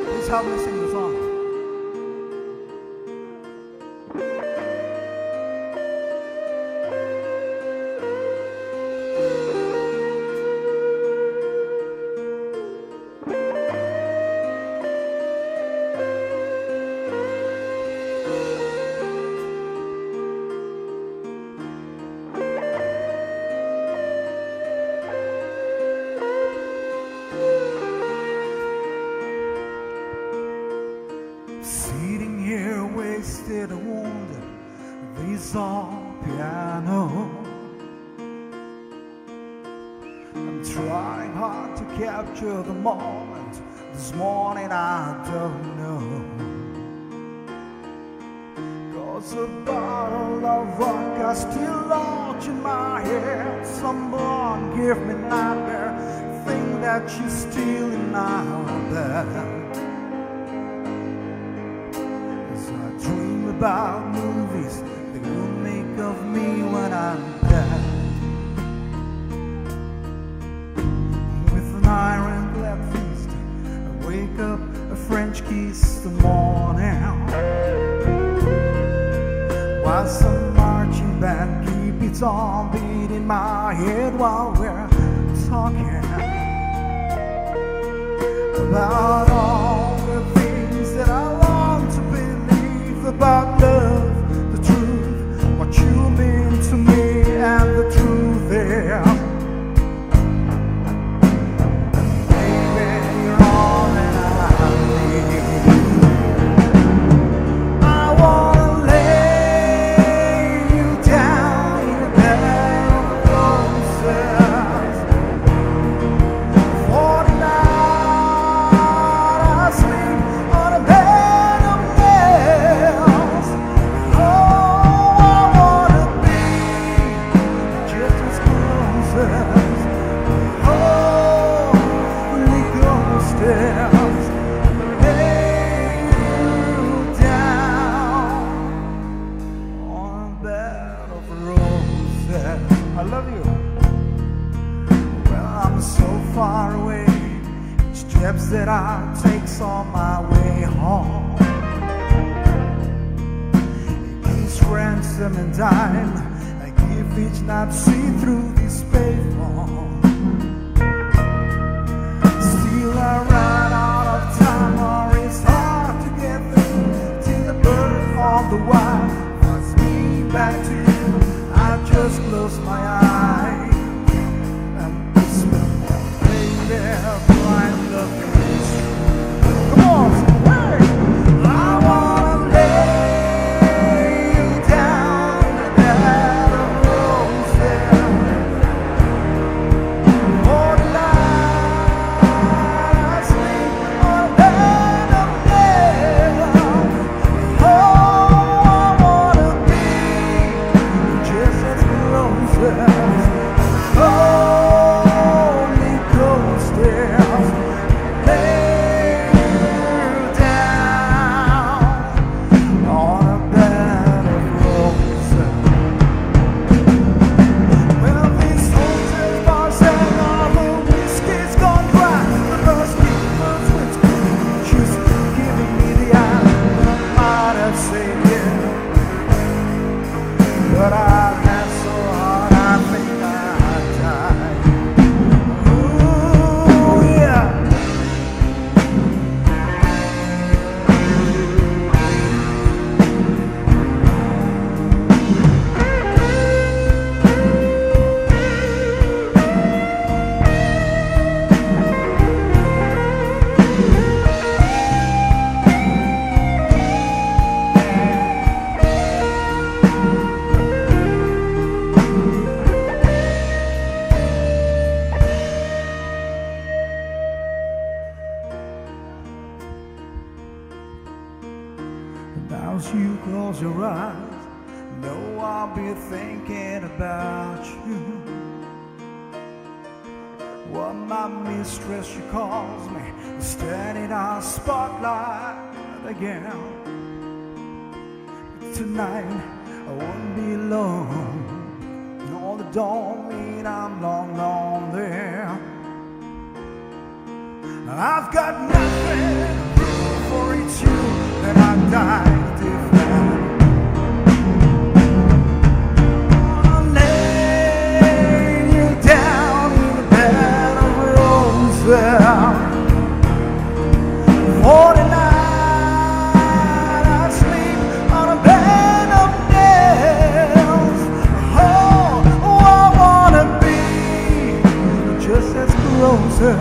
Please help me sing the song. The moment this morning I don't know, 'cause a bottle of vodka still lodged in my head. Someone give me nightmare, think that you're stealing now there. As I dream about movies they will make of me when I'm dead. Ironclad feast, I wake up, a French kiss the morning, while some marching band keep its on beat in my head while we're talking about all the things that I want to believe about love, the truth, what you mean to me, and the truth there. That I take on my way home. Each ransom and dime I give each night, see through this payphone. Still I run out of time, or it's hard to get through till the birth of the wild finds me back to you. I just close my eyes and whisper, baby, blind love. As you close your eyes, know I'll be thinking about you. Well, my mistress, she calls me, standing on spotlight again. But tonight, I won't be alone. No, that don't mean I'm long, long there. I've got nothing to prove for each you that I died different. I'll lay you down in a bed of roses. For the night I sleep on a bed of nails. Oh, I wanna be just as closer.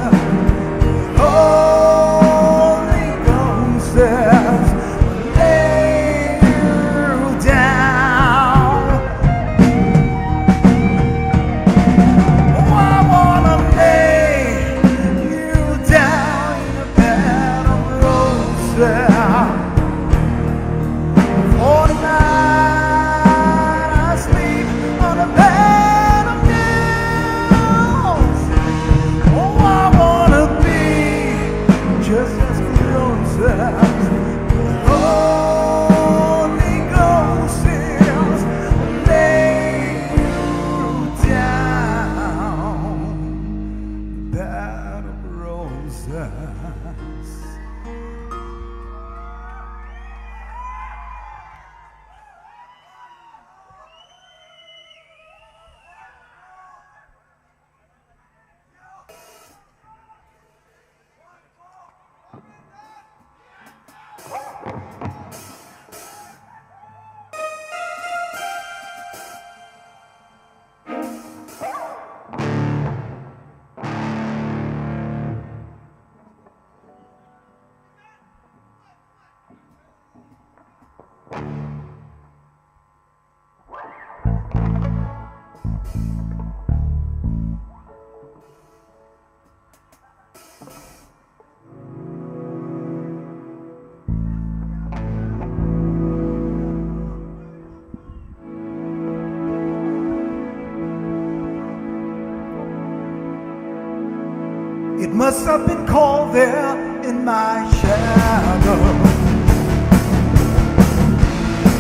Holy Ghost says, lay you down. Oh, I wanna lay you down in a bed of roses. For the night I sleep on a bed of nails. Oh, I wanna be just as close as the Holy Ghost is. Lay you down, bed of roses. It must have been cold there in my shadow,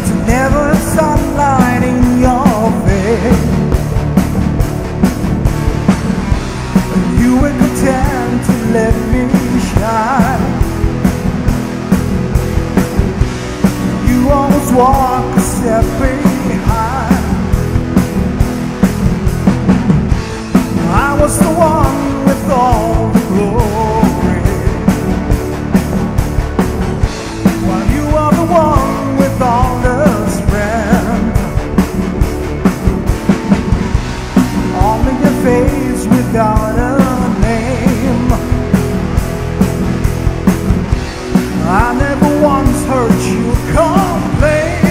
to never have sunlight in your face. You were content to let me shine. You always walk a step behind. I was the one with all the glory, while you are the one with all the strength. Only a face without a name. I never once heard you complain.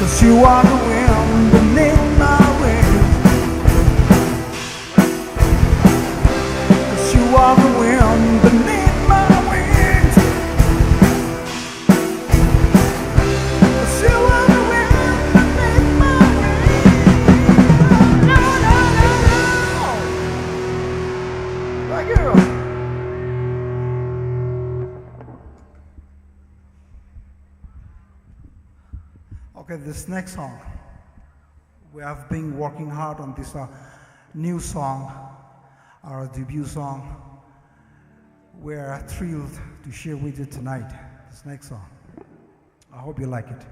'Cause you are the wind beneath my wings. 'Cause you are the wind beneath my wings. 'Cause you are the wind beneath my wings. No, no, no, no. Thank you. Okay, this next song, we have been working hard on this new song, our debut song. We're thrilled to share with you tonight, this next song. I hope you like it.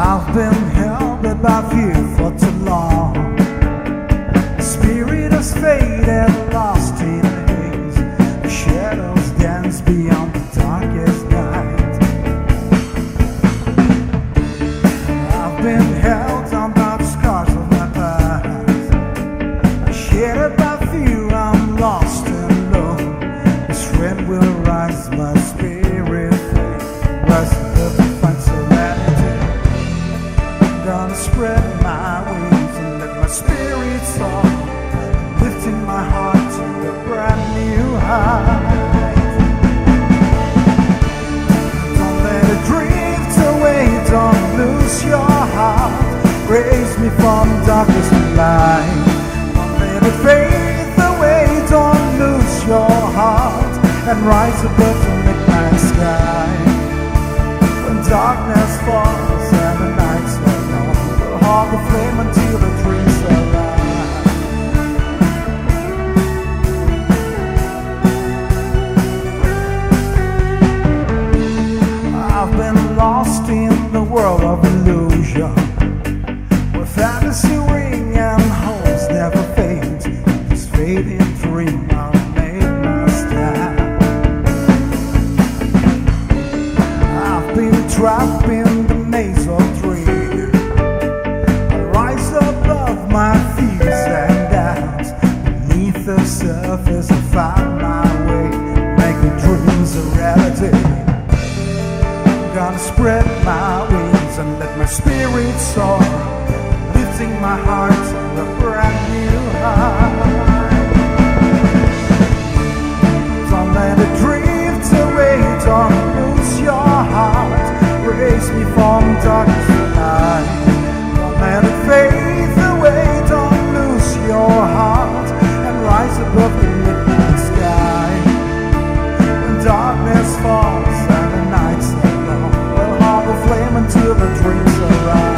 I've been held by fear for too long. The spirit has faded, lost in haze. The shadows dance beyond the darkest night. I've been held down by the scars of my past. Shattered by fear, I'm lost and alone. The strength will rise, my spirit fades. Rise above the find serenity. Gonna spread my wings and let my spirit soar, lifting my heart to a brand new height. Don't let it drift away, don't lose your heart. Raise me from darkness to light. Don't let it fade away, don't lose your heart, and rise above the midnight sky. When darkness falls and the night's hold the flame until the dreams arrive. I've been lost in the world of illusion, where fantasy ring and hopes never fade. This fading dream I've made my stand. I've been trapped in the maze of dreams. Above my fears and doubts, beneath the surface I find my way, making dreams a reality. I'm gonna spread my wings and let my spirit soar, lifting my heart to a brand new height. Don't let it drift away, don't lose your heart. Raise me from darkness to light. Don't let it fade away, don't lose your heart, and rise above the midnight sky. When darkness falls and the nights are long, we'll hold the flame until the dreams arise.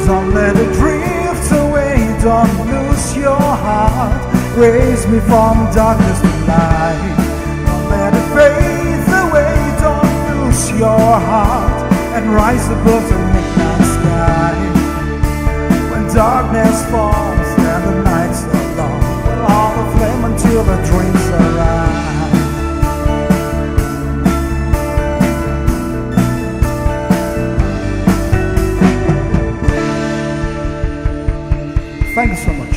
Don't let it drift away, don't lose your heart. Raise me from darkness to light. Don't let it fade away, don't lose your heart, and rise above the midnight sky. When darkness falls and the nights are long, we'll hold the flame until the dreams arise. Thank you so much.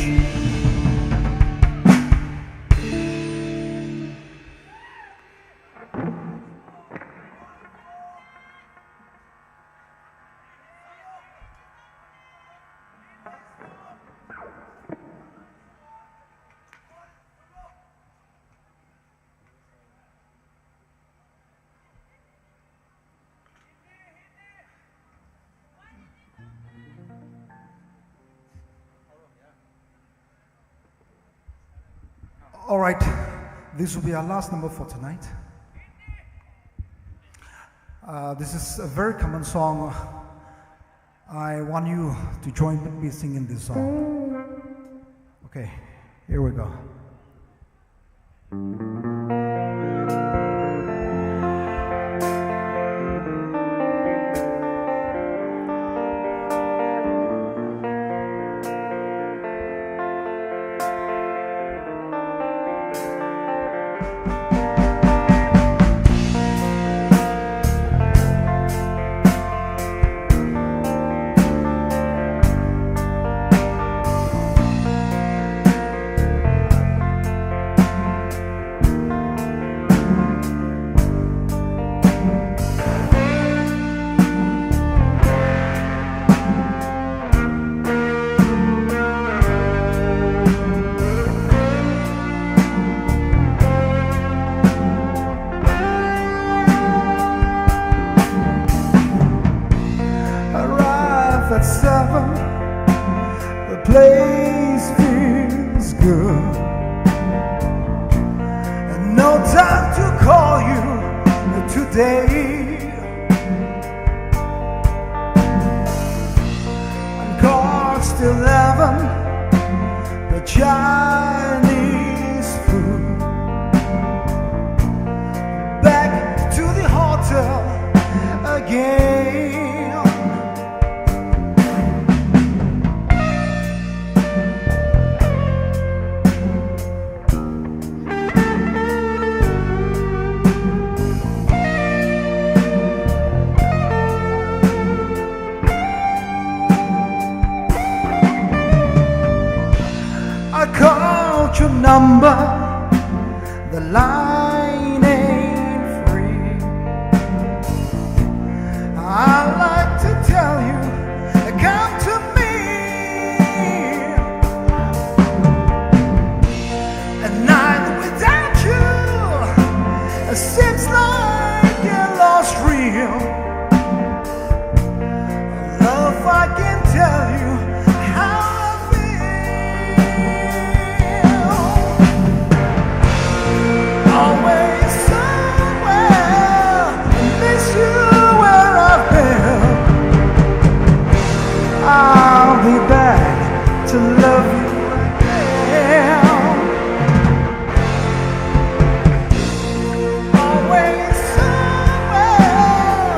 All right, this will be our last number for tonight. This is a very common song. I want you to join with me singing this song. Okay, here we go. At 7, the place feels good, and no time to call you today. And cost 11, the Chinese food. Back to the hotel again. Your number, the line ain't free. I like to tell you, come to me. A night without you seems like a lost dream. Love, I can tell you. I'll be back to love you again. Always somewhere,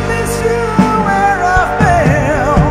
miss you where I've been.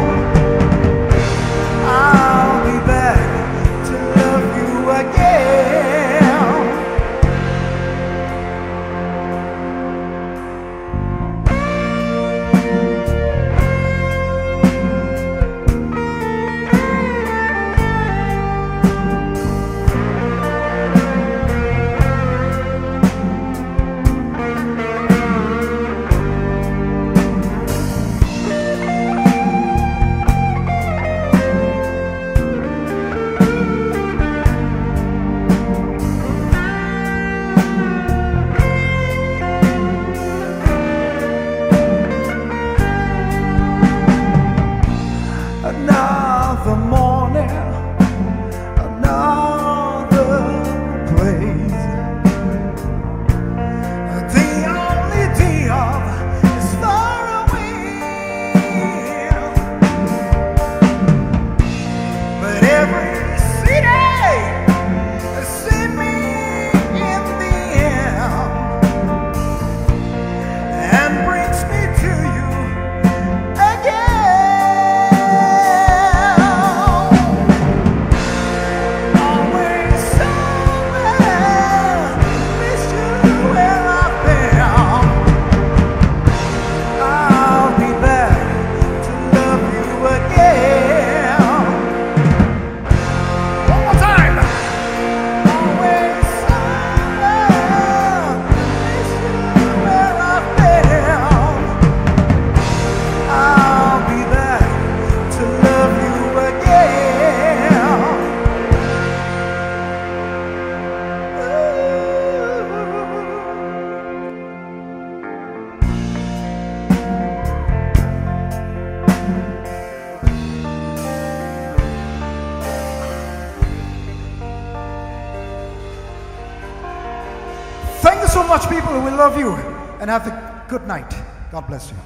much, people. We love you. And have a good night. God bless you.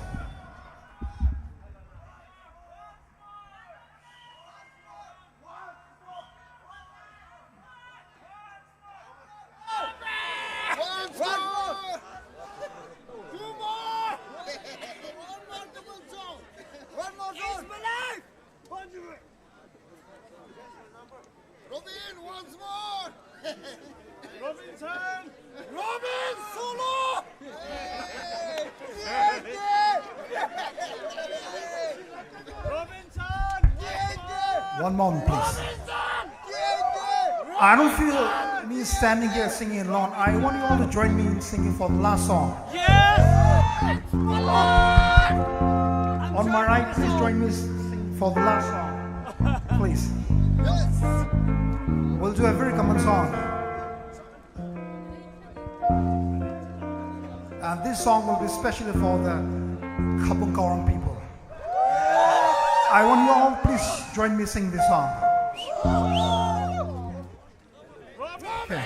Robin, once more! Robinson! Robin, solo! Robinson! One moment, please. I don't feel me standing here singing alone. I want you all to join me in singing for the last song. Yes! On my right, please join me singing for the last song. Please. We'll do a very common song. And this song will be especially for the Khabung Karong people. I want you all, please join me sing this song. Okay.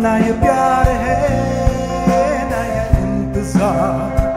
ना ये प्यार है ना ये इंतजार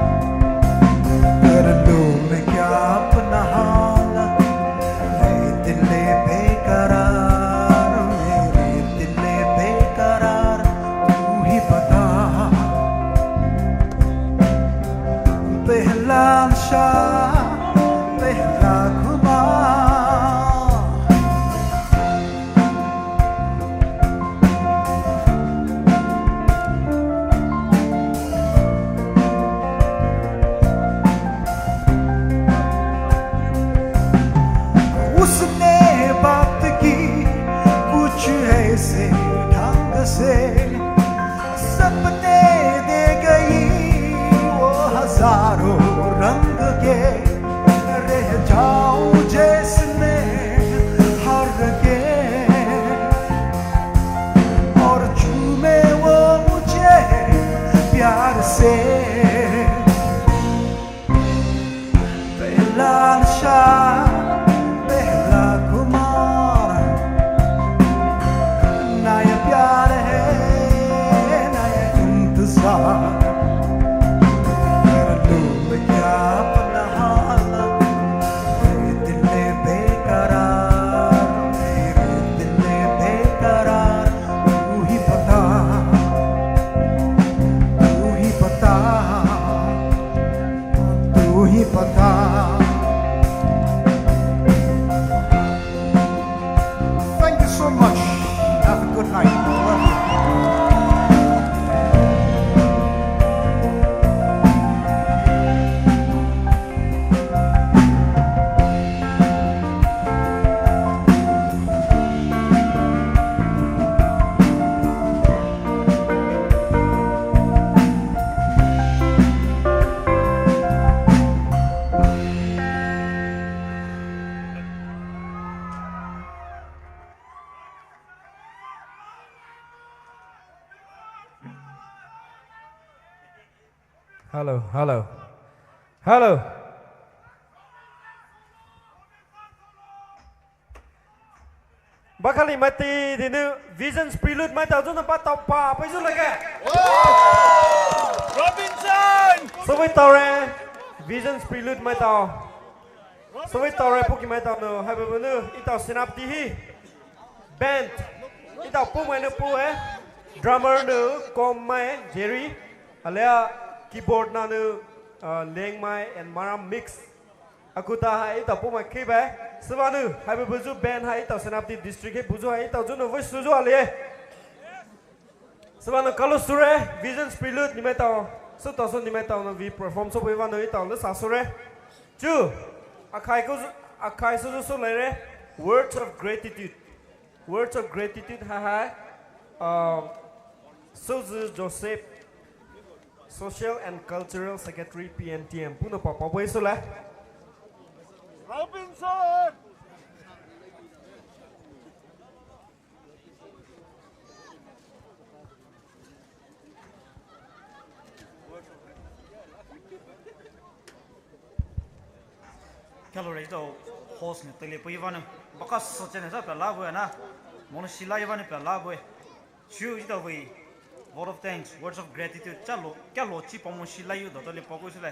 so much. Have a good night. Love you. Hello, hello, hello. Bakali mati di nu Visions Prelude mai tahu tu nampak tahu apa itu lagi? Robinson. Semua tahu re Visions Prelude mai tahu. Semua tahu re puki mai tahu nu. Hai berbenu itu senap tihi band itu Poumai nu pu drummer nu Komai Jerry alia keyboard na nu leng mai and maram mix aku ta hai ta Poumai kibe sebanu hai bebuju band hai ta senapti district he buju hai ta junu voice suju ale sebanu kalau sure Visions Prelude ni meta so ta so ni meta no we perform so bewan no ta le sa sure ju akai suju so le words of gratitude ha Suzu Joseph Social and Cultural Secretary PNTM. Puno papa boy so lah. Robinson. Kalau itu host ni telepon Ivan, bakas socene sa pela boy na, mana Shila Ivan pela boy. Chu itu boy. Word of thanks, words of gratitude. Chalo, kalau ci pomoh Shila itu tole pokok sila.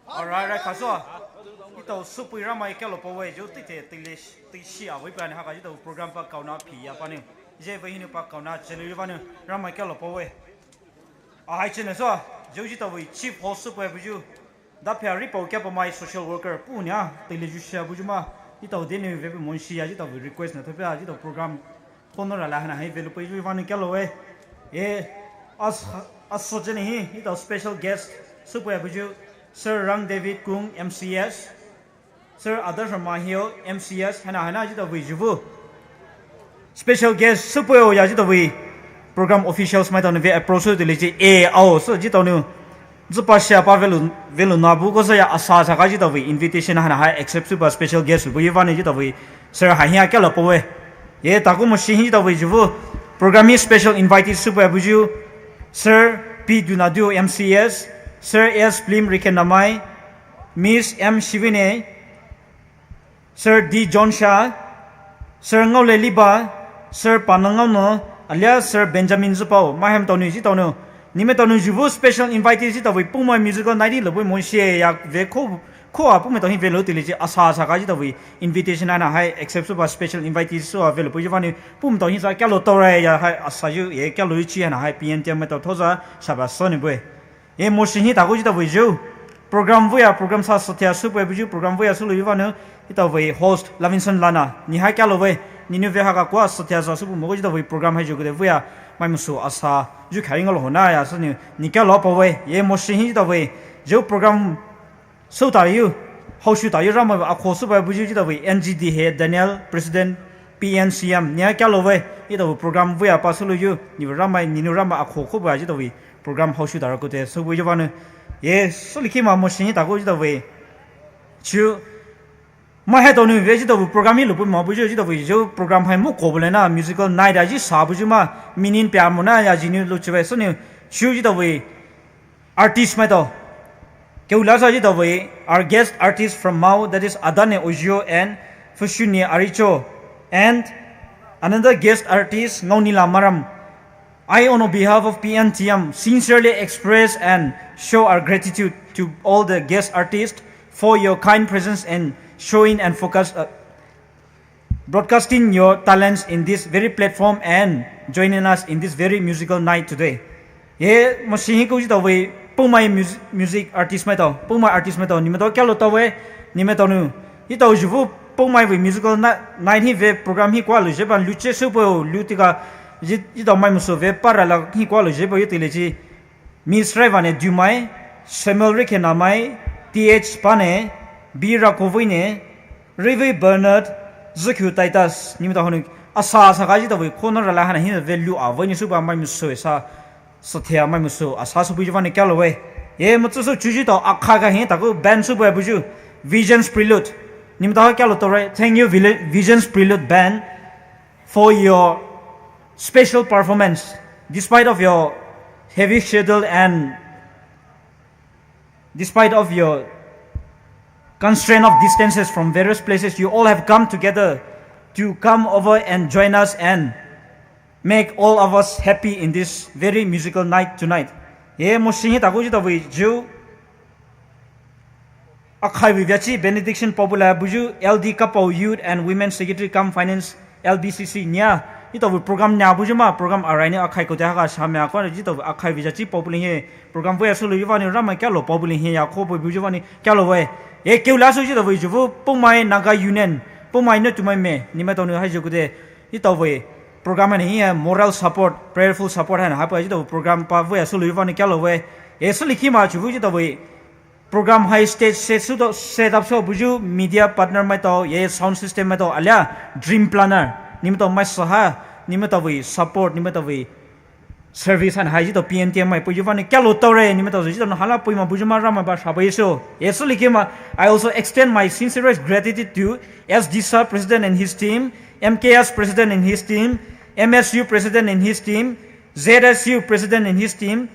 Alright, kasih. Itu supaya ramai kalau pawai jauh tisi awal peran hak itu program pak kau nak pi apa ni? Jadi begini pak kau nak celi apa ni? Ramai kalau pawai. Ahai cina so, jauh itu awal chief host supaya buju. Dapat report ke pemain social worker punya televisi buju mah. Itu dia ni web monsia itu awal request na tapi itu program honor lah na hai velu buju apa ni kalau as soche ni itu special guest supaya buju Sir Rang David Kung MCS Sir Adarsh Mahio MCS hana itu buju special guest supaya ya itu buju program officials mai tahu ni approach tu leci so itu nu zupa siapa velu nabu ko saya asa saka itu buju invitation hana accept supaya special guest buju apa ni itu buju Sir hanya kalau pawe takut mesti itu buju program ni special invitee supaya buju Sir P. Dunadu MCS, Sir S. Plim Rikenamai, Miss M. Shivine, Sir D. John Shah, Sir Ngau Liba, Sir Panangano, alias Sir Benjamin Zupao, Mahem Tonu Zitonu, Nime Tonu Juvu special invitee Zitawi Poumai musical night, Lobu Monshie Yak Veko, Koa Pumeton Velotility, Asa Sakajitawi, invitation and a high except super special invitees so available. Giovanni Pumton is a Calotore, Asayu, Caluici and a high PNTM Metotosa, Sabasoni Boy. A motion hit Agujita with you. Program via program Sasotia Super Buju, program via Sulu Ivano, it away host Lavinson Lana, Nihai Calaway, Ninuvehaga, Sotia Super Mojita, we program has you good via Mamusu Asa, you carrying all Honaya, Sonu, Nikalop away, a motion hit away, Joe program. So tahu, how should tahu ramai aku supaya bujuk kita we NGD head Daniel President PNCM ni kalau we itu program we apa selalu ni ramai aku kuba kita we program how should aku tu so we jawan so liki mah mesti tahu kita we cu mah itu ni we kita program ni lupa mah bujuk kita we jo program hai mu kau boleh na musical night aja sah bujuk mah minin piam mana ya jini lucu we so ni cu kita we artist mah tu. Our guest artist from Mao, that is Adane Ojo and Fushuni Aricho, and another guest artist Ngaunila Maram. I, on behalf of PNTM, sincerely express and show our gratitude to all the guest artists for your kind presence and showing and broadcasting your talents in this very platform and joining us in this very musical night today. Yeah, masih ko jita we Poumai music artist mai tau, Poumai artist mai tau, ni mai tau kalau tau we, ni mai tau nu. Itu juvu Poumai we musical night hi ve program hi kwa lu je ban lu che su po lu ti ka ji da mai muso ve para la hi kwa lu je po yiti le ji Miss Rey Tsiidoumai Samuel Rekena mai TH Pane B Rakovine Rey Bernard Zakhu Titus ni ta honu asa sa ga ji da we corner la hana hi value a we ni su ba mai muso sa sathya mai muso asa su bu ji ban kya lo we ye mu su chu ji to akha ga hi ta ko band su ba bu ju Visions Prelude nimta kya lo to right thank you Visions Prelude band for your special performance despite of your heavy schedule and despite of your constraint of distances from various places you all have come together to come over and join us and make all of us happy in this very musical night tonight ye mo singi ta ko ji ta we ju Akhai Vivachi benediction popular buju LD Kapau Youth and Women's Secretary Come Finance LBCC nya ito program nya buju ma program arai ne akhai ko ta ga samya ko ji to akhai Vivachi popular he program bo asulu yivani rama kyalo popular he ya ko buju wani kyalo we e keula su ji to buju Poumai Naga Union Poumai no tumai me ni ma to no ha ju ko de ito we program ne he moral support prayerful support han ha pa ji to program pa bo asulu yivani kyalo we e suli khima ju ji to we program high stage set up so buju media partner mai to ye sound system mai to alia dream planner nim to mai saha nim to we support nim to we service and high to PNTM mai puju van kyalo tore nim to ji to hala pui ma buju ma rama ba sabai so yesu likima I also extend my sincerest gratitude to SDSA president and his team MKS president and his team MSU president and his team ZSU president and his team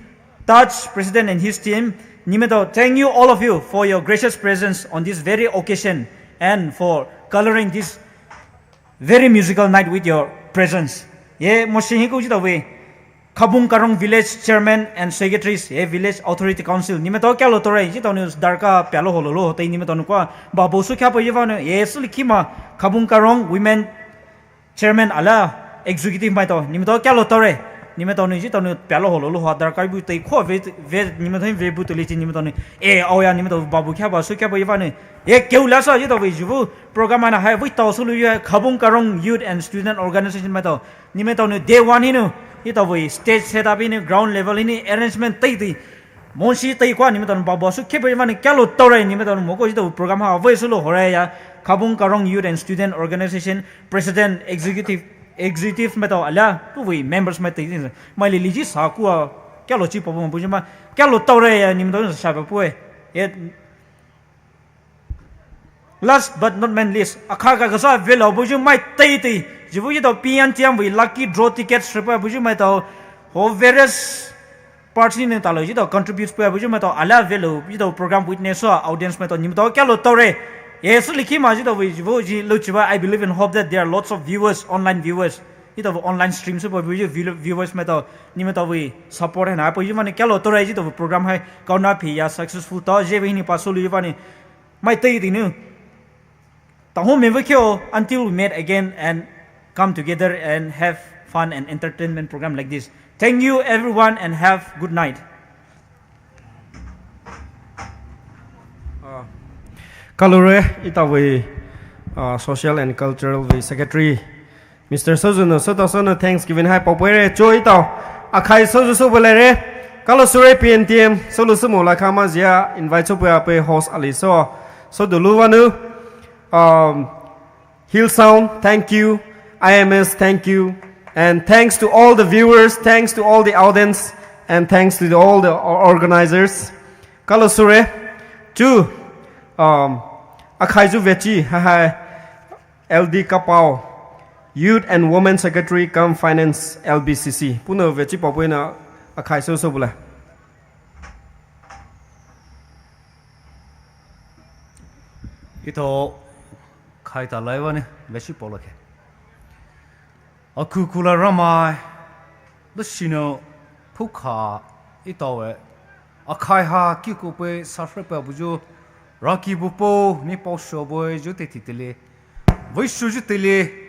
Touch president and his team Nimeto, thank you all of you for your gracious presence on this very occasion and for coloring this very musical night with your presence. Ye mosingi ko jita we Khabung Karong village chairman and secretaries ye village authority council nimeto kya lo tore jita news darka pyalo hololo hotai nimeto no kwa babu su kya po yevano ye suli kima Khabung Karong women chairman ala executive mai to nimeto kya lo tore nimeto ni jita no pyalo hololo ho darka bu tai kho ve nimeto ve bu to li nimeto ni e oya nimeto babu kya ba su kya po yevano ye keula sa jita we jubu program ana hai we to sulu ye Khabung Karong youth and student organization mai to nimeto ni day one hinu ito we stage setup ini ground level ini arrangement tai ti monsi tai kwa ni meton babu su kepe mani kyalo tore ni meton moko ito program ha avoid sulu hore ya Khabung Karong youth and student organization president executive meto ala tu we members meto mai li ji sa ku kyalo chi pobo bu ma kyalo tore ya ni meton sa ba pu last but not least akha ka sa velo bu ju mai tai ti jibu ito PNTM we lucky draw tickets repa buju mai to ho various parts ni talo ito contribute pa buju mai to ala velo ito program witness so audience mai to nim to kyalo tore yes likhi ma ito we jibu ji luchiba I believe and hope that there are lots of viewers online viewers ito online streams so buju viewers mai to nim to we support na pa jibu mane kyalo tore ito program hai kauna phi ya successful to je we ni pasulu jiba ni mai tai ti nu ta ho me kyo until we meet again and come together and have fun and entertainment program like this. Thank you everyone and have good night. Kalure itawe social and cultural secretary Mr. Sojuno Sotosono Thanksgiving hai popere choi itaw akhai soju so bolere kalosure PNTM solusumo la kama zia invite so pe host aliso so duluwanu Hill Sound thank you IMS, thank you. And thanks to all the viewers, thanks to all the audience, and thanks to all the organizers. Kalosure, chu, Akhaizu Vechi, LD Kapau, Youth and Women Secretary, Come Finance, LBCC. Puno Vechi Papuina, Akhaizu Sobula. Ito, Kaita Laivane, Vechi Poloke. Aku kula ramai, besino puka itawe. Akai ha kiku pe safrepa bujo, raki bupo ni posho boy jote titele, voisho jutele.